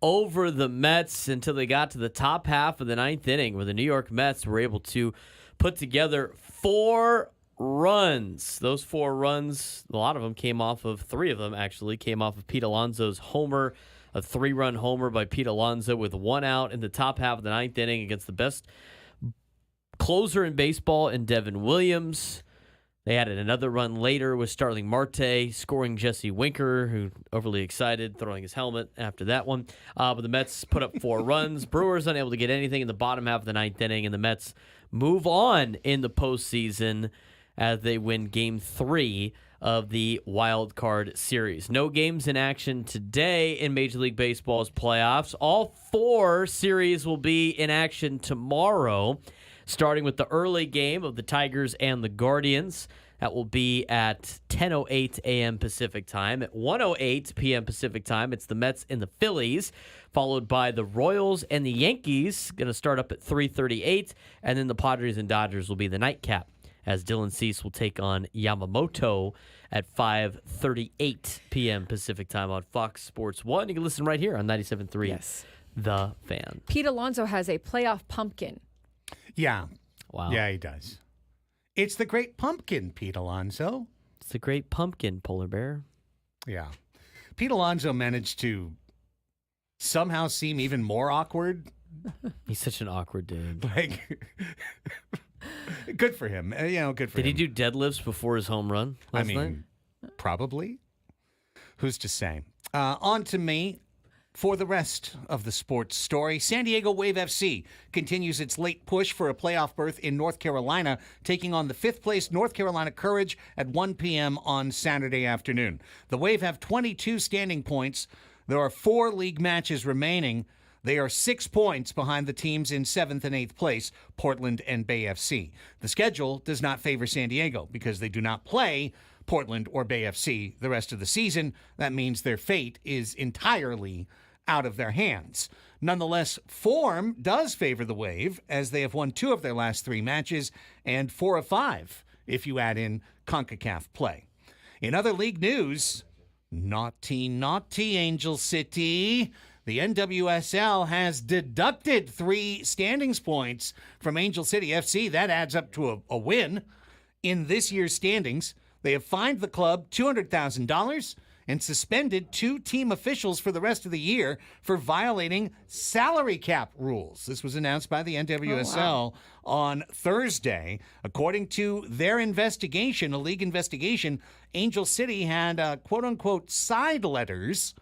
over the Mets until they got to the top half of the 9th inning, where the New York Mets were able to put together 4 runs. Those 4 runs, a lot of them came off of, 3 of them actually came off of Pete Alonso's homer, a 3-run homer by Pete Alonso with 1 out in the top half of the 9th inning against the best closer in baseball in Devin Williams. They added another run later with Starling Marte scoring Jesse Winker, who overly excited, throwing his helmet after that one. But the Mets put up 4 runs. Brewers unable to get anything in the bottom half of the 9th inning, and the Mets move on in the postseason as they win Game 3 of the wild card series. No games in action today in Major League Baseball's playoffs. All 4 series will be in action tomorrow, starting with the early game of the Tigers and the Guardians. That will be at 10:08 a.m. Pacific time. At 1:08 p.m. Pacific time, it's the Mets and the Phillies, followed by the Royals and the Yankees, going to start up at 3:38, and then the Padres and Dodgers will be the nightcap, as Dylan Cease will take on Yamamoto at 5:38 p.m. Pacific time on Fox Sports 1. You can listen right here on 97.3 Yes. The Fan. Pete Alonso has a playoff pumpkin. Yeah. Wow. Yeah, he does. It's the Great Pumpkin, Pete Alonso. It's the Great Pumpkin, Polar Bear. Yeah. Pete Alonso managed to somehow seem even more awkward. He's such an awkward dude. Like, good for him. Good for him. Did he do deadlifts before his home run last night? Probably. Who's to say? On to me. For the rest of the sports story, San Diego Wave FC continues its late push for a playoff berth in North Carolina, taking on the 5th-place North Carolina Courage at 1 p.m. on Saturday afternoon. The Wave have 22 standing points. There are 4 league matches remaining. They are 6 points behind the teams in 7th and 8th place, Portland and Bay FC. The schedule does not favor San Diego because they do not play Portland or Bay FC the rest of the season. That means their fate is entirely out of their hands. Nonetheless, form does favor the Wave, as they have won 2 of their last 3 matches and 4 of 5 if you add in CONCACAF play. In other league news, naughty Angel City. The NWSL has deducted 3 standings points from Angel City FC. That adds up to a win in this year's standings. They have fined the club $200,000 and suspended 2 team officials for the rest of the year for violating salary cap rules. This was announced by the NWSL on Thursday. According to their investigation, a league investigation, Angel City had quote-unquote side letters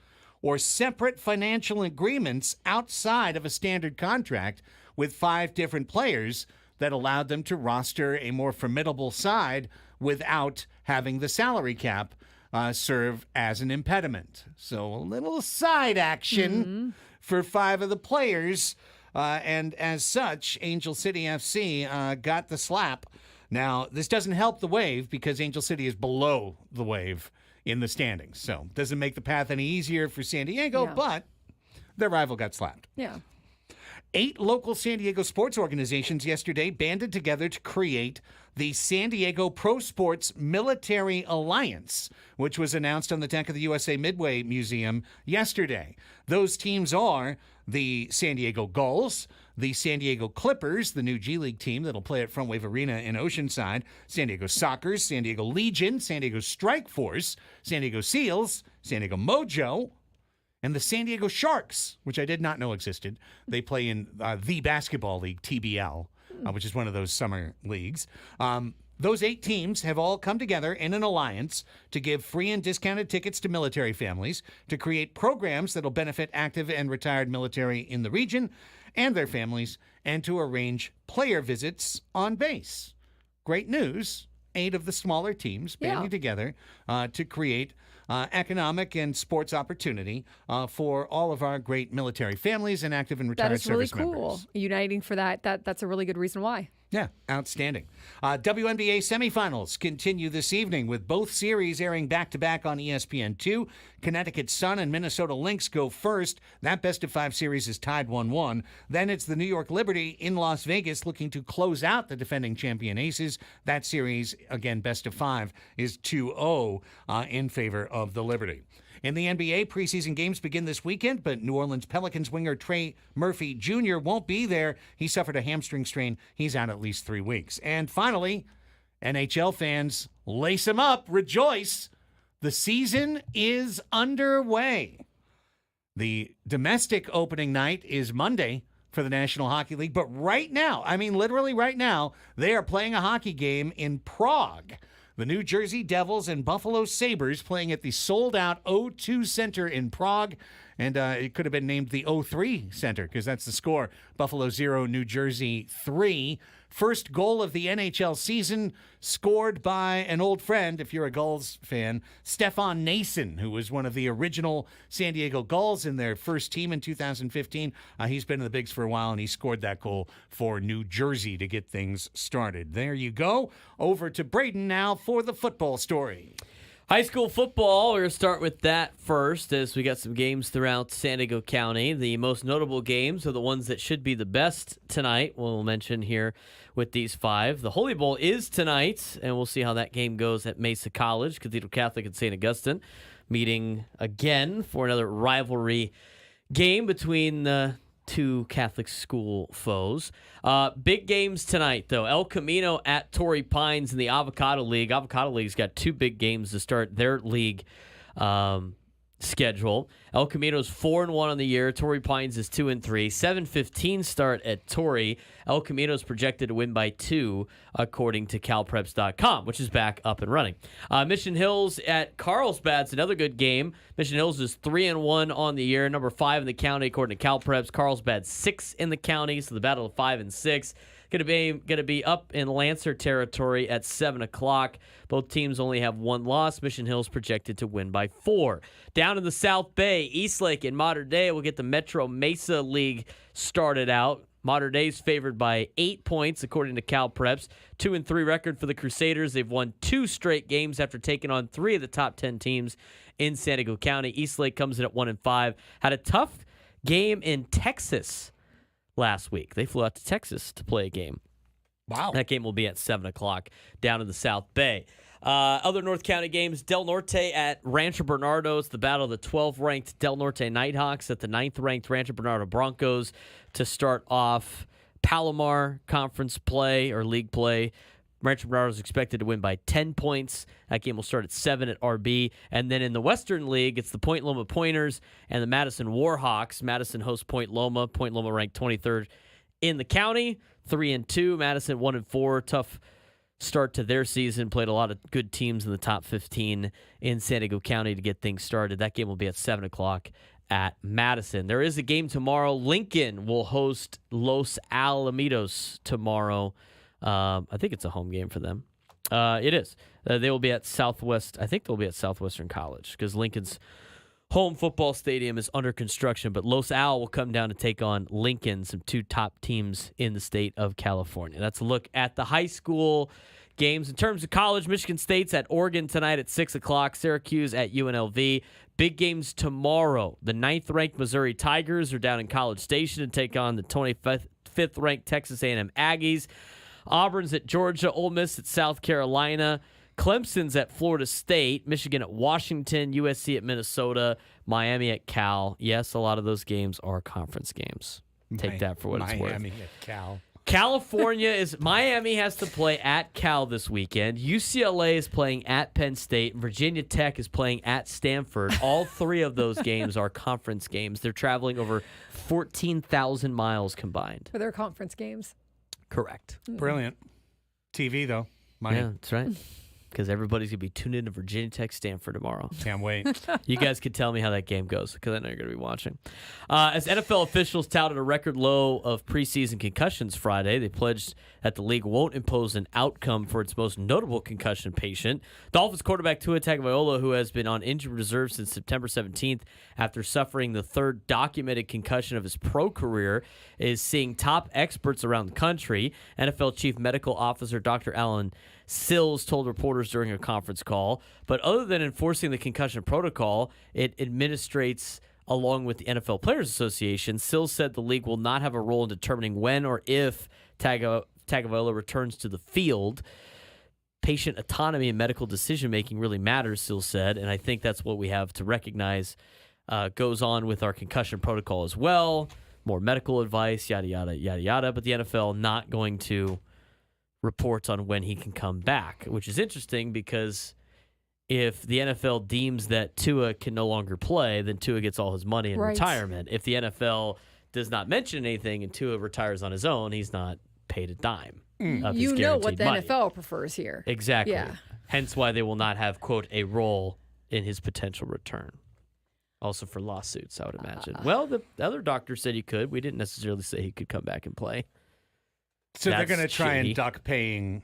or separate financial agreements outside of a standard contract with 5 different players that allowed them to roster a more formidable side without having the salary cap serve as an impediment. So a little side action for 5 of the players. And as such, Angel City FC got the slap. Now, this doesn't help the Wave because Angel City is below the Wave in the standings. So doesn't make the path any easier for San Diego, but their rival got slapped. Yeah. 8 local San Diego sports organizations yesterday banded together to create the San Diego Pro Sports Military Alliance, which was announced on the deck of the USA Midway Museum yesterday. Those teams are the San Diego Gulls, the San Diego Clippers, the new G League team that'll play at Front Wave Arena in Oceanside, San Diego Sockers, San Diego Legion, San Diego Strike Force, San Diego Seals, San Diego Mojo, and the San Diego Sharks, which I did not know existed. They play in the basketball league, TBL, which is one of those summer leagues. Those 8 teams have all come together in an alliance to give free and discounted tickets to military families, to create programs that will benefit active and retired military in the region and their families, and to arrange player visits on base. Great news. 8 of the smaller teams banding together to create economic and sports opportunity for all of our great military families and active and retired service members. That is really cool. Uniting for that. That's a really good reason why. Yeah, outstanding. WNBA semifinals continue this evening with both series airing back-to-back on ESPN2. Connecticut Sun and Minnesota Lynx go first. That best-of-5 series is tied 1-1. Then it's the New York Liberty in Las Vegas looking to close out the defending champion Aces. That series, again, best-of-5, is 2-0 in favor of the Liberty. In the NBA, preseason games begin this weekend, but New Orleans Pelicans winger Trey Murphy Jr. won't be there. He suffered a hamstring strain. He's out at least 3 weeks. And finally, NHL fans, lace them up, rejoice. The season is underway. The domestic opening night is Monday for the National Hockey League, but right now, I mean literally right now, they are playing a hockey game in Prague. The New Jersey Devils and Buffalo Sabres playing at the sold-out O2 Center in Prague. And it could have been named the 0-3 center because that's the score. Buffalo 0, New Jersey 3. First goal of the NHL season scored by an old friend, if you're a Gulls fan, Stefan Nason, who was one of the original San Diego Gulls in their first team in 2015. He's been in the Bigs for a while, and he scored that goal for New Jersey to get things started. There you go. Over to Braden now for the football story. High school football, we're going to start with that first as we got some games throughout San Diego County. The most notable games are the ones that should be the best tonight. We'll mention here with these 5. The Holy Bowl is tonight, and we'll see how that game goes at Mesa College. Cathedral Catholic and St. Augustine meeting again for another rivalry game between the two Catholic school foes. Big games tonight, though. El Camino at Torrey Pines in the Avocado League. Avocado League's got 2 big games to start their league schedule. El Camino's 4-1 on the year. Torrey Pines is 2-3. 7:15 start at Torrey. El Camino's projected to win by 2, according to CalPreps.com, which is back up and running. Mission Hills at Carlsbad's another good game. Mission Hills is 3-1 on the year, number 5 in the county, according to CalPreps. Carlsbad 6 in the county, so the battle of 5 and 6. Going to be up in Lancer territory at 7 o'clock. Both teams only have 1 loss. Mission Hills projected to win by 4. Down in the South Bay, Eastlake and Mater Dei will get the Metro Mesa League started out. Mater Dei's favored by 8 points, according to Cal Preps. 2-3 record for the Crusaders. They've won 2 straight games after taking on 3 of the top 10 teams in San Diego County. Eastlake comes in at 1-5. Had a tough game in Texas last week. They flew out to Texas to play a game. Wow. That game will be at 7 o'clock down in the South Bay. Other North County games, Del Norte at Rancho Bernardo. It's the battle of the 12th-ranked Del Norte Nighthawks at the 9th-ranked Rancho Bernardo Broncos to start off Palomar Conference play or league play. Rancho Bernardo is expected to win by 10 points. That game will start at 7 at RB. And then in the Western League, it's the Point Loma Pointers and the Madison Warhawks. Madison hosts Point Loma. Point Loma ranked 23rd in the county, 3-2. Madison 1-4. Tough start to their season. Played a lot of good teams in the top 15 in San Diego County to get things started. That game will be at 7 o'clock at Madison. There is a game tomorrow. Lincoln will host Los Alamitos tomorrow. I think it's a home game for them. It is. They will be at Southwest. I think they'll be at Southwestern College because Lincoln's home football stadium is under construction. But Los Al will come down to take on Lincoln, some 2 top teams in the state of California. That's a look at the high school games. In terms of college, Michigan State's at Oregon tonight at 6 o'clock. Syracuse at UNLV. Big games tomorrow. The 9th-ranked Missouri Tigers are down in College Station to take on the 25th-ranked Texas A&M Aggies. Auburn's at Georgia, Ole Miss at South Carolina, Clemson's at Florida State, Michigan at Washington, USC at Minnesota, Miami at Cal. Yes, a lot of those games are conference games. Take that for what it's worth. Miami at Cal. Miami has to play at Cal this weekend. UCLA is playing at Penn State. Virginia Tech is playing at Stanford. All 3 of those games are conference games. They're traveling over 14,000 miles combined. For their conference games. Correct. Brilliant. TV, though. Yeah, that's right. Because everybody's going to be tuned in to Virginia Tech Stanford tomorrow. Can't wait. You guys can tell me how that game goes because I know you're going to be watching. As NFL officials touted a record low of preseason concussions Friday, they pledged that the league won't impose an outcome for its most notable concussion patient. Dolphins quarterback Tua Tagovailoa, who has been on injured reserve since September 17th after suffering the 3rd documented concussion of his pro career, is seeing top experts around the country. NFL Chief Medical Officer Dr. Alan Sills told reporters during a conference call. But other than enforcing the concussion protocol, it administrates along with the NFL Players Association. Sills said the league will not have a role in determining when or if Tagovailoa returns to the field. Patient autonomy and medical decision-making really matters, Sills said, and I think that's what we have to recognize goes on with our concussion protocol as well. More medical advice, yada, yada, yada, yada, but the NFL not going to report on when he can come back, which is interesting because if the NFL deems that Tua can no longer play, then Tua gets all his money in retirement. If the NFL does not mention anything and Tua retires on his own, he's not paid a dime of his You know what the money. NFL prefers here. Exactly. Yeah. Hence why they will not have, quote, a role in his potential return. Also for lawsuits, I would imagine. Well, the other doctor said he could. We didn't necessarily say he could come back and play. So they're That's going to try shady. and duck paying.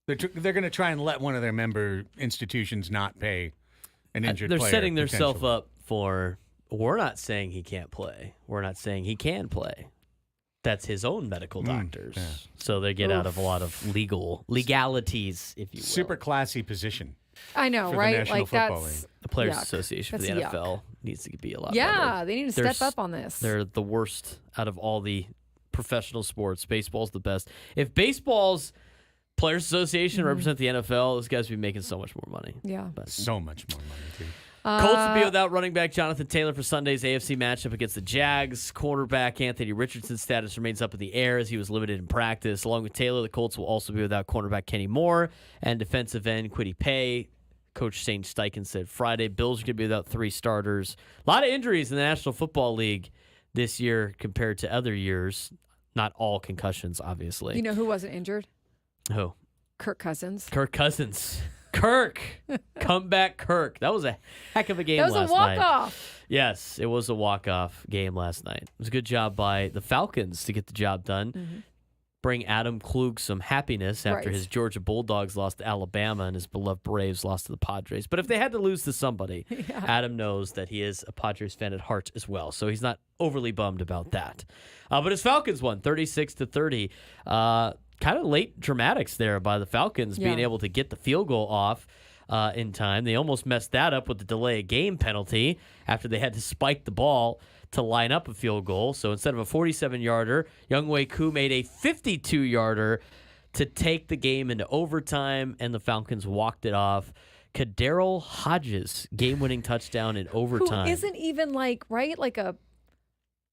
They're going to try and let one of their member institutions not pay an injured They're player. setting themselves potentially. up for. We're not saying he can't play. We're not saying he can play. That's his own medical doctors. yeah. So they get out of a lot of legalities, if you will. Super classy position. I know, For the right? National Like Football that's League. The Players yuck. Association That's for the yuck. NFL needs to be a lot Yeah, better. they need to They're step up on this. They're the worst out of all the professional sports. Baseball's the best. If baseball's Players Association represent the NFL, those guys would be making so much more money. Yeah. But So much more money, too. Colts will be without running back Jonathan Taylor for Sunday's AFC matchup against the Jags. Quarterback Anthony Richardson's status remains up in the air as he was limited in practice. Along with Taylor, the Colts will also be without cornerback Kenny Moore and defensive end Kwity Paye. Coach Shane Steichen said Friday. Bills are going to be without 3 starters. A lot of injuries in the National Football League this year compared to other years. Not all concussions, obviously. You know who wasn't injured? Who? Kirk Cousins. Kirk Cousins. Kirk. Comeback Kirk. That was a heck of a game That was last a night. walk-off. Yes, it was a walk-off game last night. It was a good job by the Falcons to get the job done. Bring Adam Klug some happiness after Right. his Georgia Bulldogs lost to Alabama and his beloved Braves lost to the Padres. But if they had to lose to somebody, Adam knows that he is a Padres fan at heart as well, so he's not overly bummed about that. But his Falcons won 36-30. Kind of late dramatics there by the Falcons being Yeah. able to get the field goal off in time. They almost messed that up with the delay of game penalty after they had to spike the ball to line up a field goal. So instead of a 47-yarder, Younghoe Koo made a 52-yarder to take the game into overtime, and the Falcons walked it off. Kadarrell Hodges, game-winning touchdown in overtime. Who isn't even like a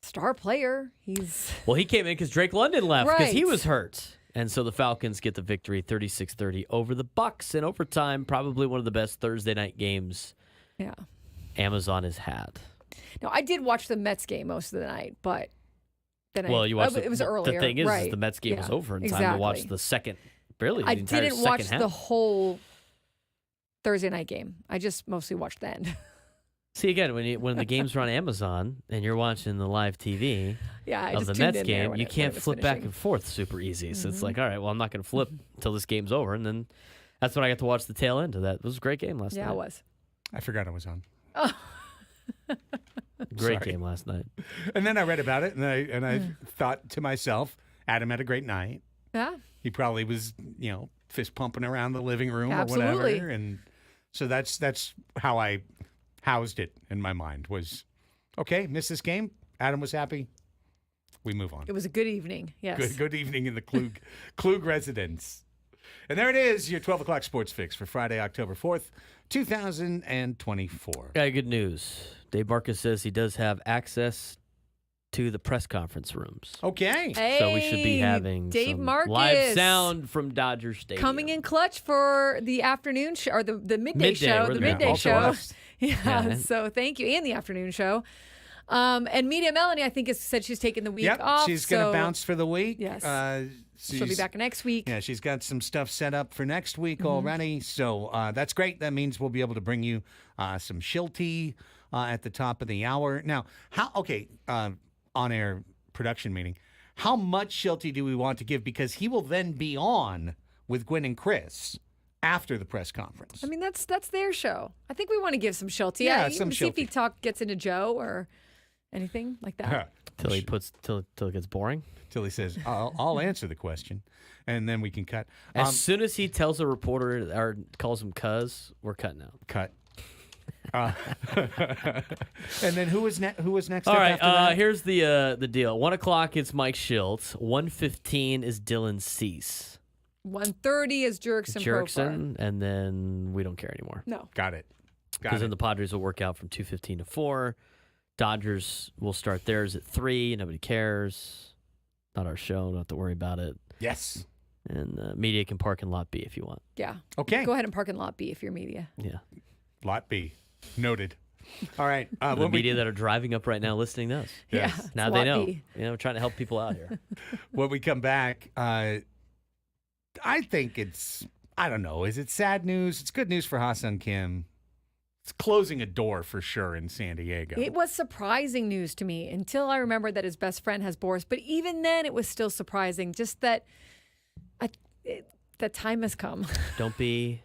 star player. He's Well, he came in because Drake London left because he Right. was hurt. And so the Falcons get the victory 36-30 over the Bucks in overtime. Probably one of the best Thursday night games yeah. Amazon has had. No, I did watch the Mets game most of the night, but then Well, you watched it was earlier. The thing is right. the Mets game was Yeah, over in time to watch exactly. the second, barely I the entire didn't second watch half. the whole Thursday night game. I just mostly watched the end. See, again, when the games are on Amazon and you're watching the live TV Yeah, I of just the tuned Mets in there game, when you it can't was flip back finishing. and forth super easy. So it's like, all right, well, I'm not going to flip until this game's over. And then that's when I got to watch the tail end of that. It was a great game last Yeah, night. it was. I forgot I was on. Great Sorry. game last night. And then I read about it, and I thought to myself, Adam had a great night. Yeah. He probably was, fist pumping around the living room or Absolutely. whatever. And so that's how I housed it in my mind was, okay, missed this game. Adam was happy. We move on. It was a good evening. Yes. Good evening in the Klug residence. And there it is, your 12 o'clock sports fix for Friday, October 4th, 2024. Got good news. Dave Marcus says he does have access to the press conference rooms. Okay. So we should be Hey, having Dave some Marcus live sound from Dodger Stadium. coming in clutch for the afternoon show or the midday Midday, show. we're The the midday also show. us. Yeah. Yeah. So thank you. And the afternoon show. And Media Melanie, I think, has said she's taking the week Yep, off. she's going to so bounce for the week. Yes. She'll be She's- back next week. Yeah, she's got some stuff set up for next week already. So that's great. That means we'll be able to bring you some Shilty at the top of the hour. Now, on-air production meeting, how much Shilty do we want to give? Because he will then be on with Gwen and Chris after the press conference. I mean, that's their show. I think we want to give some Shelty. Yeah, you some see if he Shelty. gets into Joe or anything like that. till it gets boring. Till he says, I'll answer the question, and then we can cut. As soon as he tells a reporter or calls him cuz, we're cutting out. Cut. And then who was next? All up right, after that? here's the deal. 1 o'clock, it's Mike Schultz. 1:15 is Dylan Cease. 1:30 is Jerkson. Profar. Jerkson, and then we don't care anymore. No. Got it. Because then the Padres will work out from 2:15 to 4. Dodgers will start theirs at 3. Nobody cares. Not our show. Don't have to worry about it. Yes. And media can park in Lot B if you want. Yeah. Okay. Go ahead and park in Lot B if you're media. Yeah. Lot B. Noted. All right. The When media that are driving up right now listening to us. Yes. Yeah. it's Now they Lot know. B. We're trying to help people out here. when we come back, I think it's, I don't know, is it sad news? It's good news for Ha-Sung Kim. it's closing a door for sure in San Diego. It was surprising news to me until I remembered that his best friend has Boris. But even then, it was still surprising. Just that that time has come. Don't be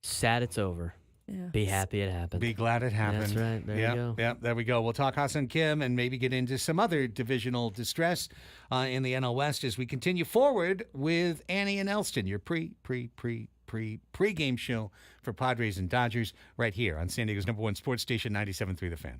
sad it's over. Yeah. Be happy it happened. Be glad it happened. That's right. There you go. Yeah, there we go. We'll talk Hassan Kim and maybe get into some other divisional distress in the NL West as we continue forward with Annie and Elsten, your pre-game show for Padres and Dodgers right here on San Diego's #1 sports station, 97.3 The Fan.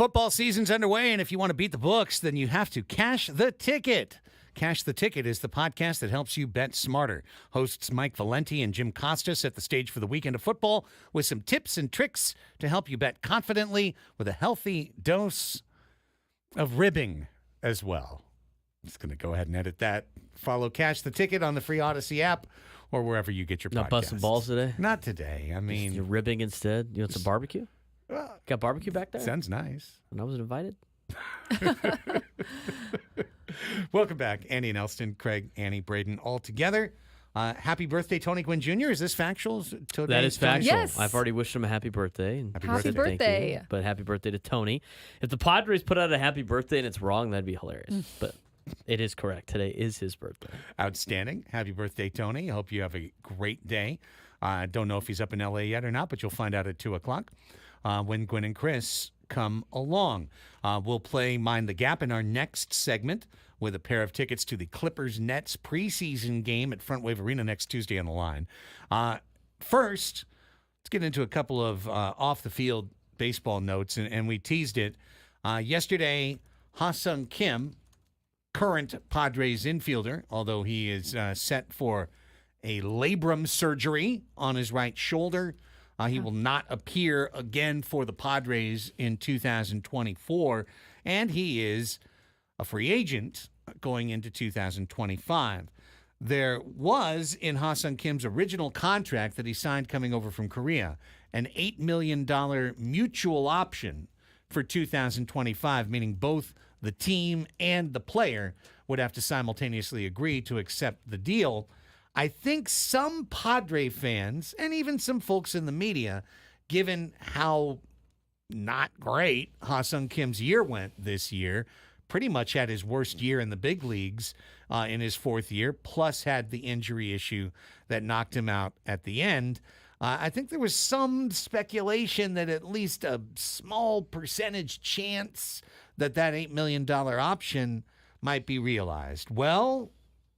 Football season's underway, and if you want to beat the books, then you have to cash the ticket. Cash the Ticket is the podcast that helps you bet smarter. Hosts Mike Valenti and Jim Costa set the stage for the weekend of football with some tips and tricks to help you bet confidently with a healthy dose of ribbing as well. I'm just going to go ahead and edit that. Follow Cash the Ticket on the free Odyssey app or wherever you get your podcasts. Not busting balls today? Not today. I mean, you're ribbing instead? You want some barbecue? Got barbecue back there? Sounds nice. And I wasn't invited? Welcome back, Andy and Elsten, Craig, Annie, Braden, all together. Happy birthday, Tony Gwynn Jr. Is this factual? That is factual. Yes. I've already wished him a happy birthday. And Happy thank birthday. you. But happy birthday to Tony. If the Padres put out a happy birthday and it's wrong, that'd be hilarious. But it is correct. Today is his birthday. Outstanding. Happy birthday, Tony. I hope you have a great day. I don't know if he's up in L.A. yet or not, but you'll find out at 2 o'clock when Gwen and Chris come along. We'll play Mind the Gap in our next segment with a pair of tickets to the Clippers-Nets preseason game at Front Wave Arena next Tuesday on the line. First, let's get into a couple of off-the-field baseball notes, and we teased it. Yesterday, Ha-Sung Kim, current Padres infielder, although he is set for a labrum surgery on his right shoulder, he will not appear again for the Padres in 2024, and he is a free agent going into 2025. There was, in Ha-Sung Kim's original contract that he signed coming over from Korea, an $8 million mutual option for 2025, meaning both the team and the player would have to simultaneously agree to accept the deal. I think some Padre fans, and even some folks in the media, given how not great Ha-Sung Kim's year went this year, pretty much had his worst year in the big leagues in his fourth year, plus had the injury issue that knocked him out at the end. I think there was some speculation that at least a small percentage chance that $8 million option might be realized. Well,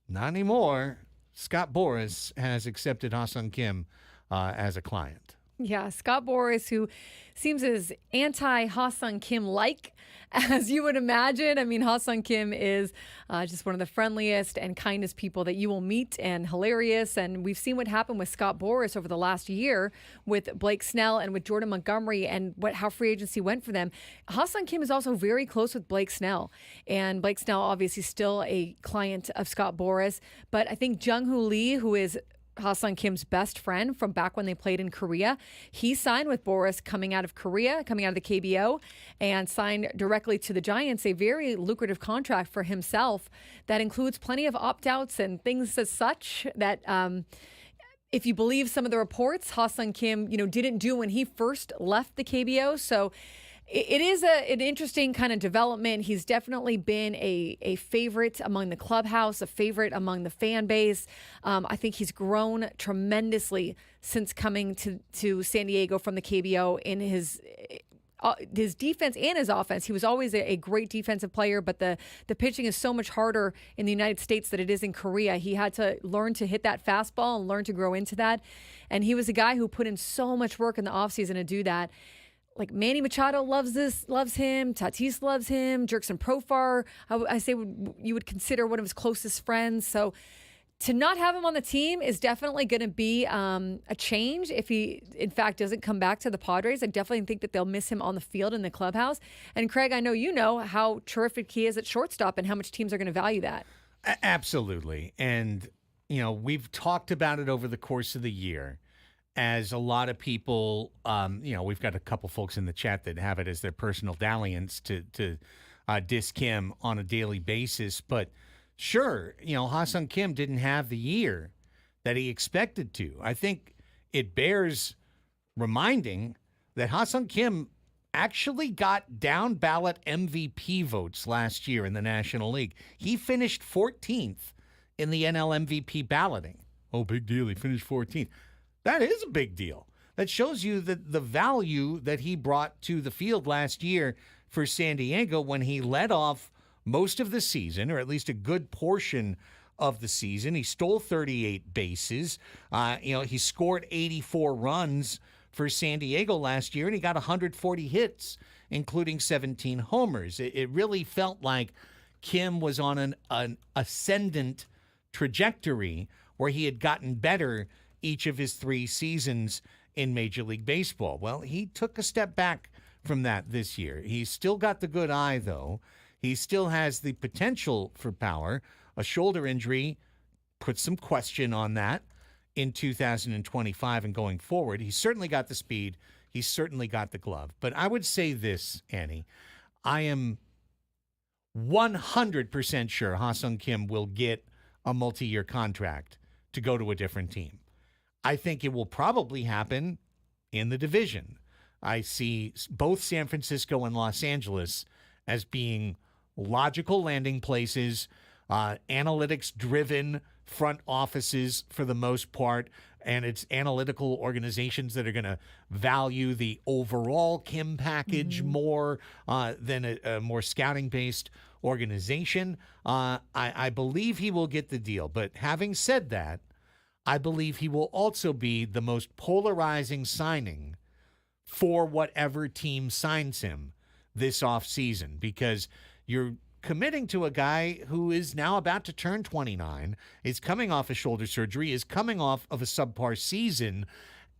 not anymore. Scott Boras has accepted Ha-Sung Kim as a client. Yeah, Scott Boras, who seems as anti-Ha-Sung Kim-like as you would imagine. I mean, Ha-Sung Kim is just one of the friendliest and kindest people that you will meet, and hilarious. And we've seen what happened with Scott Boras over the last year with Blake Snell and with Jordan Montgomery and how free agency went for them. Ha-Sung Kim is also very close with Blake Snell. And Blake Snell obviously still a client of Scott Boras. But I think Jung-Hoo Lee, who is Ha-Sung Kim's best friend from back when they played in Korea, he signed with Boras coming out of Korea, coming out of the KBO, and signed directly to the Giants, a very lucrative contract for himself that includes plenty of opt-outs and things as such that if you believe some of the reports, Ha-Sung Kim, didn't do when he first left the KBO. So it is an interesting kind of development. He's definitely been a favorite among the clubhouse, a favorite among the fan base. I think he's grown tremendously since coming to San Diego from the KBO in his defense and his offense. He was always a great defensive player, but the pitching is so much harder in the United States than it is in Korea. He had to learn to hit that fastball and learn to grow into that. And he was a guy who put in so much work in the offseason to do that. Like Manny Machado loves him. Tatis loves him. Jurickson Profar, I say you would consider one of his closest friends. So to not have him on the team is definitely going to be a change if he, in fact, doesn't come back to the Padres. I definitely think that they'll miss him on the field in the clubhouse. And Craig, I know you know how terrific he is at shortstop and how much teams are going to value that. Absolutely. And, we've talked about it over the course of the year. As a lot of people, we've got a couple folks in the chat that have it as their personal dalliance to diss Kim on a daily basis. But sure, Ha-Sung Kim didn't have the year that he expected to. I think it bears reminding that Ha-Sung Kim actually got down ballot MVP votes last year in the National League. He finished 14th in the NL MVP balloting. Oh, big deal. He finished 14th. That is a big deal. That shows you that the value that he brought to the field last year for San Diego when he led off most of the season, or at least a good portion of the season. He stole 38 bases. He scored 84 runs for San Diego last year, and he got 140 hits including 17 homers. It really felt like Kim was on an ascendant trajectory where he had gotten better each of his 3 seasons in Major League Baseball. Well, he took a step back from that this year. He's still got the good eye, though. He still has the potential for power. A shoulder injury puts some question on that in 2025 and going forward. He's certainly got the speed. He's certainly got the glove. But I would say this, Annie. I am 100% sure Ha-Seong Kim will get a multi-year contract to go to a different team. I think it will probably happen in the division. I see both San Francisco and Los Angeles as being logical landing places, analytics-driven front offices for the most part, and it's analytical organizations that are going to value the overall Kim package more than a more scouting-based organization. I believe he will get the deal. But having said that, I believe he will also be the most polarizing signing for whatever team signs him this offseason, because you're committing to a guy who is now about to turn 29, is coming off a shoulder surgery, is coming off of a subpar season,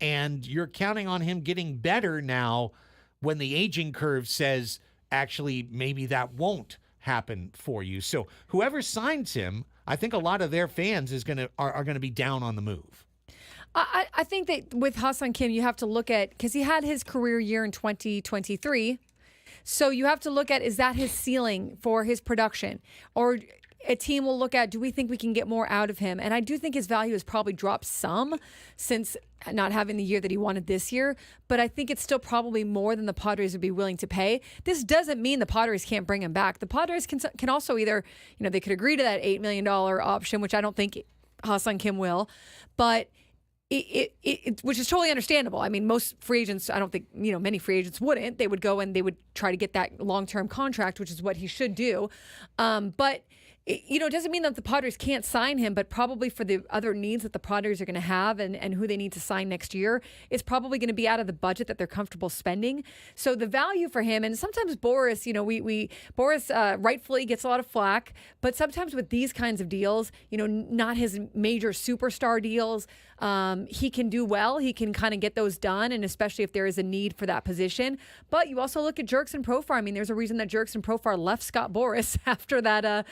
and you're counting on him getting better now when the aging curve says, actually, maybe that won't happen for you. So whoever signs him, I think a lot of their fans are going to be down on the move. I think that with Ha-Seong Kim, you have to look at, because he had his career year in 2023. So you have to look at, is that his ceiling for his production? Or a team will look at, do we think we can get more out of him? And I do think his value has probably dropped some since not having the year that he wanted this year. But I think it's still probably more than the Padres would be willing to pay. This doesn't mean the Padres can't bring him back. The Padres can also either, they could agree to that $8 million option, which I don't think Ha-Seong Kim will. But which is totally understandable. I mean, most free agents, I don't think, many free agents wouldn't. They would go and they would try to get that long-term contract, which is what he should do. But it doesn't mean that the Padres can't sign him, but probably for the other needs that the Padres are going to have and who they need to sign next year, it's probably going to be out of the budget that they're comfortable spending. So the value for him, and sometimes Boris, Boris rightfully gets a lot of flack, but sometimes with these kinds of deals, not his major superstar deals, he can do well. He can kind of get those done, and especially if there is a need for that position. But you also look at Jurickson Profar. I mean, there's a reason that Jurickson Profar left Scott Boras after that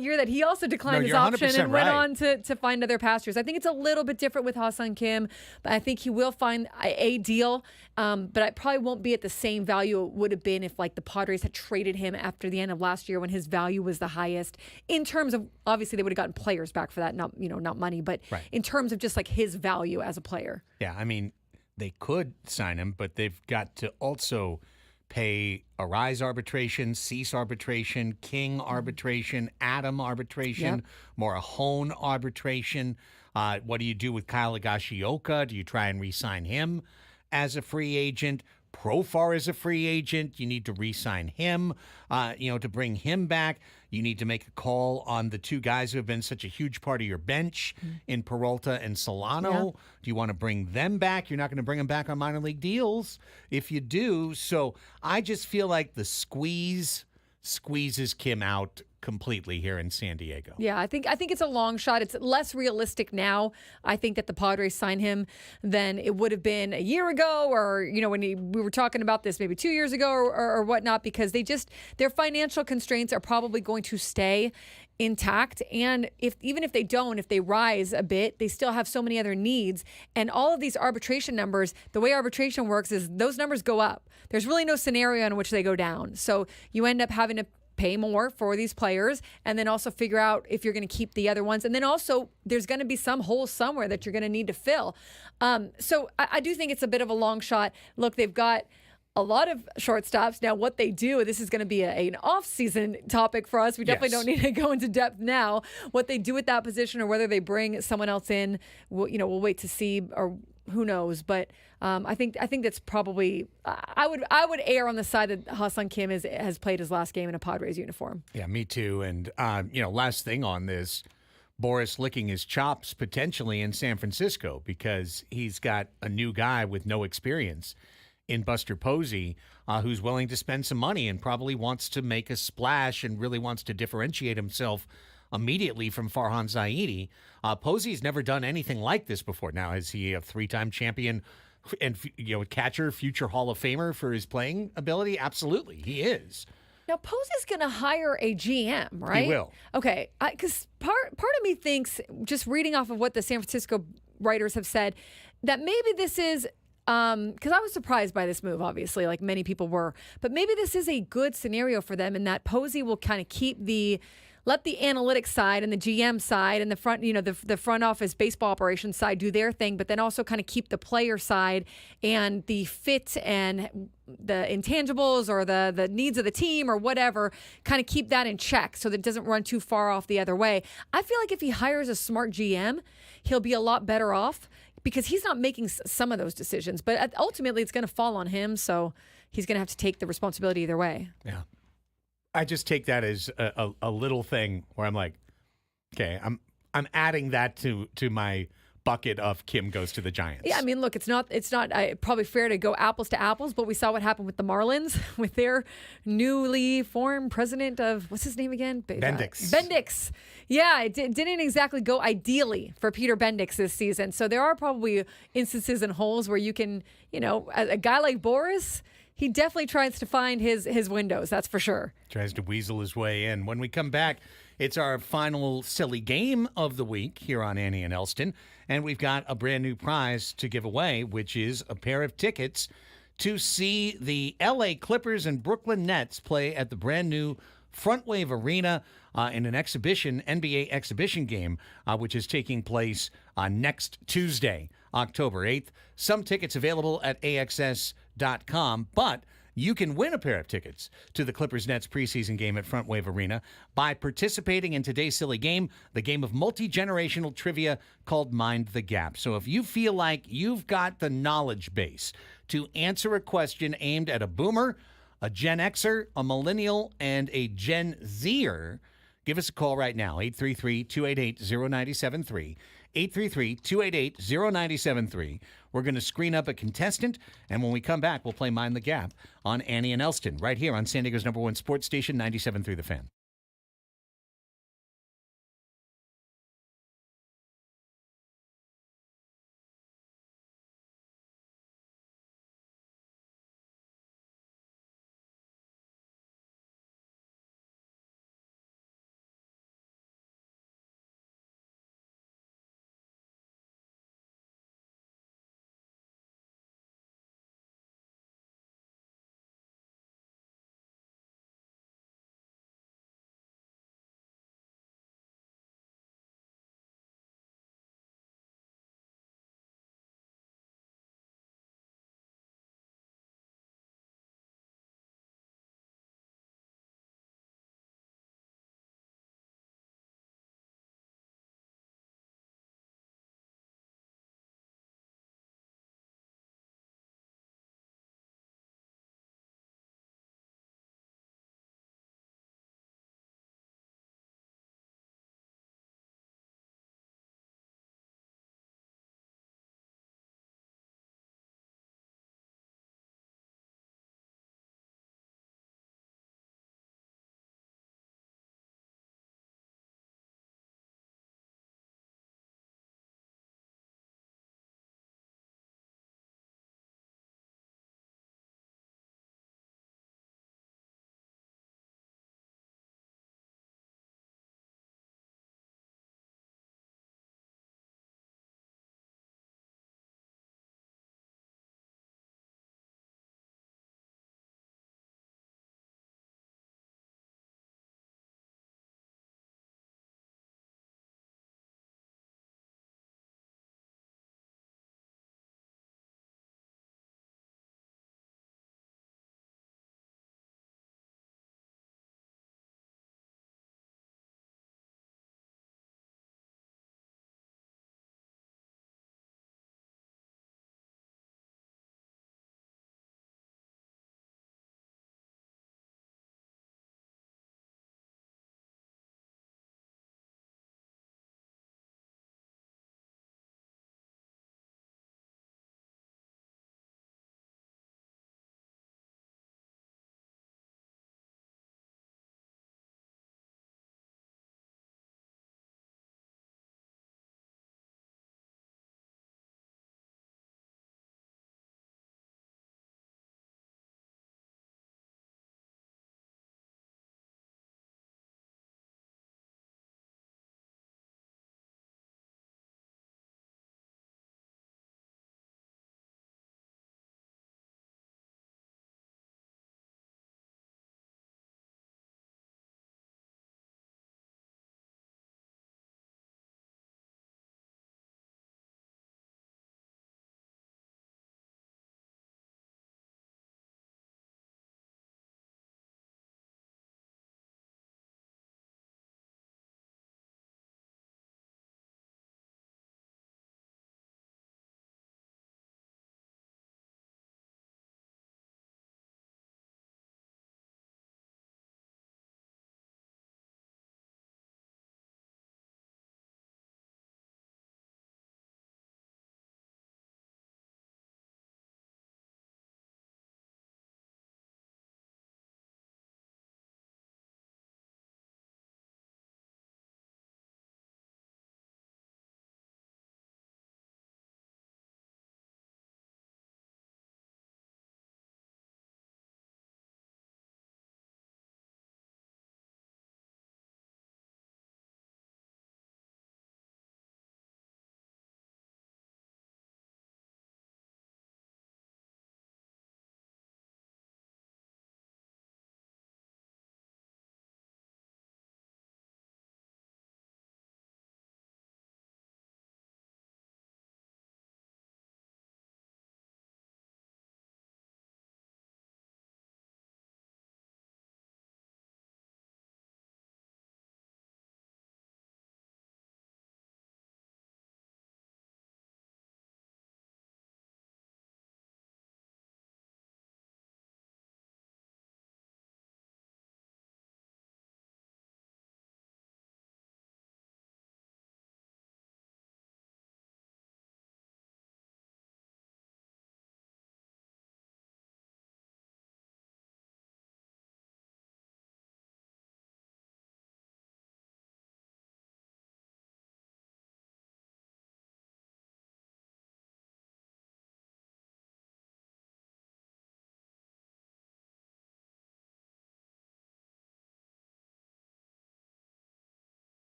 year that he also declined his option and went on to find other pastures. I think it's a little bit different with Ha-Seong Kim, but I think he will find a deal. But it probably won't be at the same value it would have been if the Padres had traded him after the end of last year when his value was the highest. In terms of, obviously they would have gotten players back for that, not money, but right. In terms of just his value as a player. Yeah, I mean, they could sign him, but they've got to also pay Arise arbitration, Cease arbitration, King arbitration, Adam arbitration, Morahone arbitration. What do you do with Kyle Higashioka? Do you try and re-sign him as a free agent? Profar is a free agent. You need to re-sign him, to bring him back. You need to make a call on the 2 guys who have been such a huge part of your bench in Peralta and Solano. Yeah. Do you want to bring them back? You're not going to bring them back on minor league deals if you do. So I just feel like the squeezes Kim out completely here in San Diego. Yeah, I think it's a long shot. It's less realistic now, I think, that the Padres sign him than it would have been a year ago, or when we were talking about this maybe 2 years ago or whatnot, because their financial constraints are probably going to stay intact. And even if they rise a bit, they still have so many other needs. And all of these arbitration numbers, the way arbitration works is those numbers go up. There's really no scenario in which they go down. So you end up having to pay more for these players, and then also figure out if you're going to keep the other ones. And then also there's going to be some hole somewhere that you're going to need to fill. So I do think it's a bit of a long shot. Look, they've got a lot of shortstops. Now, what they do, this is going to be an off-season topic for us. We definitely don't need to go into depth now. What they do with that position, or whether they bring someone else in, we'll wait to see, or who knows. But I think that's probably, I would err on the side that Ha-Seong Kim has played his last game in a Padres uniform. Yeah, me too. And last thing on this, Boris licking his chops potentially in San Francisco, because he's got a new guy with no experience in Buster Posey, who's willing to spend some money and probably wants to make a splash and really wants to differentiate himself immediately from Farhan Zaidi. Posey's never done anything like this before. Now, is he a three-time champion and catcher, future Hall of Famer for his playing ability? Absolutely, he is. Now, Posey's going to hire a GM, right? He will. Okay, because part of me thinks, just reading off of what the San Francisco writers have said, that maybe this is, because I was surprised by this move, obviously, like many people were, but maybe this is a good scenario for them in that Posey will kind of let the analytics side and the GM side and the front, the front office baseball operations side do their thing, but then also kind of keep the player side and the fit and the intangibles or the needs of the team or whatever, kind of keep that in check so that it doesn't run too far off the other way. I feel like if he hires a smart GM, he'll be a lot better off because he's not making some of those decisions, but ultimately it's going to fall on him. So he's going to have to take the responsibility either way. Yeah. I just take that as a little thing where I'm like, okay, I'm adding that to my bucket of Kim goes to the Giants. Yeah, I mean, look, it's not probably fair to go apples to apples, but we saw what happened with the Marlins with their newly formed president of, what's his name again? Bendix. Bendix. Yeah, it didn't exactly go ideally for Peter Bendix this season. So there are probably instances and holes where you can, a guy like Boris, he definitely tries to find his windows, that's for sure. Tries to weasel his way in. When we come back, it's our final silly game of the week here on Annie and Elsten. And we've got a brand new prize to give away, which is a pair of tickets to see the LA Clippers and Brooklyn Nets play at the brand new Front Wave Arena in an NBA exhibition game, which is taking place next Tuesday, October 8th. Some tickets available at AXS.com, but you can win a pair of tickets to the Clippers-Nets preseason game at Front Wave Arena by participating in today's silly game, the game of multi-generational trivia called Mind the Gap. So if you feel like you've got the knowledge base to answer a question aimed at a boomer, a Gen Xer, a millennial, and a Gen Zer, give us a call right now, 833-288-0973. 833-288-0973. We're going to screen up a contestant, and when we come back, we'll play Mind the Gap on Annie and Elsten, right here on San Diego's #1 sports station, 97.3 The Fan.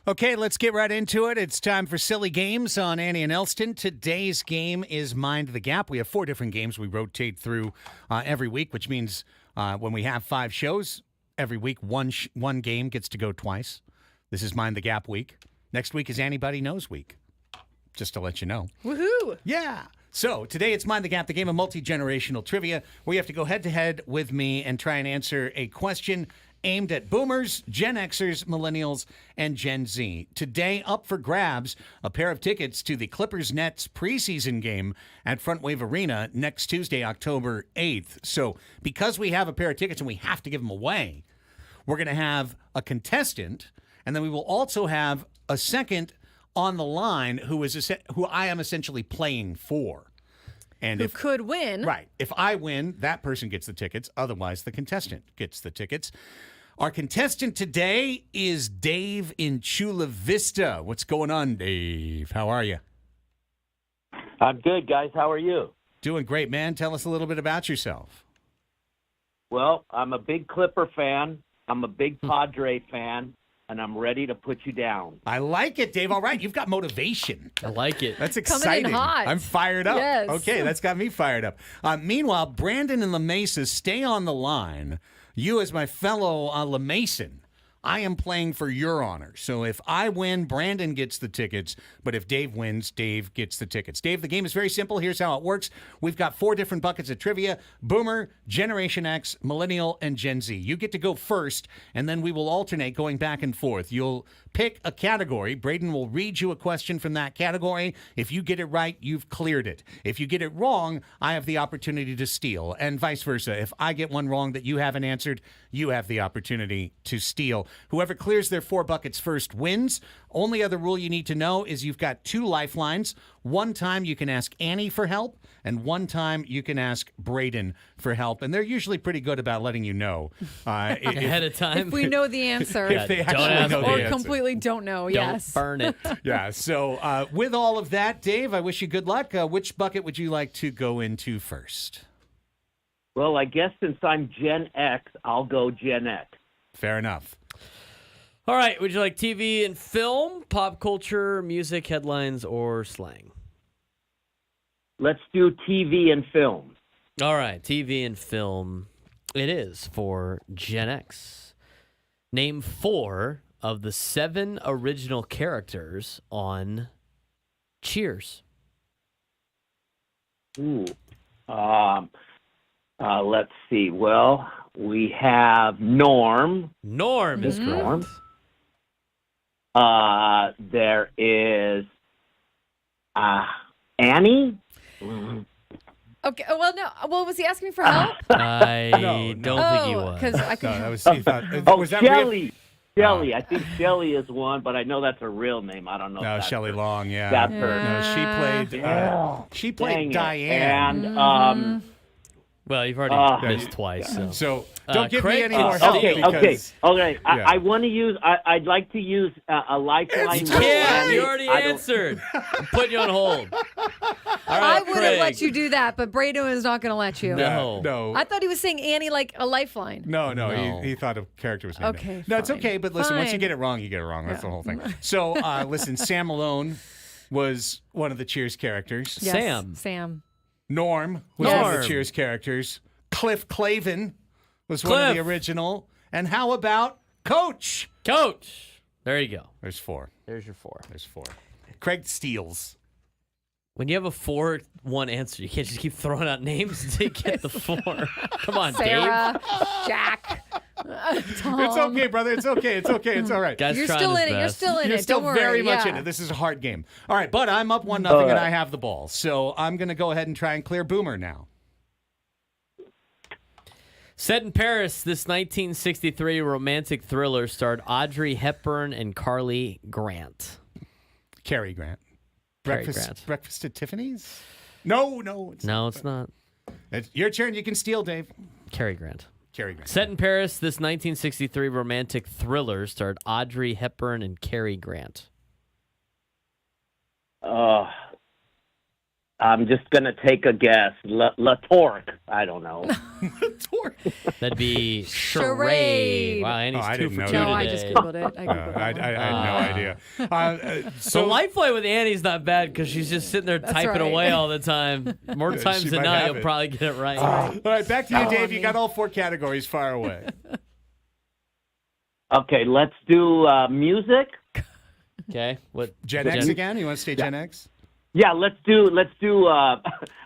Okay, let's get right into it. It's time for Silly Games on Annie and Elsten. Today's game is Mind the Gap. We have 4 different games we rotate through every week, which means when we have 5 shows, every week one game gets to go twice. This is Mind the Gap week. Next week is Anybody Knows week, just to let you know. Woohoo! Yeah. So today it's Mind the Gap, the game of multi-generational trivia, where you have to go head-to-head with me and try and answer a question aimed at boomers, Gen Xers, millennials, and Gen Z. Today, up for grabs, a pair of tickets to the Clippers-Nets preseason game at Front Wave Arena next Tuesday, October 8th. So because we have a pair of tickets and we have to give them away, we're going to have a contestant, and then we will also have a second on the line who I am essentially playing for. And Who could win. Right. If I win, that person gets the tickets. Otherwise, the contestant gets the tickets. Our contestant today is Dave in Chula Vista. What's going on, Dave? How are you? I'm good, guys. How are you? Doing great, man. Tell us a little bit about yourself. Well, I'm a big Clipper fan. I'm a big Padre fan, and I'm ready to put you down. I like it, Dave. All right. You've got motivation. I like it. That's Coming exciting. in hot. I'm fired up. Yes. Okay, that's got me fired up. Meanwhile, Brandon and La Mesa, stay on the line. You, as my fellow La Mason, I am playing for your honor. So if I win, Brandon gets the tickets. But if Dave wins, Dave gets the tickets. Dave, the game is very simple. Here's how it works. We've got 4 different buckets of trivia: Boomer, Generation X, Millennial, and Gen Z. You get to go first, and then we will alternate going back and forth. You'll pick a category. Braden will read you a question from that category. If you get it right, you've cleared it. If you get it wrong, I have the opportunity to steal, and vice versa. If I get one wrong that you haven't answered, you have the opportunity to steal. Whoever clears their 4 buckets first wins. Only other rule you need to know is you've got 2 lifelines. One time you can ask Annie for help, and one time you can ask Braden for help. And they're usually pretty good about letting you know Ahead of time. If we know the answer. if they don't actually ask know the or answer. completely don't know. Don't Yes. burn it. Yeah, so with all of that, Dave, I wish you good luck. Which bucket would you like to go into first? Well, I guess since I'm Gen X, I'll go Gen X. Fair enough. All right. Would you like TV and film, pop culture, music, headlines, or slang? Let's do TV and film. All right. TV and film. It is for Gen X. Name 4 of the 7 original characters on Cheers. Ooh. Let's see. Well, we have Norm. Norm is correct. Norm. There is Annie. Okay. Well, no. Well, was he asking me for help? I No, don't no. think he was. Because I No, can. that was. He thought, Oh, was that real? Shelley. Shelley. I think Shelley is one, but I know that's a real name. I don't know. No, if that's Shelley her. Long. Yeah. That's Yeah. her. No, she Yeah. played Dang it. Diane. And Well, you've already Uh, missed twice. So. So don't give Craig me any more is help Steve. because okay. Yeah. I want to use. I'd like to use a lifeline. You with can't. Annie. You already I don't- answered. I'm putting you on hold. All I right, would have Craig. let you do that, but Braden is not going to let you. No. no. I thought he was saying Annie like a lifeline. No. No. He thought a character was named. Okay, No, it's fine. okay. But listen, once you Fine. get it wrong, you get it wrong. That's Yeah. the whole thing. So listen, Sam Malone was one of the Cheers characters. Yes, Sam. Sam. Norm was one of the Norm. Cheers characters. Cliff Clavin was one of the Cliff. original. And how about Coach? Coach. There you go. There's 4. There's your 4. There's 4. Craig Steele. When you have a 4-1 answer, you can't just keep throwing out names until you get the 4. Come on, Sarah. Jack. Tom. It's okay, brother. It's okay. It's okay. It's all right. Guys You're trying still his in it. You're best. still in You're it. still Don't worry. very much in Yeah. it. This is a hard game. All right, but I'm up 1-0 and I have the ball. So I'm going to go ahead and try and clear Boomer now. Set in Paris, this 1963 romantic thriller starred Audrey Hepburn and Carly Grant. Cary Grant. Cary Grant. Breakfast at Tiffany's? No. It's No, it's not. It's your turn. You can steal, Dave. Cary Grant. Cary Grant. Set in Paris, this 1963 romantic thriller starred Audrey Hepburn and Cary Grant. I'm just going to take a guess. La Torque. I don't know. That'd be Charade. charade. Wow, Annie's I 2 didn't for know 2 that. No, today. I just Googled it. I had no idea. So lifeline with Annie's not bad because she's just sitting there typing right. away all the time. More times She than might not, have you'll it. probably get it right. All right, back to you, Go Dave. on You me. got all 4 categories far away. Okay, let's do music. Okay. What? Gen X again? You want to stay Gen X? Yeah, let's do I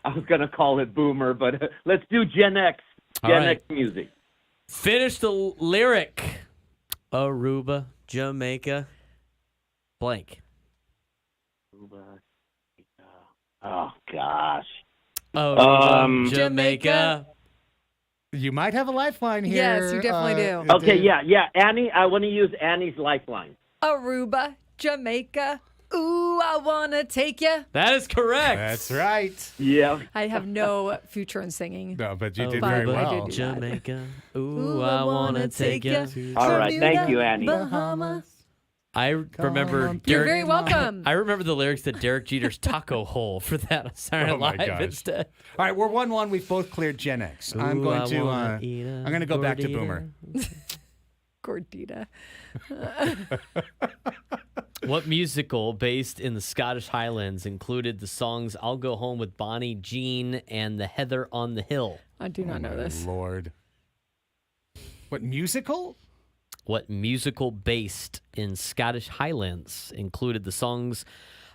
was going to call it boomer, but let's do Gen X. All Gen right. X music. Finish the lyric. Aruba, Jamaica, blank. Oh gosh. Aruba, Jamaica. Jamaica. You might have a lifeline here. Yes, you definitely do. Okay, Dave. yeah. Annie, I want to use Annie's lifeline. Aruba, Jamaica. Ooh, I wanna take you. That is correct. That's right. Yeah. I have no future in singing. No, but you Aruba, did very I well. did. Jamaica. Ooh, Ooh, I wanna take you. All right, thank you, Annie. Bahamas. I remember on, You're Derek. very welcome. I remember the lyrics to Derek Jeter's Taco Hole for that on Saturday Oh, my Night Live gosh. instead. All right, we're 1-1. We've both cleared Gen X. I'm Ooh, going I to wanna I'm eat a going to go back to gordita. Boomer. Gordita. What musical based in the Scottish Highlands included the songs I'll Go Home with Bonnie, Jean, and The Heather on the Hill? I do not know My this. Lord. What musical? What musical based in Scottish Highlands included the songs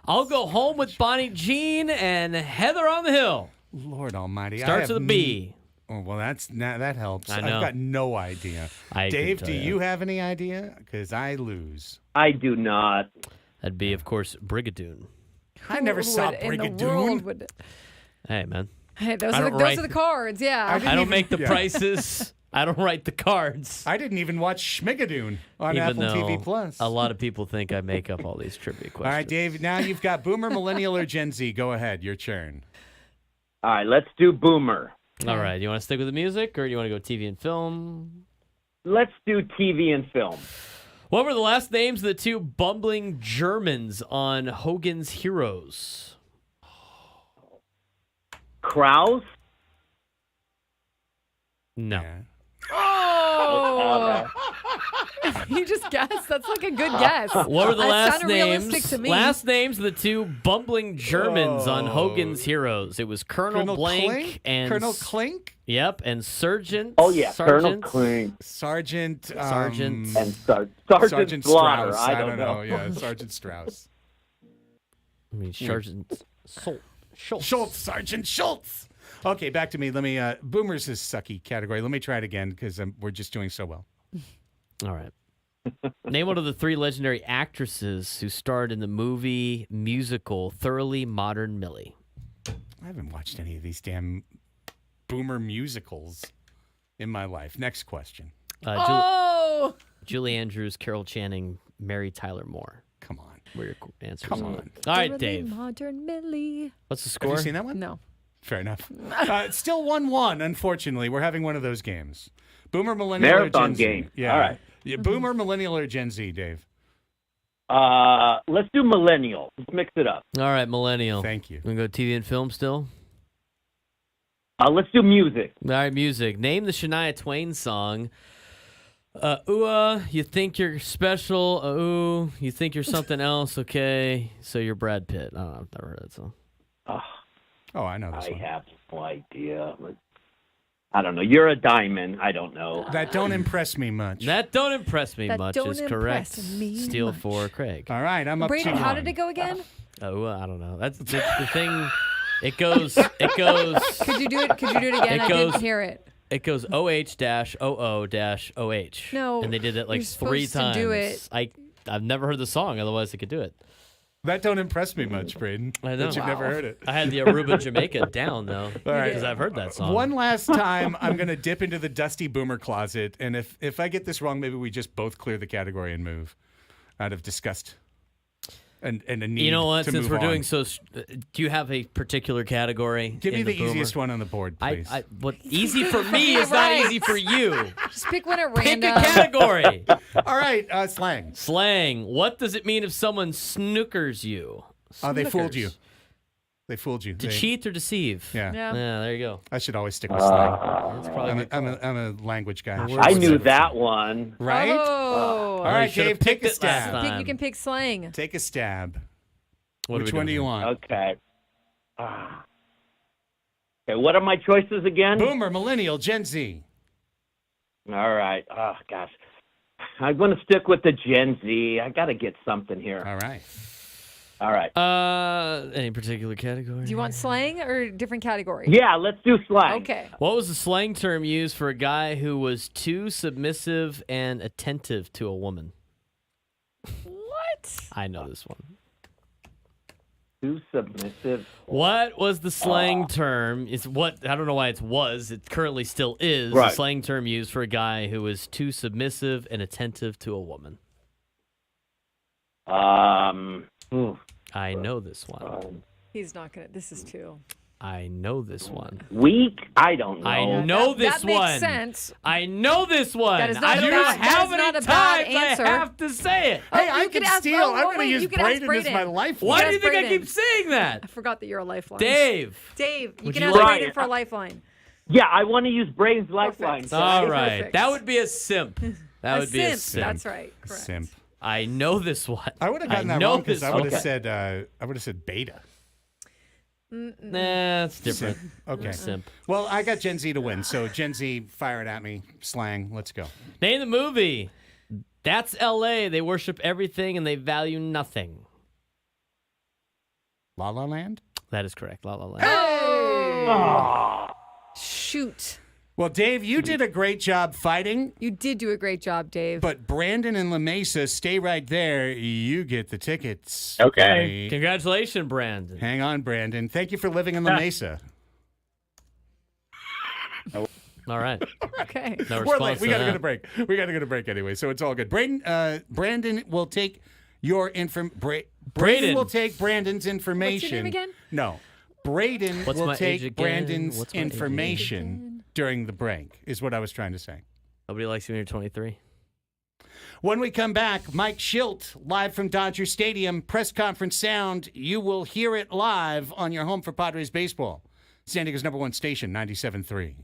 I'll Go Home with Bonnie, Jean, and Heather on the Hill? Lord Almighty. I Starts have with a B. Oh, well, that helps. I know. I've got no idea. I can Dave, tell do ya. you have any idea? Because I lose. I do not. That'd be, of course, Brigadoon. I never Who saw would in the world Brigadoon. would- Hey, man. Hey, those I are don't those write- are the cards. Yeah. I I didn't don't even- make the yeah. prices. I don't write the cards. I didn't even watch Schmigadoon on Even Apple though TV Plus. a lot of people think I make up all these trivia questions. All right, Dave, now you've got Boomer, Millennial, or Gen Z. Go ahead. Your turn. All right, let's do boomer. All right. You want to stick with the music or do you want to go TV and film? Let's do TV and film. What were the last names of the 2 bumbling Germans on Hogan's Heroes? Kraus. No. Yeah. Oh. You just guessed. That's like a good guess. What were the That last sounded realistic names? to me. Last names of the 2 bumbling Germans on Oh. Hogan's Heroes. It was Colonel Blank Clink? and Colonel Clink? Yep, and Sergeant. Oh yeah, Colonel Sergeant. Clink Sergeant. Sergeant. and Sergeant Strauss. Slaughter. I I don't know. Yeah, Sergeant Strauss. I mean, Sergeant Schultz. Schultz. Sergeant Schultz. Okay, back to me. Let me. Boomer's is sucky category. Let me try it again because we're just doing so well. All right. Name one of the 3 legendary actresses who starred in the movie musical Thoroughly Modern Millie. I haven't watched any of these damn Boomer musicals in my life. Next question. Oh. Julie Andrews, Carol Channing, Mary Tyler Moore. Come on. Were your answers Come on. on. All right, Thoroughly Dave. Modern Millie. What's the Have score? you seen that one? No. Fair enough. It's still 1-1, unfortunately. We're having one of those games. Boomer, Millennial, Marathon or Gen Z? game. Yeah. All right. Yeah, Boomer, Millennial, or Gen Z, Dave? Let's do millennial. Let's mix it up. All right, Millennial. Thank you. We go TV and film still? Let's do music. All right, music. Name the Shania Twain song. Ooh, you think you're special. Ooh, you think you're something else. Okay, so you're Brad Pitt. I don't know. I've never heard that song. Oh, I know this I one. have no idea. I don't know. You're a diamond. I don't know. That don't impress me much. That don't impress me That much don't is correct. impress me Steal much. for Craig. All right, I'm up Braden, 2-1. how did it go again? Oh, I don't know. That's the thing. It goes. It goes. Could you do it? Could you do it again? It I goes- didn't hear it. It goes OH-OO-OH. No, And they did it like you're 3 supposed to times. do it. I've never heard the song. Otherwise, I could do it. That don't impress me much, Braden. I know. That you've never Wow. heard it. I had the Aruba, Jamaica down though. All right. Because I've heard that song. One last time, I'm going to dip into the dusty Boomer closet. And if I get this wrong, maybe we just both clear the category and move out of disgust and a need You know what? to Since move we're on. doing so, do you have a particular category? Give me in the Boomer? easiest one on the board, please. What easy for me is Right. not easy for you. Just pick one at Pick random. a category. All right, slang. Slang. What does it mean if someone snookers you? Oh, they fooled you. Snookers. They fooled you. To cheat or deceive. Yeah. Yeah. Yeah, there you go. I should always stick with slang. That's probably I'm a language guy. I knew that one. Right? Oh. All right, you should have Dave, take picked a it last stab. time. You can pick slang. Take a stab. What are Which we one do doing you here? want? Okay. Okay, what are my choices again? Boomer, millennial, Gen Z. All right. Oh, gosh. I'm going to stick with the Gen Z. I got to get something here. All right. All right. Any particular category? Do you want slang or different category? Yeah, let's do slang. Okay. What was the slang term used for a guy who was too submissive and attentive to a woman? What? I know this one. Too submissive. What was the slang term? It's what I don't know why it was. It currently still is Right. the slang term used for a guy who was too submissive and attentive to a woman. I know this one. He's not gonna. This is two. I know this one. Weak? I don't know. I know this that makes one. sense. I know this one. That is not I a don't bad- know that how is many not a times bad answer. I have to say it. Hey, you I could can ask- steal. oh, I'm going to wait, use you could ask Braden as Braden. my lifeline. Why do Yes, you think I Brayden. keep saying that? I forgot that you're a lifeline. Dave. Dave, you Would can you ask like- Braden for a lifeline. Yeah, I want to use Braden's lifeline. Perfect. All right. Perfect. That would be a simp. That would be a simp. That's right. Correct. Simp. I know this one. I would have gotten that know wrong because this I would have one. said beta. Nah, it's different. Simp. Okay. Simp. Well, I got Gen Z to win. So Gen Z, fire it at me. Slang. Let's go. Name the movie. That's L.A. They worship everything and they value nothing. La La Land. That is correct. La La Land. Shoot. Well, Dave, you did a great job fighting, You did do a great job, Dave. but Brandon and La Mesa, stay right there. You get the tickets. Okay. Congratulations, Brandon. Hang on, Brandon. Thank you for living in La Mesa. All right. Okay. No We're response late. We to got to that. go to break. We got to go to break anyway, so it's all good. Brandon will take your Braden Braden. will take Brandon's information. What's your name again? No. Braden What's will my age take again? Brandon's What's my age information during the break, is what I was trying to say. Nobody likes you when you're 23. When we come back, Mike Schilt, live from Dodger Stadium, press conference sound. You will hear it live on your home for Padres baseball. San Diego's #1 station, 97.3.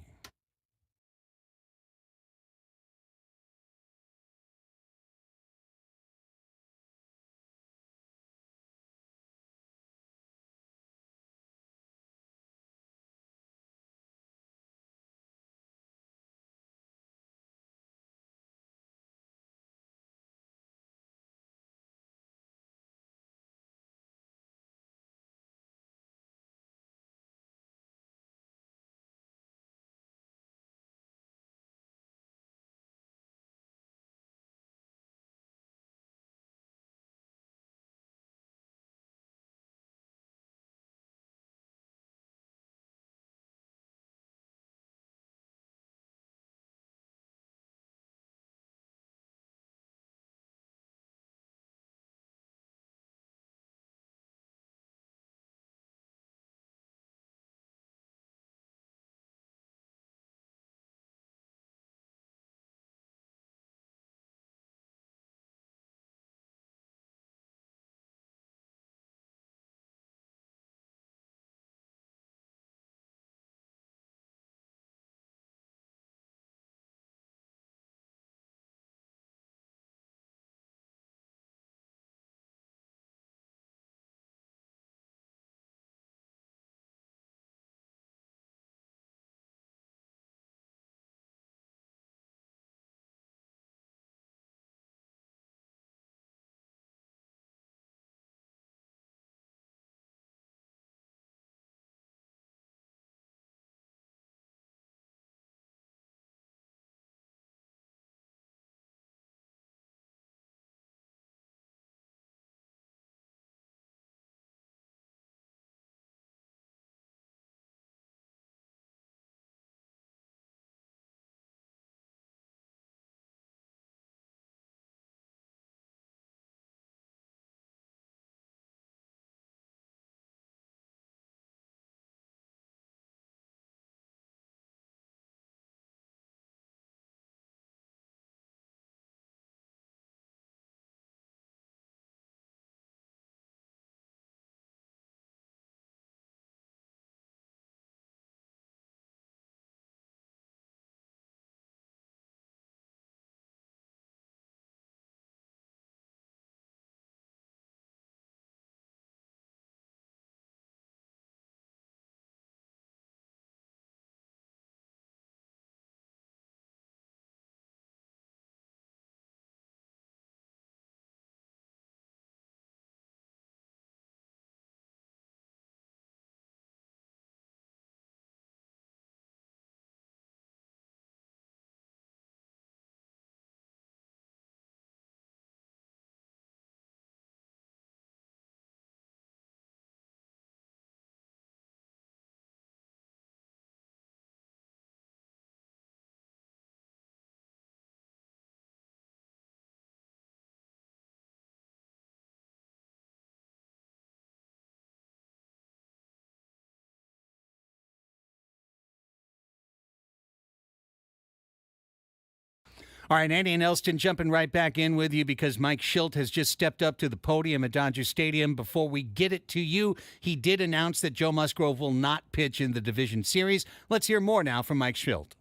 All right, Andy and Elsten jumping right back in with you because Mike Schilt has just stepped up to the podium at Dodger Stadium. Before we get it to you, he did announce that Joe Musgrove will not pitch in the division series. Let's hear more now from Mike Schilt.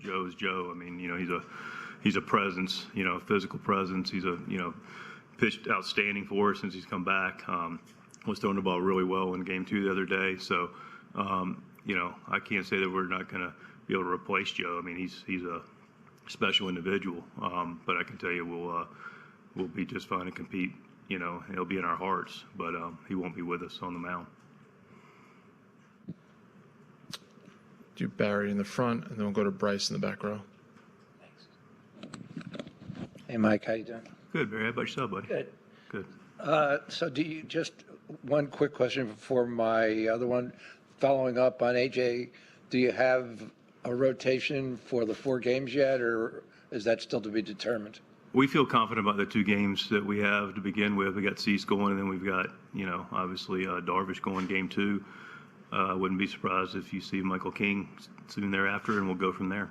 Joe's Joe. I mean, he's a presence, physical presence. He's pitched outstanding for us since he's come back. Was throwing the ball really well in Game 2 the other day. So, I can't say that we're not going to be able to replace Joe. I mean, he's a special individual, but I can tell you we'll be just fine to compete. He'll be in our hearts, but he won't be with us on the mound. Do Barry in the front, and then we'll go to Bryce in the back row. Hey, Mike, how you doing? Good, Barry. How about yourself, buddy? Good. Good. So do you, just one quick question before my other one, following up on AJ, do you have a rotation for the 4 games yet, or is that still to be determined? We feel confident about the 2 games that we have to begin with. We got Cease going, and then we've got, obviously Darvish going Game 2. I wouldn't be surprised if you see Michael King soon thereafter, and we'll go from there.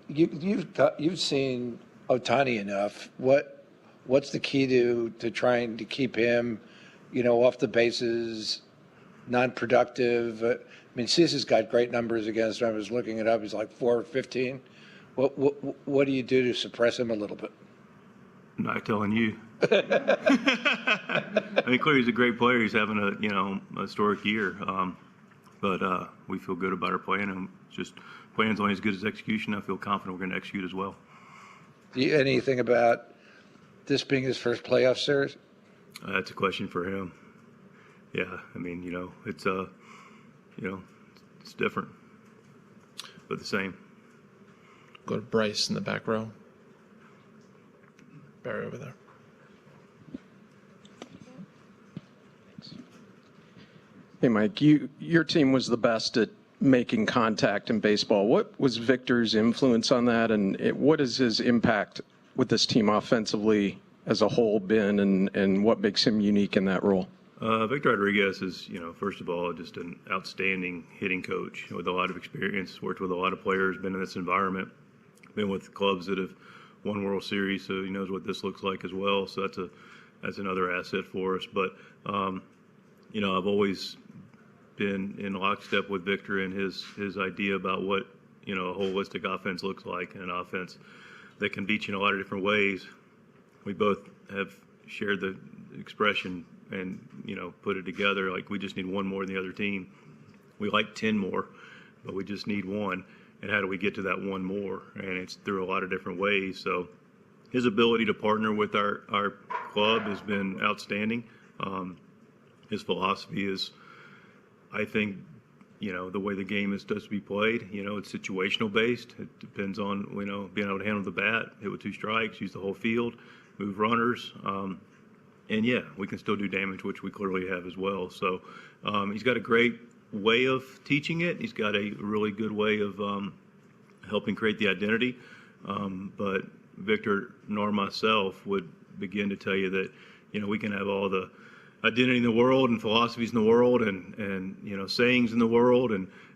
You've seen Ohtani enough. What's the key to trying to keep him, off the bases, non-productive? I mean, Cease has got great numbers against him. I was looking it up. He's like 4-15. What do you do to suppress him a little bit? I'm not telling you. I mean, clearly he's a great player. He's having a historic year. But we feel good about our plan, and just plan's only as good as execution. I feel confident we're going to execute as well. Anything about this being his first playoff series? That's a question for him. Yeah, I mean, it's it's different, but the same. Go to Bryce in the back row. Barry over there. Hey, Mike, your team was the best at making contact in baseball. What was Victor's influence on that, and what has his impact with this team offensively as a whole been, and what makes him unique in that role? Victor Rodriguez is, first of all, just an outstanding hitting coach with a lot of experience, worked with a lot of players, been in this environment, been with clubs that have won World Series, so he knows what this looks like as well. So that's another asset for us. But, I've always been in lockstep with Victor and his idea about what, a holistic offense looks like, and an offense that can beat you in a lot of different ways. We both have shared the expression and, put it together like we just need one more than the other team. We like 10 more, but we just need one. And how do we get to that one more? And it's through a lot of different ways. So his ability to partner with our club has been outstanding. His philosophy is, I think, the way the game is supposed to be played. It's situational based. It depends on, being able to handle the bat, hit with 2 strikes, use the whole field, move runners. And yeah, we can still do damage, which we clearly have as well. So he's got a great way of teaching it. He's got a really good way of helping create the identity. But Victor nor myself would begin to tell you that, we can have all the identity in the world and philosophies in the world and sayings in the world,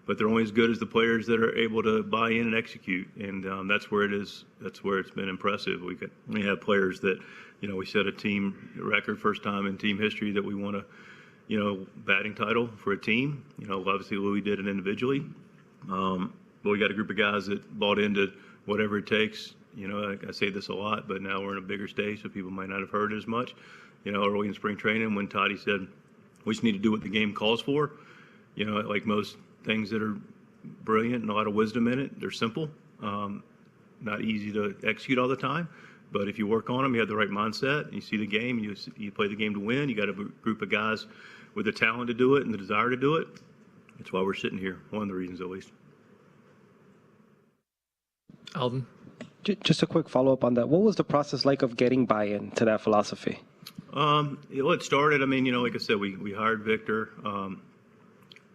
but they're only as good as the players that are able to buy in and execute. And that's where it is. That's where it's been impressive. We have players that, we set a team record, first time in team history that we won a, batting title for a team. Obviously Louis did it individually. But we got a group of guys that bought into whatever it takes. I say this a lot, but now we're in a bigger stage, so people might not have heard it as much. Early in spring training when Toddy said, we just need to do what the game calls for. Like most things that are brilliant and a lot of wisdom in it, they're simple, not easy to execute all the time. But if you work on them, you have the right mindset, you see the game, you play the game to win. You got a group of guys with the talent to do it and the desire to do it. That's why we're sitting here, one of the reasons at least. Alden? Just a quick follow-up on that. What was the process like of getting buy-in to that philosophy? It started, like I said, we hired Victor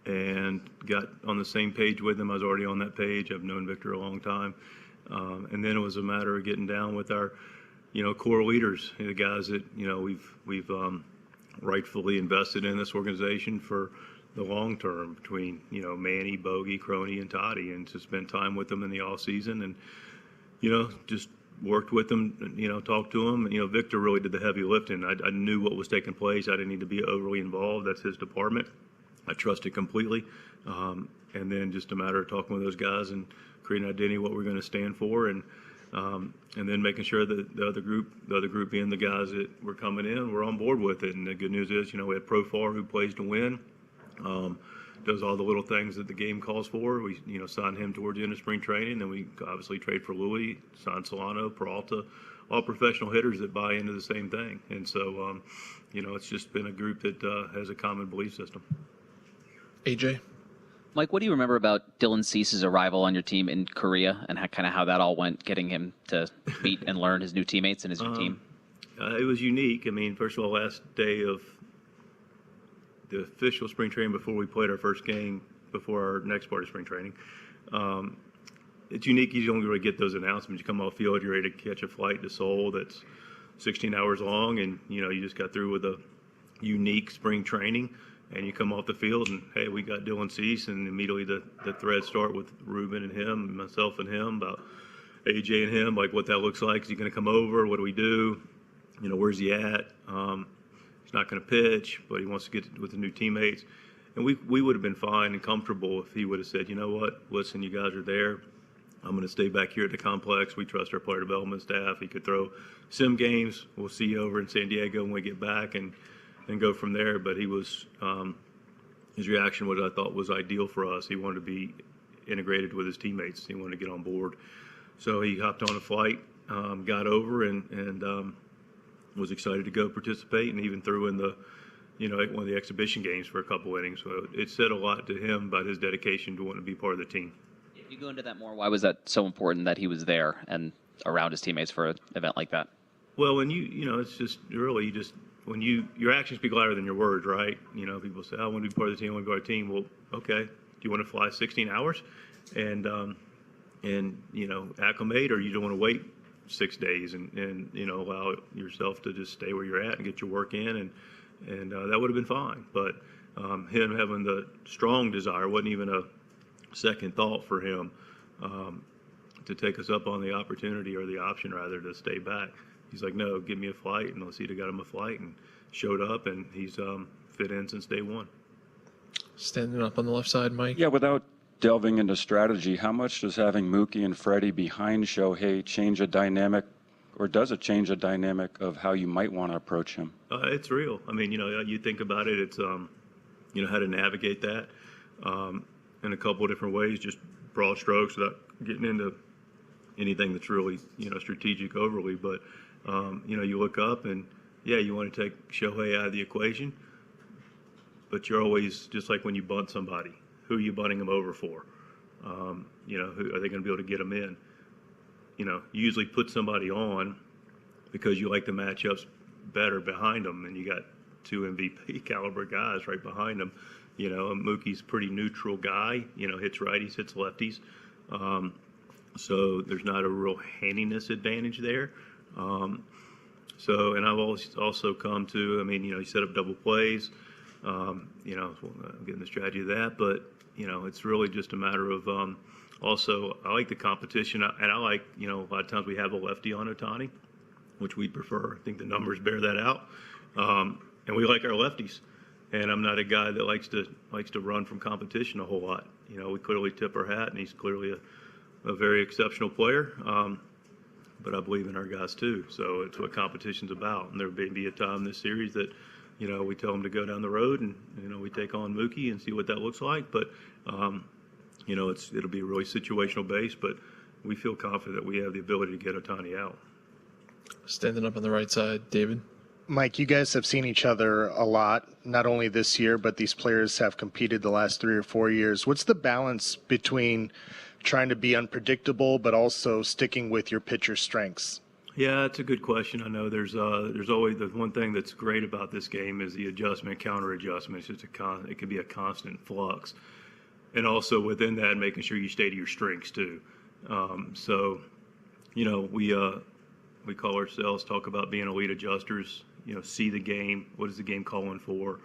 and got on the same page with him. I was already on that page. I've known Victor a long time. And then it was a matter of getting down with our, core leaders, the guys that, we've rightfully invested in this organization for the long term between, Manny, Bogey, Crony, and Toddy, and to spend time with them in the off season and, just worked with them, talked to them. Victor really did the heavy lifting. I knew what was taking place. I didn't need to be overly involved. That's his department. I trusted completely. And then just a matter of talking with those guys and creating an identity, what we're going to stand for, and then making sure that the other group being the guys that were coming in, were on board with it. And the good news is, we had Profar who plays to win, does all the little things that the game calls for. We, signed him towards the end of spring training. Then we obviously trade for Louis, signed Solano, Peralta, all professional hitters that buy into the same thing. And so, it's just been a group that has a common belief system. AJ? Mike, what do you remember about Dylan Cease's arrival on your team in Korea and how that all went, getting him to meet and learn his new teammates and his new team? It was unique. I mean, first of all, last day of the official spring training before we played our first game, before our next part of spring training, it's unique. You don't really get those announcements. You come off field, you're ready to catch a flight to Seoul that's 16 hours long, and, you just got through with a unique spring training. And you come off the field and, hey, we got Dylan Cease, and immediately the threads start with Ruben and him, myself and him, about AJ and him, like what that looks like. Is he going to come over? What do we do? Where's he at? He's not going to pitch, but he wants to get with the new teammates. And we would have been fine and comfortable if he would have said, you know what, listen, you guys are there. I'm going to stay back here at the complex. We trust our player development staff. He could throw sim games. We'll see you over in San Diego when we get back, and go from there. But he was, his reaction was, I thought, was ideal for us. He wanted to be integrated with his teammates. He wanted to get on board. So he hopped on a flight, got over, and was excited to go participate, and even threw in one of the exhibition games for a couple innings. So it said a lot to him about his dedication to wanting to be part of the team. If you go into that more, why was that so important that he was there and around his teammates for an event like that? Well, when it's just really, when your actions speak louder than your words, right? People say, I want to be part of the team, I want to be part of the team. Well, okay, do you want to fly 16 hours and acclimate, or you don't want to wait 6 days and allow yourself to just stay where you're at and get your work in, and that would have been fine. But him having the strong desire, wasn't even a second thought for him to take us up on the opportunity, or the option rather, to stay back. He's like, no, give me a flight, and Lacita got him a flight and showed up, and he's fit in since day one. Standing up on the left side, Mike. Yeah, without delving into strategy, how much does having Mookie and Freddie behind Shohei change a dynamic, or does it change a dynamic of how you might want to approach him? It's real. I mean, you think about it, it's, how to navigate that in a couple of different ways, just broad strokes without getting into anything that's really, strategic overly. But, you look up and, yeah, you want to take Shohei out of the equation, but you're always, just like when you bunt somebody, who are you bunting them over for? Who are they going to be able to get them in? You usually put somebody on because you like the matchups better behind them, and you got two MVP caliber guys right behind them. Mookie's a pretty neutral guy, hits righties, hits lefties. So there's not a real handiness advantage there. And I've always also come to, you set up double plays, getting the strategy of that, but, it's really just a matter of, also, I like the competition, and I like, a lot of times we have a lefty on Ohtani, which we prefer. I think the numbers bear that out. And we like our lefties. And I'm not a guy that likes to run from competition a whole lot. We clearly tip our hat, and he's clearly a very exceptional player. But I believe in our guys too. So it's what competition's about. And there may be a time this series that, we tell them to go down the road, and we take on Mookie and see what that looks like. But it'll be really situational based. But we feel confident that we have the ability to get Ohtani out. Standing up on the right side, David. Mike, you guys have seen each other a lot, not only this year, but these players have competed the last 3 or 4 years. What's the balance between trying to be unpredictable, but also sticking with your pitcher strengths? Yeah, that's a good question. I know there's always the one thing that's great about this game is the adjustment, counter adjustment. It's just it can be a constant flux, and also within that, making sure you stay to your strengths too. We call ourselves, talk about being elite adjusters. See the game. What is the game calling for?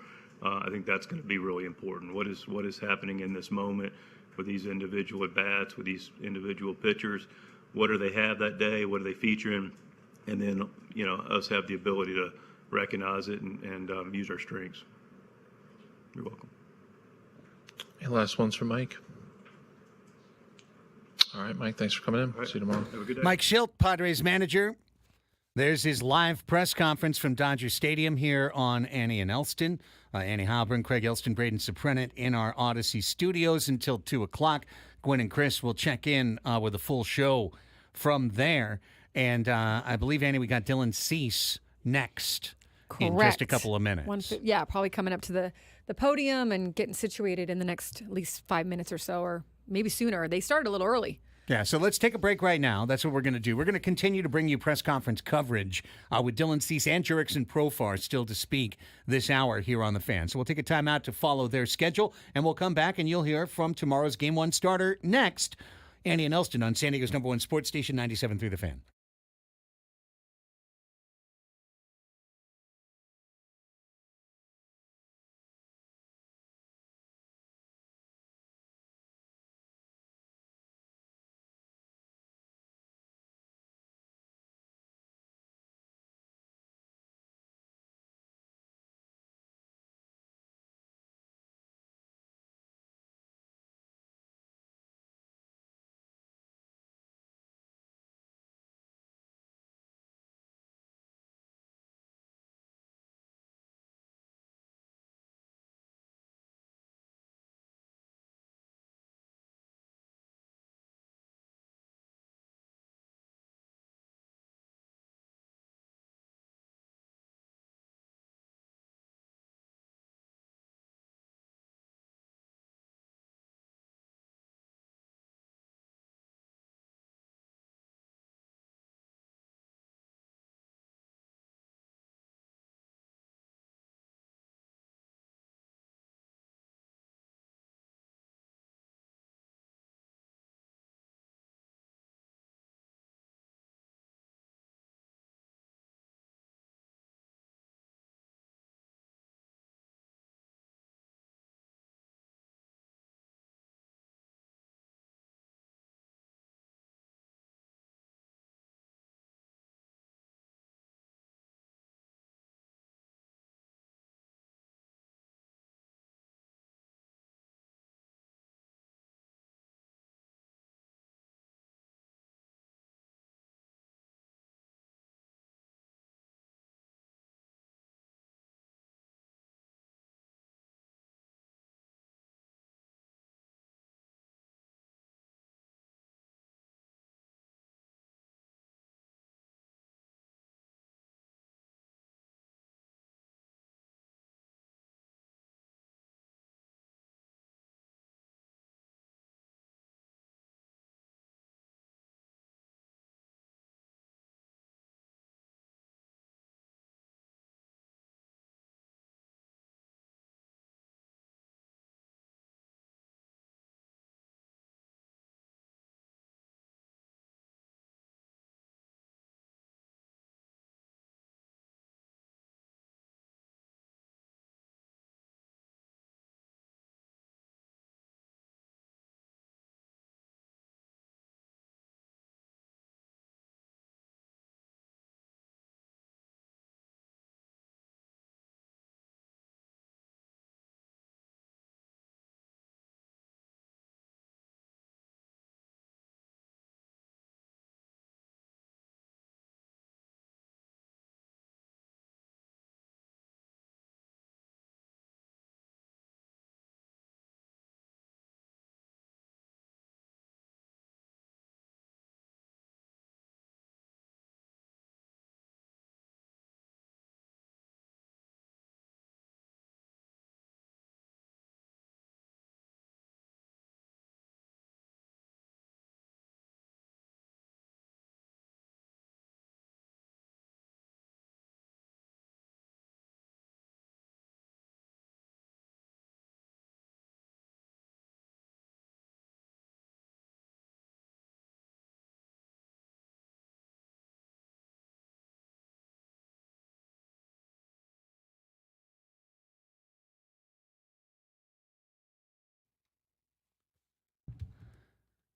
I think that's going to be really important. What is happening in this moment with these individual at bats, with these individual pitchers? What do they have that day? What are they featuring? And then, us have the ability to recognize it and use our strengths. You're welcome. Any last ones from Mike? All right, Mike, thanks for coming in. Right. See you tomorrow. Have a good day. Mike Schilt, Padres manager. There's his live press conference from Dodger Stadium here on Annie and Elsten. Annie Halbern, Craig Elsten, Braden Soprenet in our Odyssey studios until 2 o'clock. Gwen and Chris will check in with a full show from there. And I believe, Annie, we got Dylan Cease next in just a couple of minutes. Probably coming up to the podium and getting situated in the next at least 5 minutes or so, or maybe sooner. They started a little early. Yeah, so let's take a break right now. That's what we're going to do. We're going to continue to bring you press conference coverage with Dylan Cease and Jurickson Profar still to speak this hour here on The Fan. So we'll take a time out to follow their schedule, and we'll come back and you'll hear from tomorrow's Game 1 starter next. Andy and Elsten on San Diego's #1 sports station, 97.3 The Fan.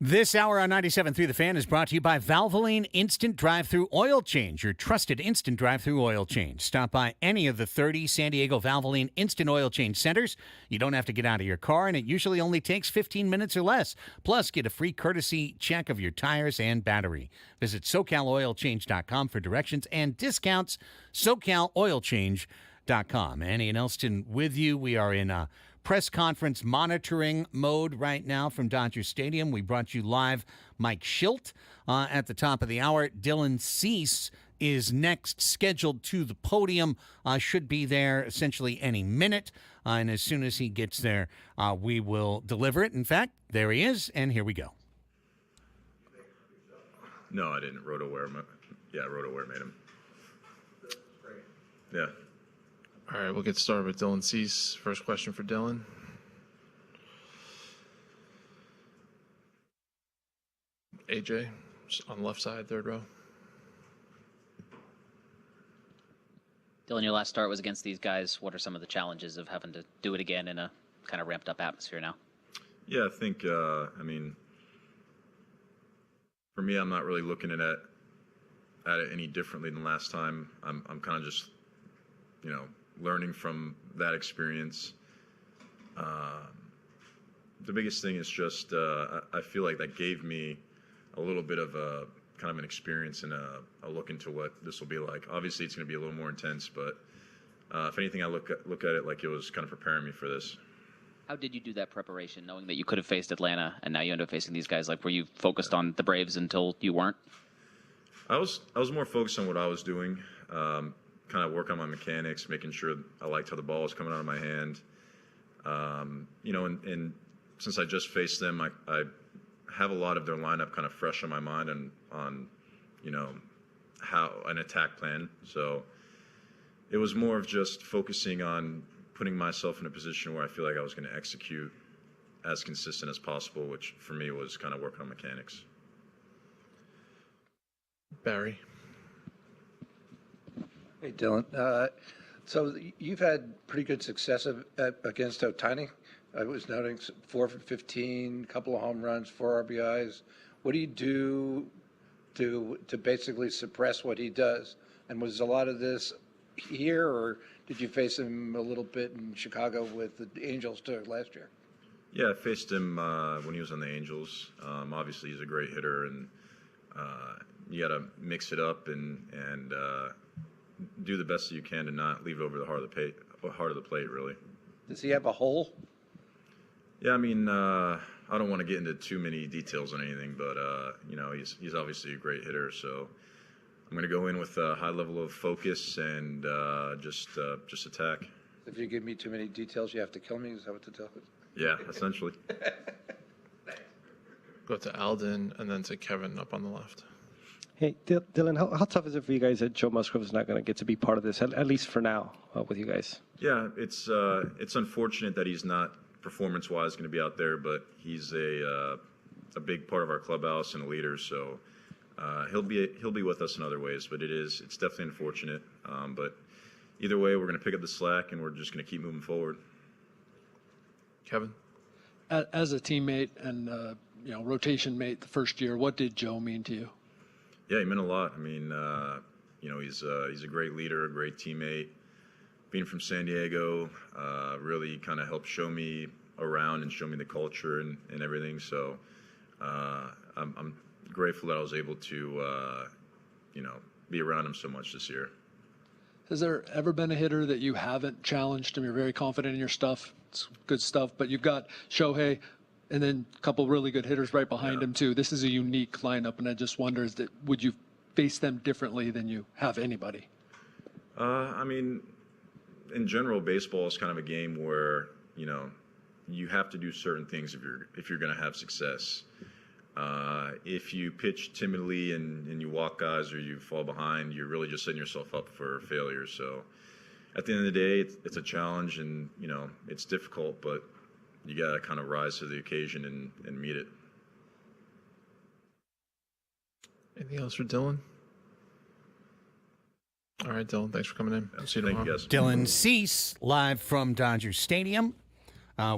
This hour on 97.3 The Fan is brought to you by Valvoline Instant Drive-Thru Oil Change, your trusted instant drive-thru oil change. Stop by any of the 30 San Diego Valvoline Instant Oil Change centers. You don't have to get out of your car, and it usually only takes 15 minutes or less. Plus, get a free courtesy check of your tires and battery. Visit SoCalOilChange.com for directions and discounts. SoCalOilChange.com. Annie and Elsten with you. We are in press conference monitoring mode right now from Dodger Stadium. We brought you live Mike Schilt at the top of the hour. Dylan Cease is next scheduled to the podium, should be there essentially any minute. And as soon as he gets there, we will deliver it. In fact, there he is, and here we go. No, I didn't. RotoWare made him. Yeah. All right, we'll get started with Dylan Cease. First question for Dylan. AJ, just on the left side, third row. Dylan, your last start was against these guys. What are some of the challenges of having to do it again in a kind of ramped up atmosphere now? Yeah, I think, for me, I'm not really looking at it any differently than last time. I'm kind of just, learning from that experience. The biggest thing is just I feel like that gave me a little bit of a kind of an experience and a look into what this will be like. Obviously, it's going to be a little more intense, but if anything, I look at it like it was kind of preparing me for this. How did you do that preparation, knowing that you could have faced Atlanta and now you end up facing these guys? Like, were you focused on the Braves until you weren't? I was more focused on what I was doing. Kind of work on my mechanics, making sure I liked how the ball was coming out of my hand. And since I just faced them, I have a lot of their lineup kind of fresh on my mind and on, how an attack plan. So it was more of just focusing on putting myself in a position where I feel like I was going to execute as consistent as possible, which for me was kind of working on mechanics. Barry. Hey, Dylan. So you've had pretty good success against Ohtani. I was noting 4 for 15, couple of home runs, 4 RBIs. What do you do to basically suppress what he does? And was a lot of this here, or did you face him a little bit in Chicago with the Angels too last year? Yeah, I faced him when he was on the Angels. Obviously, he's a great hitter, and you got to mix it up and do the best that you can to not leave it over the heart of the plate, really. Does he have a hole? Yeah, I don't want to get into too many details on anything, but he's obviously a great hitter, so I'm going to go in with a high level of focus and just attack. If you give me too many details, you have to kill me. Is that what the deal is? Yeah, essentially. Go to Alden and then to Kevin up on the left. Hey, Dylan, how tough is it for you guys that Joe Musgrove is not going to get to be part of this, at least for now, with you guys? Yeah, it's unfortunate that he's not performance-wise going to be out there, but he's a big part of our clubhouse and a leader, so he'll be with us in other ways. But it's definitely unfortunate. But either way, we're going to pick up the slack and we're just going to keep moving forward. Kevin, as a teammate and rotation mate the first year, what did Joe mean to you? Yeah, he meant a lot. He's a great leader, a great teammate. Being from San Diego, really kind of helped show me around and show me the culture and everything. So I'm grateful that I was able to, be around him so much this year. Has there ever been a hitter that you haven't challenged him? You're very confident in your stuff. It's good stuff, but you've got Shohei and then a couple really good hitters right behind him too. This is a unique lineup, and I just wonder, would you face them differently than you have anybody? In general, baseball is kind of a game where you have to do certain things if you're going to have success. If you pitch timidly and you walk guys or you fall behind, you're really just setting yourself up for failure. So at the end of the day, it's a challenge, and it's difficult, but you got to kind of rise to the occasion and meet it. Anything else for Dylan? All right, Dylan, thanks for coming in. We'll see you tomorrow. Thank you, guys. Dylan Cease, live from Dodger Stadium.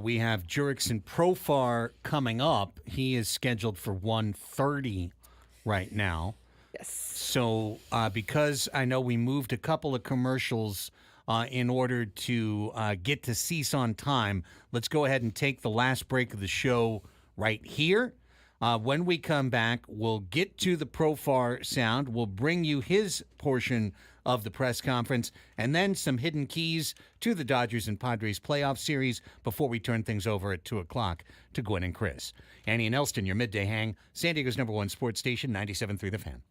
We have Jurickson Profar coming up. He is scheduled for 1:30 right now. Yes. So because I know we moved a couple of commercials in order to get to Cease on time, let's go ahead and take the last break of the show right here. When we come back, we'll get to the Profar sound. We'll bring you his portion of the press conference, and then some hidden keys to the Dodgers and Padres playoff series before we turn things over at 2 o'clock to Gwen and Chris. Annie and Elsten, your midday hang, San Diego's #1 sports station, 97.3 The Fan.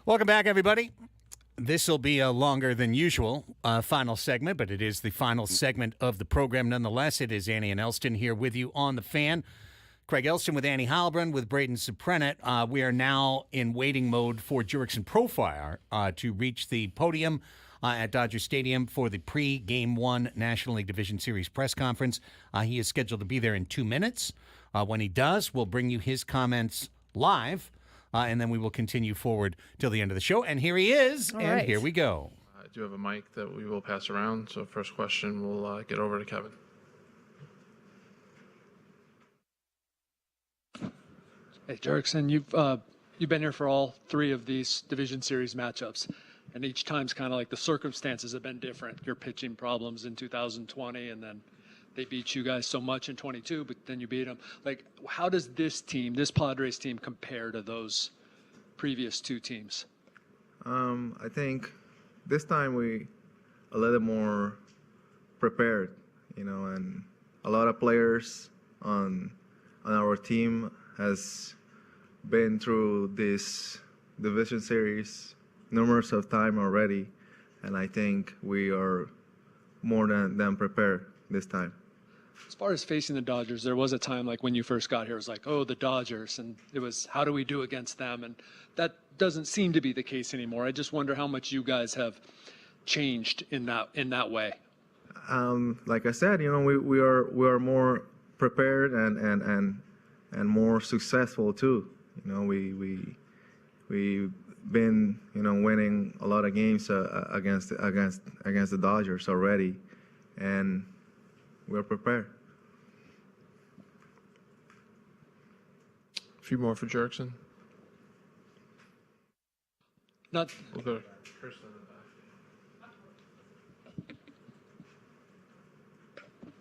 Welcome back, everybody. This will be a longer than usual final segment, but it is the final segment of the program nonetheless. It is Annie and Elsten here with you on The Fan. Craig Elsten with Annie Halbron with Braden Soprenet. We are now in waiting mode for Jurickson Profire to reach the podium at Dodger Stadium for the pre-Game 1 National League Division Series press conference. He is scheduled to be there in 2 minutes. When he does, we'll bring you his comments live, and then we will continue forward till the end of the show. And here he is, here we go. I do have a mic that we will pass around. So first question, we'll get over to Kevin. Hey, Jurickson, you've been here for all 3 of these division series matchups, and each time's kind of like the circumstances have been different. Your pitching problems in 2020, and then they beat you guys so much in 22, but then you beat them. Like, how does this team, this Padres team, compare to those previous 2 teams? I think this time we a little more prepared, and a lot of players on our team has been through this division series numerous of time already, and I think we are more than prepared this time. As far as facing the Dodgers, there was a time like when you first got here, it was like, oh, the Dodgers, and it was, how do we do against them? And that doesn't seem to be the case anymore. I just wonder how much you guys have changed in that way. Like I said, we are more prepared and more successful too. We've been winning a lot of games against the Dodgers already, and we're prepared. A few more for Jurickson. Not. We'll go to Kirsten.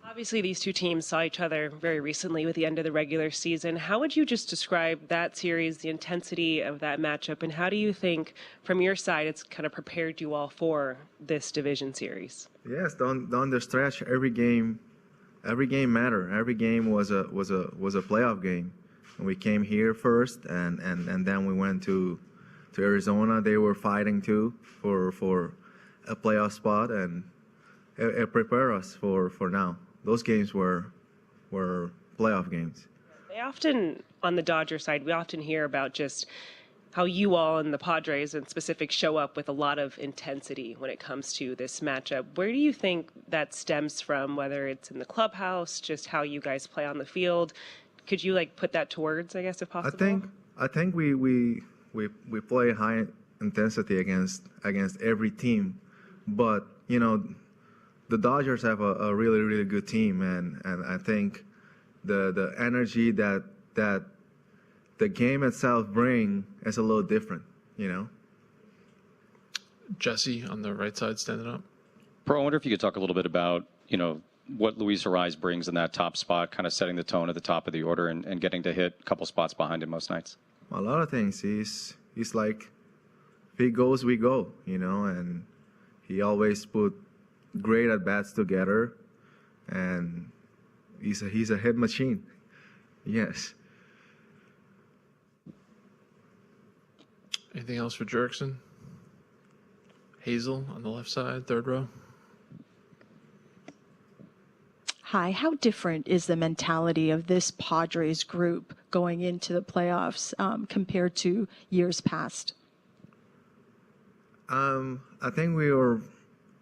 Obviously, these 2 teams saw each other very recently with the end of the regular season. How would you just describe that series, the intensity of that matchup, and how do you think, from your side, it's kind of prepared you all for this division series? Yes, down the stretch, every game mattered. Every game was a playoff game. And we came here first, and then we went to Arizona. They were fighting too for a playoff spot, and it prepared us for now. Those games were playoff games. They often, on the Dodger side, we often hear about just how you all and the Padres in specific show up with a lot of intensity when it comes to this matchup. Where do you think that stems from, whether it's in the clubhouse, just how you guys play on the field? Could you put that to words, I guess, if possible? I think we play high intensity against every team, but the Dodgers have a really, really good team, and I think the energy that the game itself brings is a little different, Jesse on the right side standing up. Pro, I wonder if you could talk a little bit about, what Luis Ariz brings in that top spot, kind of setting the tone at the top of the order and getting to hit a couple spots behind him most nights. A lot of things. He's like, if he goes, we go, and he always put great at bats together, and he's a hit machine. Yes. Anything else for Jurickson? Hazel on the left side, third row. Hi, how different is the mentality of this Padres group going into the playoffs compared to years past? I think we are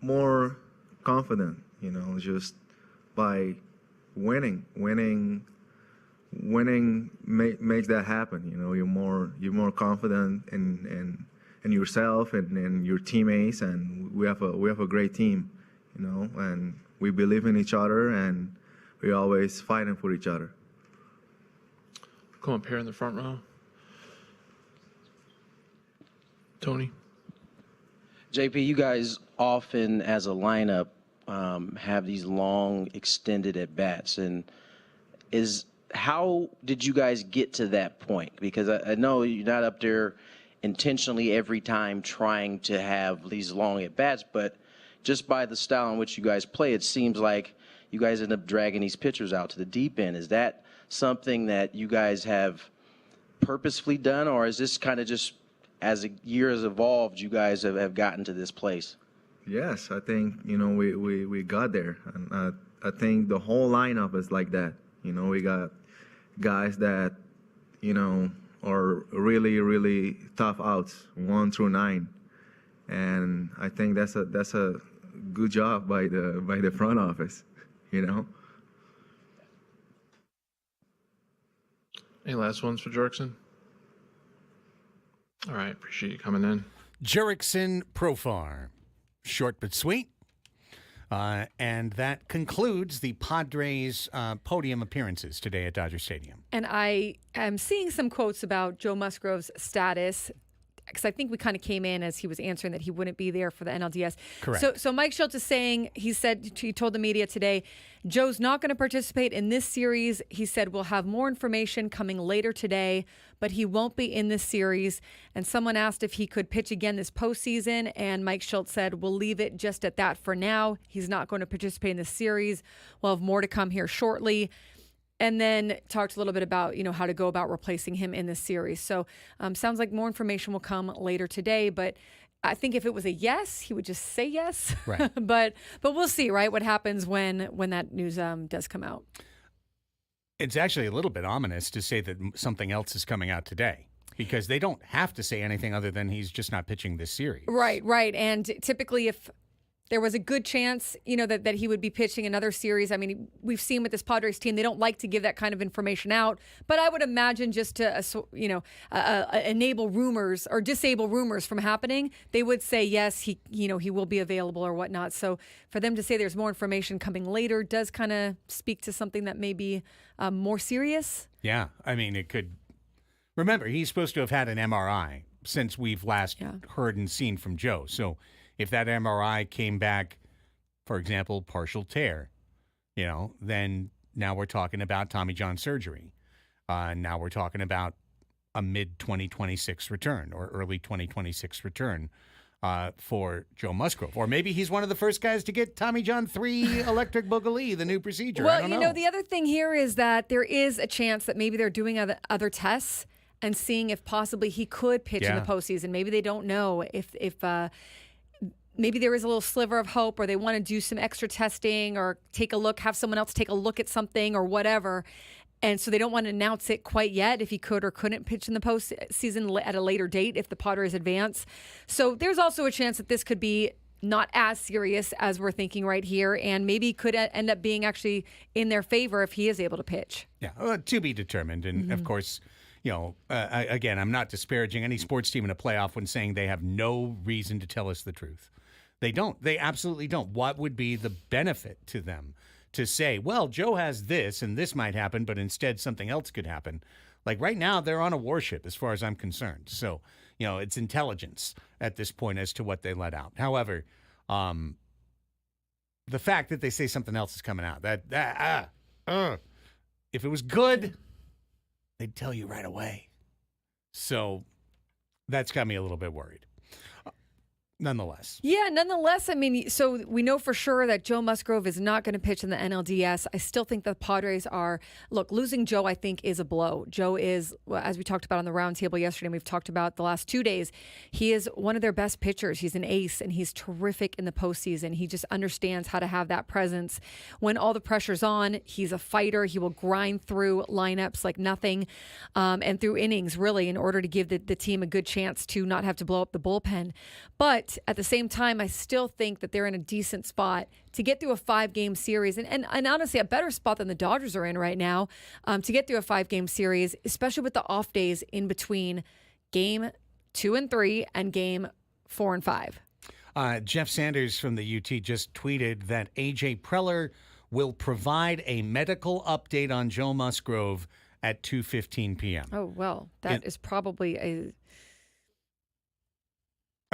more confident, just by winning makes that happen. You're more confident in yourself and in your teammates, and we have a great team, and we believe in each other, and we're always fighting for each other. Come up here in the front row. Tony. JP, you guys often, as a lineup, have these long, extended at-bats. And how did you guys get to that point? Because I know you're not up there intentionally every time trying to have these long at-bats, but just by the style in which you guys play, it seems like you guys end up dragging these pitchers out to the deep end. Is that something that you guys have purposefully done, or is this kind of just as the year has evolved, you guys have gotten to this place? Yes, I think, we got there. And I think the whole lineup is like that. We got guys that, are really, really tough outs, 1 through 9. And I think that's a good job by the front office, Any last ones for Jerickson? All right, appreciate you coming in. Jerickson Profar. Short but sweet. And that concludes the Padres' podium appearances today at Dodger Stadium. And I am seeing some quotes about Joe Musgrove's status, because I think we kind of came in as he was answering that he wouldn't be there for the NLDS. Correct. So Mike Schultz is saying, he told the media today, Joe's not going to participate in this series. He said, we'll have more information coming later today, but he won't be in this series. And someone asked if he could pitch again this postseason, and Mike Schultz said, we'll leave it just at that for now. He's not going to participate in this series. We'll have more to come here shortly. And then talked a little bit about, how to go about replacing him in this series. So sounds like more information will come later today. But I think if it was a yes, he would just say yes. Right. but we'll see, right, what happens when that news does come out. It's actually a little bit ominous to say that something else is coming out today, because they don't have to say anything other than he's just not pitching this series. Right. And typically if there was a good chance, that he would be pitching another series. I mean, we've seen with this Padres team, they don't like to give that kind of information out. But I would imagine just to, enable rumors or disable rumors from happening, they would say, yes, he will be available or whatnot. So for them to say there's more information coming later does kind of speak to something that may be more serious. Yeah. I mean, it could. Remember, he's supposed to have had an MRI since we've last heard and seen from Joe. So if that MRI came back, for example, partial tear, then now we're talking about Tommy John surgery. Now we're talking about a mid-2026 return or early 2026 return for Joe Musgrove. Or maybe he's one of the first guys to get Tommy John 3 electric boogaloo, the new procedure. Well, I don't know. The other thing here is that there is a chance that maybe they're doing other tests and seeing if possibly he could pitch in the postseason. Maybe they don't know if maybe there is a little sliver of hope, or they want to do some extra testing or have someone else take a look at something or whatever. And so they don't want to announce it quite yet if he could or couldn't pitch in the postseason at a later date if the Padres advance. So there's also a chance that this could be not as serious as we're thinking right here, and maybe could end up being actually in their favor if he is able to pitch. Yeah, to be determined. And of course, again, I'm not disparaging any sports team in a playoff when saying they have no reason to tell us the truth. They don't. They absolutely don't. What would be the benefit to them to say, well, Joe has this and this might happen, but instead something else could happen? Like right now, they're on a warship as far as I'm concerned. So, it's intelligence at this point as to what they let out. However, the fact that they say something else is coming out, if it was good, they'd tell you right away. So that's got me a little bit worried. Nonetheless. Yeah, nonetheless, I mean, so we know for sure that Joe Musgrove is not going to pitch in the NLDS. I still think the Padres losing Joe, I think, is a blow. Joe is, as we talked about on the roundtable yesterday, and we've talked about the last 2 days, he is one of their best pitchers. He's an ace, and he's terrific in the postseason. He just understands how to have that presence. When all the pressure's on, he's a fighter. He will grind through lineups like nothing, and through innings, really, in order to give the team a good chance to not have to blow up the bullpen. But at the same time, I still think that they're in a decent spot to get through a 5-game series, and honestly, a better spot than the Dodgers are in right now, to get through a 5-game series, especially with the off days in between game 2 and 3 and game 4 and 5. Jeff Sanders from the UT just tweeted that A.J. Preller will provide a medical update on Joe Musgrove at 2:15 p.m. Oh, well, that is probably a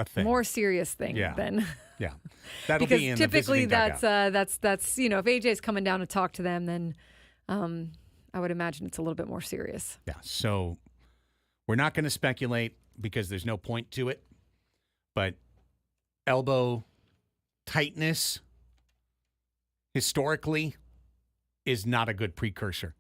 thing. More serious thing than that'll because be in typically the that's if AJ's coming down to talk to them, then I would imagine it's a little bit more serious. Yeah, so we're not going to speculate because there's no point to it, but elbow tightness historically is not a good precursor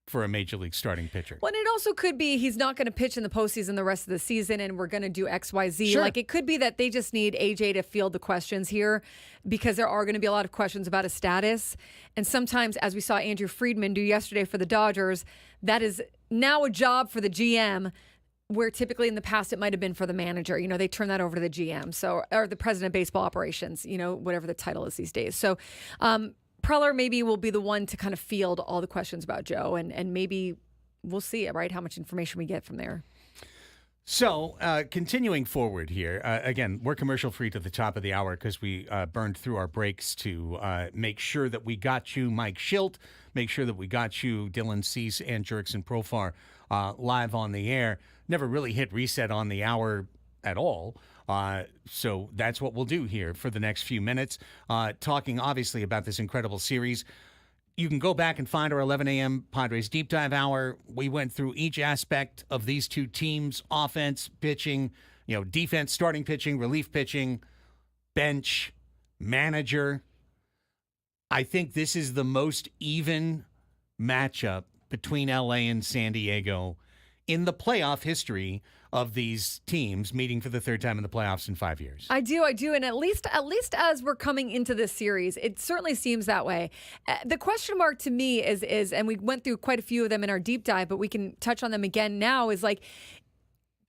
for a major league starting pitcher. Well, and it also could be he's not going to pitch in the postseason the rest of the season, and we're going to do X, Y, Z. Sure. Like, it could be that they just need AJ to field the questions here, because there are going to be a lot of questions about his status. And sometimes, as we saw Andrew Friedman do yesterday for the Dodgers, that is now a job for the GM, where typically in the past it might have been for the manager. You know, they turn that over to the GM, or the president of baseball operations, you know, whatever the title is these days. So Preller maybe will be the one to kind of field all the questions about Joe, and maybe we'll see, right, how much information we get from there. So, continuing forward here, again, we're commercial free to the top of the hour because we burned through our breaks to make sure that we got you Mike Schilt, make sure that we got you Dylan Cease and Jurickson Profar live on the air. Never really hit reset on the hour at all. So that's what we'll do here for the next few minutes, talking obviously about this incredible series. You can go back and find our 11 a.m. Padres Deep Dive Hour. We went through each aspect of these two teams: offense, pitching, defense, starting pitching, relief pitching, bench, manager. I think this is the most even matchup between LA and San Diego in the playoff history of these teams meeting for the third time in the playoffs in 5 years. I do. And at least as we're coming into this series, it certainly seems that way. The question mark to me is, and we went through quite a few of them in our deep dive, but we can touch on them again now, is like,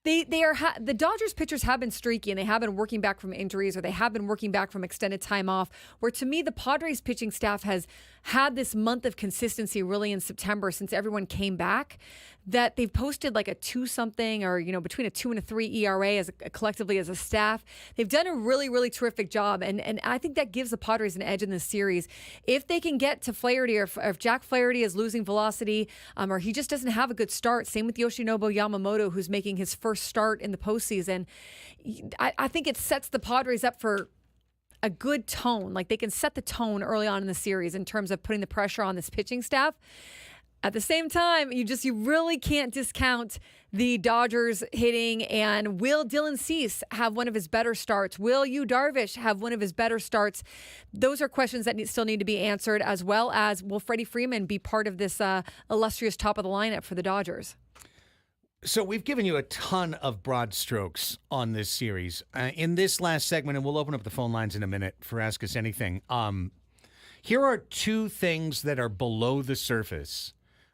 the Dodgers pitchers have been streaky, and they have been working back from injuries, or they have been working back from extended time off, where to me the Padres pitching staff has had this month of consistency really in September since everyone came back, that they've posted like a 2-something or, between a 2 and a 3 ERA collectively as a staff. They've done a really, really terrific job. And I think that gives the Padres an edge in this series. If they can get to Flaherty, or if Jack Flaherty is losing velocity, or he just doesn't have a good start, same with Yoshinobu Yamamoto, who's making his first start in the postseason, I think it sets the Padres up for a good tone. Like, they can set the tone early on in the series in terms of putting the pressure on this pitching staff. At the same time, you really can't discount the Dodgers hitting. And will Dylan Cease have one of his better starts? Will Yu Darvish have one of his better starts? Those are questions that still need to be answered, as well as will Freddie Freeman be part of this illustrious top of the lineup for the Dodgers? So we've given you a ton of broad strokes on this series. In this last segment, and we'll open up the phone lines in a minute for Ask Us Anything, here are two things that are below the surface,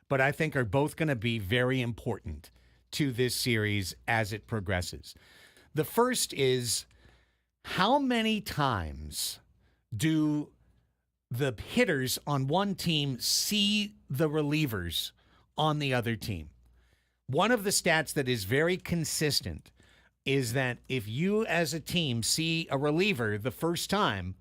but I think are both going to be very important to this series as it progresses. The first is, how many times do the hitters on one team see the relievers on the other team? One of the stats that is very consistent is that if you as a team see a reliever the first time,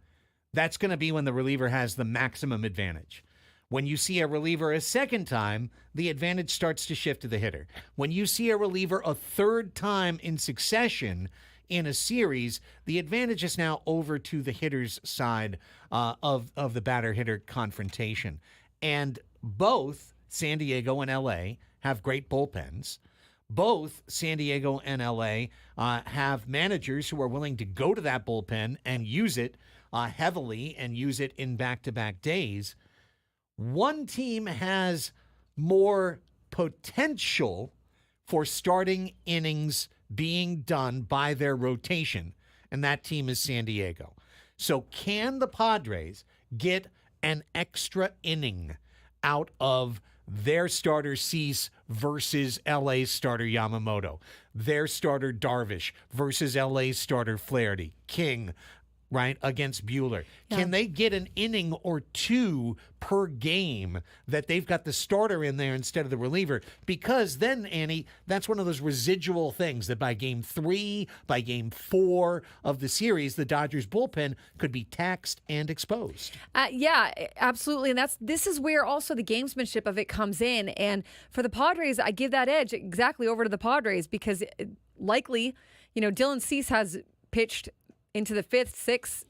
that's going to be when the reliever has the maximum advantage. When you see a reliever a second time, the advantage starts to shift to the hitter. When you see a reliever a third time in succession in a series, the advantage is now over to the hitter's side of the batter-hitter confrontation. And both San Diego and LA have great bullpens. Both San Diego and LA have managers who are willing to go to that bullpen and use it heavily and use it in back-to-back days. One team has more potential for starting innings being done by their rotation, and that team is San Diego. So can the Padres get an extra inning out of their starter Cease versus LA's starter Yamamoto, their starter Darvish versus LA's starter Flaherty, King, right, against Buehler? Yeah. Can they get an inning or two per game that they've got the starter in there instead of the reliever? Because then, Annie, that's one of those residual things that by game 3, by game 4 of the series, the Dodgers bullpen could be taxed and exposed. Yeah, absolutely. And this is where also the gamesmanship of it comes in. And for the Padres, I give that edge exactly over to the Padres because likely, Dylan Cease has pitched into the 5th, 6th,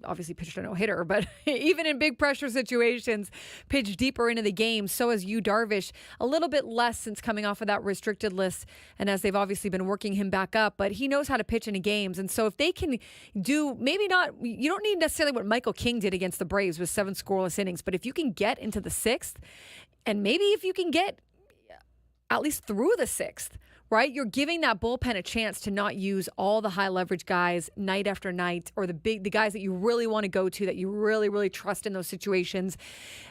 obviously pitched a no-hitter, but even in big pressure situations, pitched deeper into the game. So has Yu Darvish, a little bit less since coming off of that restricted list, and as they've obviously been working him back up, but he knows how to pitch into games. And so if they can do, maybe not, you don't need necessarily what Michael King did against the Braves with 7 scoreless innings, but if you can get into the 6th, and maybe if you can get at least through the 6th, right? You're giving that bullpen a chance to not use all the high leverage guys night after night, or the guys that you really want to go to, that you really, really trust in those situations.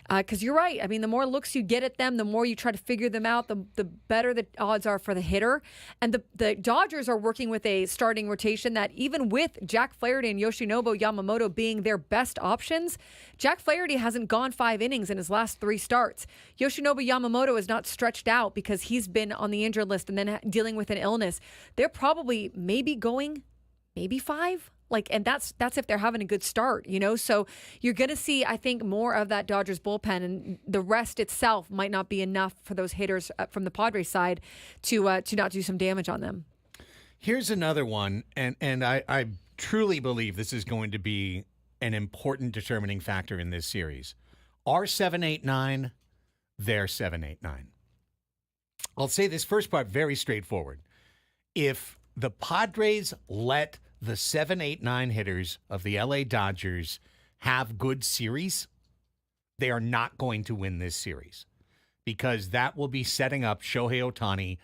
Because you're right. I mean, the more looks you get at them, the more you try to figure them out, the better the odds are for the hitter. And the Dodgers are working with a starting rotation that, even with Jack Flaherty and Yoshinobu Yamamoto being their best options, Jack Flaherty hasn't gone 5 innings in his last 3 starts. Yoshinobu Yamamoto is not stretched out because he's been on the injured list and then dealing with an illness. They're probably maybe going 5. And that's if they're having a good start, So you're going to see, I think, more of that Dodgers bullpen, and the rest itself might not be enough for those hitters from the Padres side to not do some damage on them. Here's another one, and I truly believe this is going to be an important determining factor in this series. Our 7-8-9, their 7-8-9. I'll say this first part very straightforward. If the Padres let the 7-8-9 hitters of the LA Dodgers have good series, they are not going to win this series, because that will be setting up Shohei Ohtani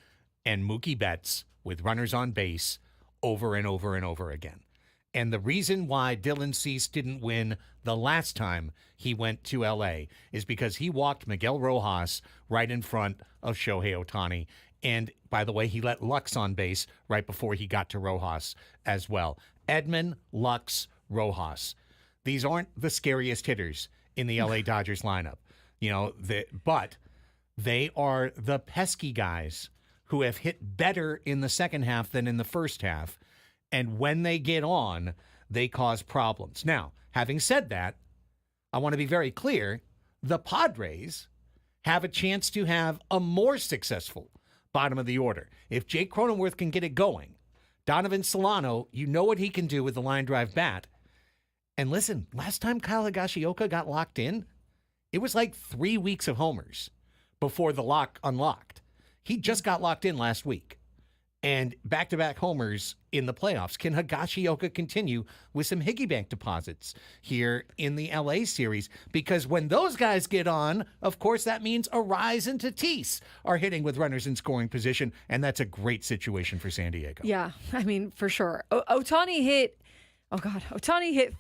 and Mookie Betts with runners on base over and over and over again. And the reason why Dylan Cease didn't win the last time he went to LA is because he walked Miguel Rojas right in front of Shohei Ohtani. And by the way, he let Lux on base right before he got to Rojas as well. Edman, Lux, Rojas. These aren't the scariest hitters in the LA Dodgers lineup, but they are the pesky guys who have hit better in the second half than in the first half. And when they get on, they cause problems. Now, having said that, I want to be very clear. The Padres have a chance to have a more successful bottom of the order. If Jake Cronenworth can get it going, Donovan Solano, you know what he can do with the line drive bat. And listen, last time Kyle Higashioka got locked in, it was like 3 weeks of homers before the lock unlocked. He just got locked in last week. And back-to-back homers in the playoffs. Can Higashioka continue with some Higgy Bank deposits here in the LA series? Because when those guys get on, of course, that means Arise and Tatis are hitting with runners in scoring position, and that's a great situation for San Diego. Yeah, I mean, for sure. Ohtani hit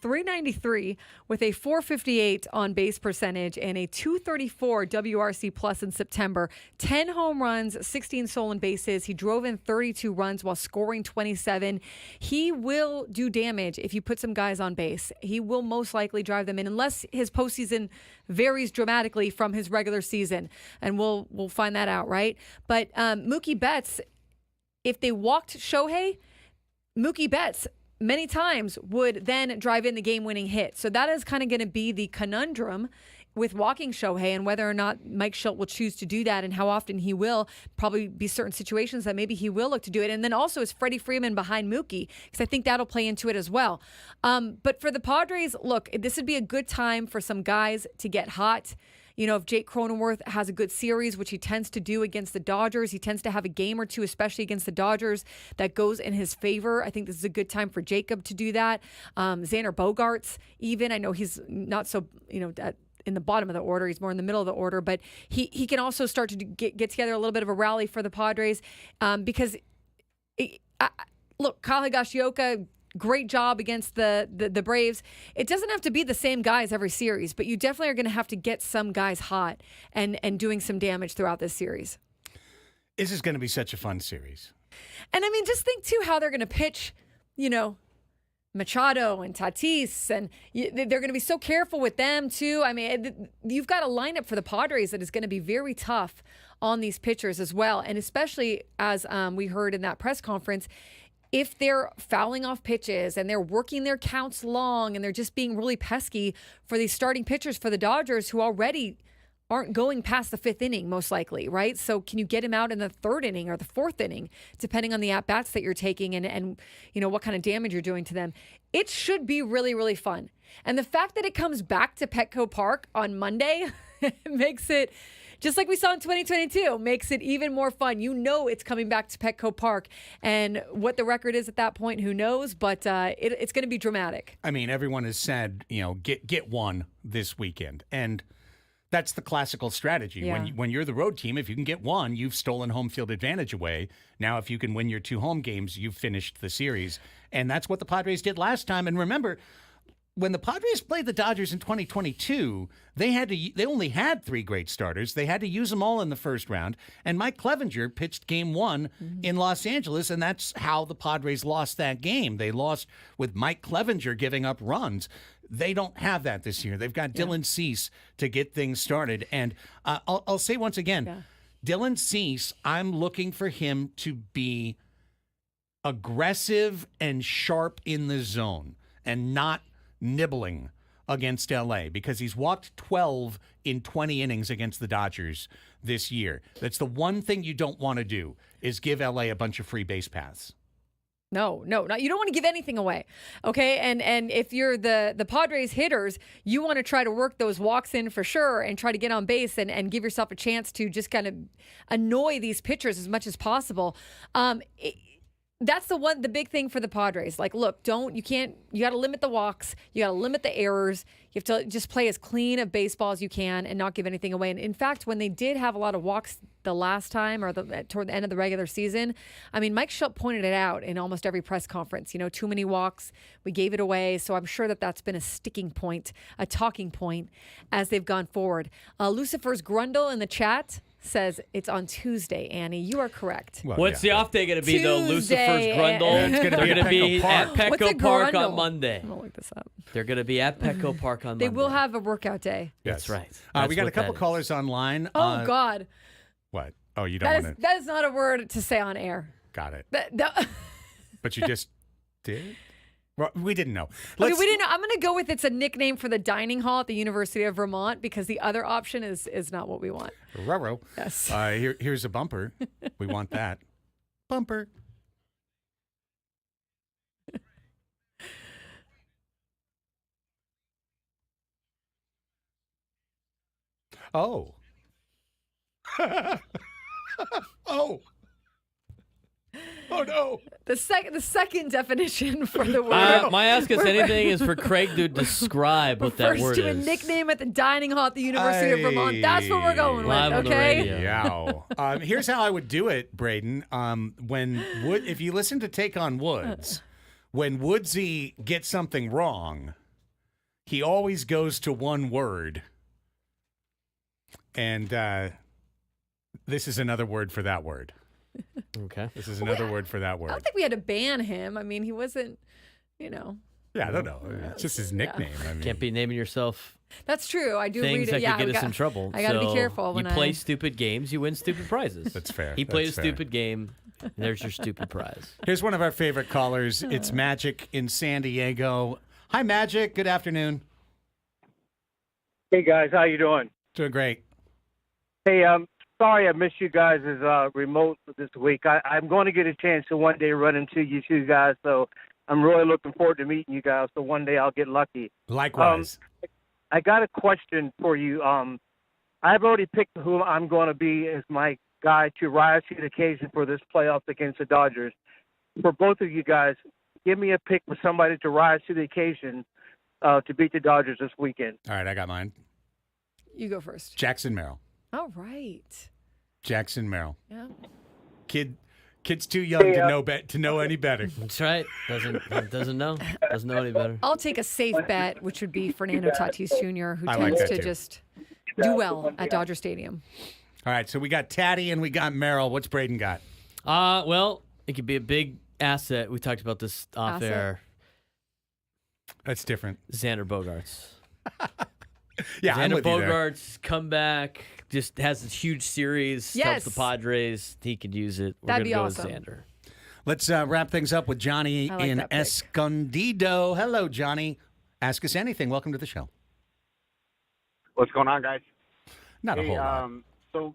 393 with a 458 on base percentage and a 234 WRC plus in September. 10 home runs, 16 stolen bases. He drove in 32 runs while scoring 27. He will do damage if you put some guys on base. He will most likely drive them in, unless his postseason varies dramatically from his regular season. And we'll find that out, right? But Mookie Betts, if they walked Shohei, Mookie Betts many times would then drive in the game-winning hit. So that is kind of going to be the conundrum with walking Shohei, and whether or not Mike Shildt will choose to do that and how often he will. Probably be certain situations that maybe he will look to do it. And then also is Freddie Freeman behind Mookie, because I think that'll play into it as well. But for the Padres, look, this would be a good time for some guys to get hot. If Jake Cronenworth has a good series, which he tends to do against the Dodgers, he tends to have a game or two, especially against the Dodgers, that goes in his favor. I think this is a good time for Jacob to do that. Xander Bogaerts, even. I know he's not so, in the bottom of the order. He's more in the middle of the order, but he can also start to get together a little bit of a rally for the Padres because, look, Kyle Higashioka, great job against the Braves. It doesn't have to be the same guys every series, but you definitely are going to have to get some guys hot and doing some damage throughout this series. This is going to be such a fun series. And I mean, just think too how they're going to pitch, Machado and Tatis, and they're going to be so careful with them too. I mean, you've got a lineup for the Padres that is going to be very tough on these pitchers as well. And especially as we heard in that press conference, if they're fouling off pitches and they're working their counts long and they're just being really pesky for these starting pitchers for the Dodgers, who already aren't going past the 5th inning, most likely, right? So can you get him out in the 3rd inning or the 4th inning, depending on the at-bats that you're taking and what kind of damage you're doing to them? It should be really, really fun. And the fact that it comes back to Petco Park on Monday makes it, just like we saw in 2022, makes it even more fun. It's coming back to Petco Park. And what the record is at that point, who knows? But it's going to be dramatic. I mean, everyone has said, get one this weekend. And that's the classical strategy. Yeah. When you're the road team, if you can get one, you've stolen home field advantage away. Now, if you can win your 2 home games, you've finished the series. And that's what the Padres did last time. And remember, when the Padres played the Dodgers in 2022, they only had 3 great starters. They had to use them all in the first round. And Mike Clevenger pitched game 1 in Los Angeles, and that's how the Padres lost that game. They lost with Mike Clevenger giving up runs. They don't have that this year. They've got Dylan Cease to get things started. And I'll say once again, Dylan Cease, I'm looking for him to be aggressive and sharp in the zone and not nibbling against LA, because he's walked 12 in 20 innings against the Dodgers this year. That's the one thing you don't want to do, is give LA a bunch of free base paths. No, you don't want to give anything away, okay? And if you're the Padres hitters, you want to try to work those walks in for sure and try to get on base and give yourself a chance to just kind of annoy these pitchers as much as possible. That's the big thing for the Padres. Like, look, you got to limit the walks. You got to limit the errors. You have to just play as clean a baseball as you can and not give anything away. And in fact, when they did have a lot of walks the last time or toward the end of the regular season, I mean, Mike Schultz pointed it out in almost every press conference. Too many walks. We gave it away. So I'm sure that's been a sticking point, a talking point as they've gone forward. Lucifer's Grundle in the chat says it's on Tuesday, Annie. You are correct. Well, What's the off day going to be, though? Lucifer's Grundle. It's going to be at Petco Park on Monday. I'm going to look this up. They're going to be at Petco Park on Monday. They will have a workout day. That's right. We got a couple callers online. Oh, God. What? Oh, you don't want to. That is not a word to say on air. Got it. But you just did? Well, we didn't know. We didn't know. I'm going to go with it's a nickname for the dining hall at the University of Vermont, because the other option is not what we want. Roro. Yes. Here's a bumper. We want that. Bumper. Oh. Oh. Oh, no. The second definition for the word. My Ask Us Anything is for Craig to describe what that word to a is. nickname at the dining hall at the University of Vermont. That's what we're going Live with, on the okay? radio. Yeah. Here's how I would do it, Braden. If you listen to Take on Woods, when Woodsy gets something wrong, he always goes to one word. And this is another word for that word. Okay. This is another word for that I word. don't think we had to ban him. I mean, he wasn't, Yeah, I don't know. It's just his nickname. I mean, Can't be naming yourself That's true. I do things read it. that could get us in trouble. I got to be careful when you play stupid games, you win stupid prizes. That's fair. He played That's a fair. stupid game. There's your stupid prize. Here's one of our favorite callers. It's Magic in San Diego. Hi, Magic. Good afternoon. Hey guys, how you doing? Doing great. Hey, sorry I missed you guys' remote this week. I'm going to get a chance to one day run into you two guys, so I'm really looking forward to meeting you guys. So one day I'll get lucky. Likewise. I got a question for you. I've already picked who I'm going to be as my guy to rise to the occasion for this playoffs against the Dodgers. For both of you guys, give me a pick for somebody to rise to the occasion to beat the Dodgers this weekend. All right, I got mine. You go first. Jackson Merrill. All right. Jackson Merrill. Yeah. Kid's too young to know any better. That's right. Doesn't know any better. I'll take a safe bet, which would be Fernando Tatis Jr., who I like tends that to too. just do well at Dodger Stadium. All right, so we got Tatty and we got Merrill. What's Braden got? Well, it could be a big asset. We talked about this off air. That's different. Xander Bogaerts. Yeah, I'm Xander with you there. Bogaerts comeback, just has this huge series. Yes. Helps the Padres. He could use it. We're That'd gonna be go awesome. with Xander. Let's wrap things up with Johnny I like in that pick. Escondido. Hello, Johnny. Ask us anything. Welcome to the show. What's going on, guys? Not a whole lot. So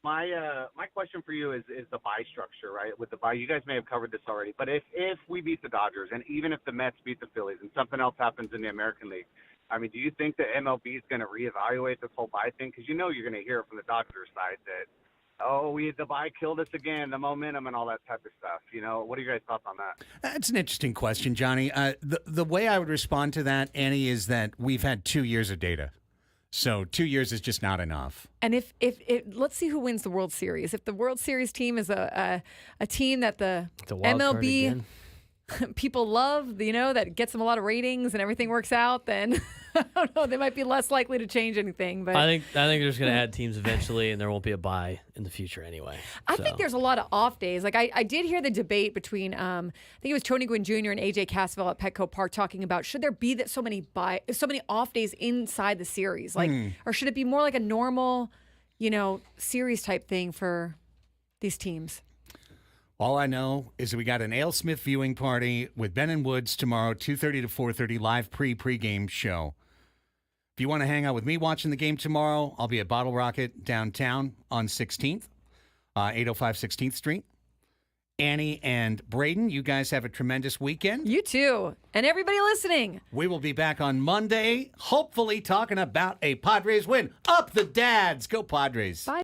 my question for you is the bye structure, right? With the bye, you guys may have covered this already, but if we beat the Dodgers, and even if the Mets beat the Phillies, and something else happens in the American League, I mean, do you think the MLB is going to reevaluate this whole bye thing? Because you're going to hear from the Dodgers side that, the bye killed us again, the momentum and all that type of stuff. What are your guys' thoughts on that? That's an interesting question, Johnny. The way I would respond to that, Annie, is that we've had 2 years of data. So 2 years is just not enough. And if let's see who wins the World Series. If the World Series team is a team that the MLB people love, that gets them a lot of ratings and everything works out, then I don't know, they might be less likely to change anything. But I think they're just going to add teams eventually, and there won't be a bye in the future anyway. I think there's a lot of off days. Like I did hear the debate between I think it was Tony Gwynn Jr. and AJ Cassavell at Petco Park talking about should there be so many off days inside the series, or should it be more like a normal, series type thing for these teams? All I know is that we got an Ale Smith viewing party with Ben and Woods tomorrow, 2:30 to 4:30, live pregame show. If you want to hang out with me watching the game tomorrow, I'll be at Bottle Rocket downtown on 16th, 805 16th Street. Annie and Braden, you guys have a tremendous weekend. You too. And everybody listening. We will be back on Monday, hopefully talking about a Padres win. Up the Dads. Go Padres. Bye.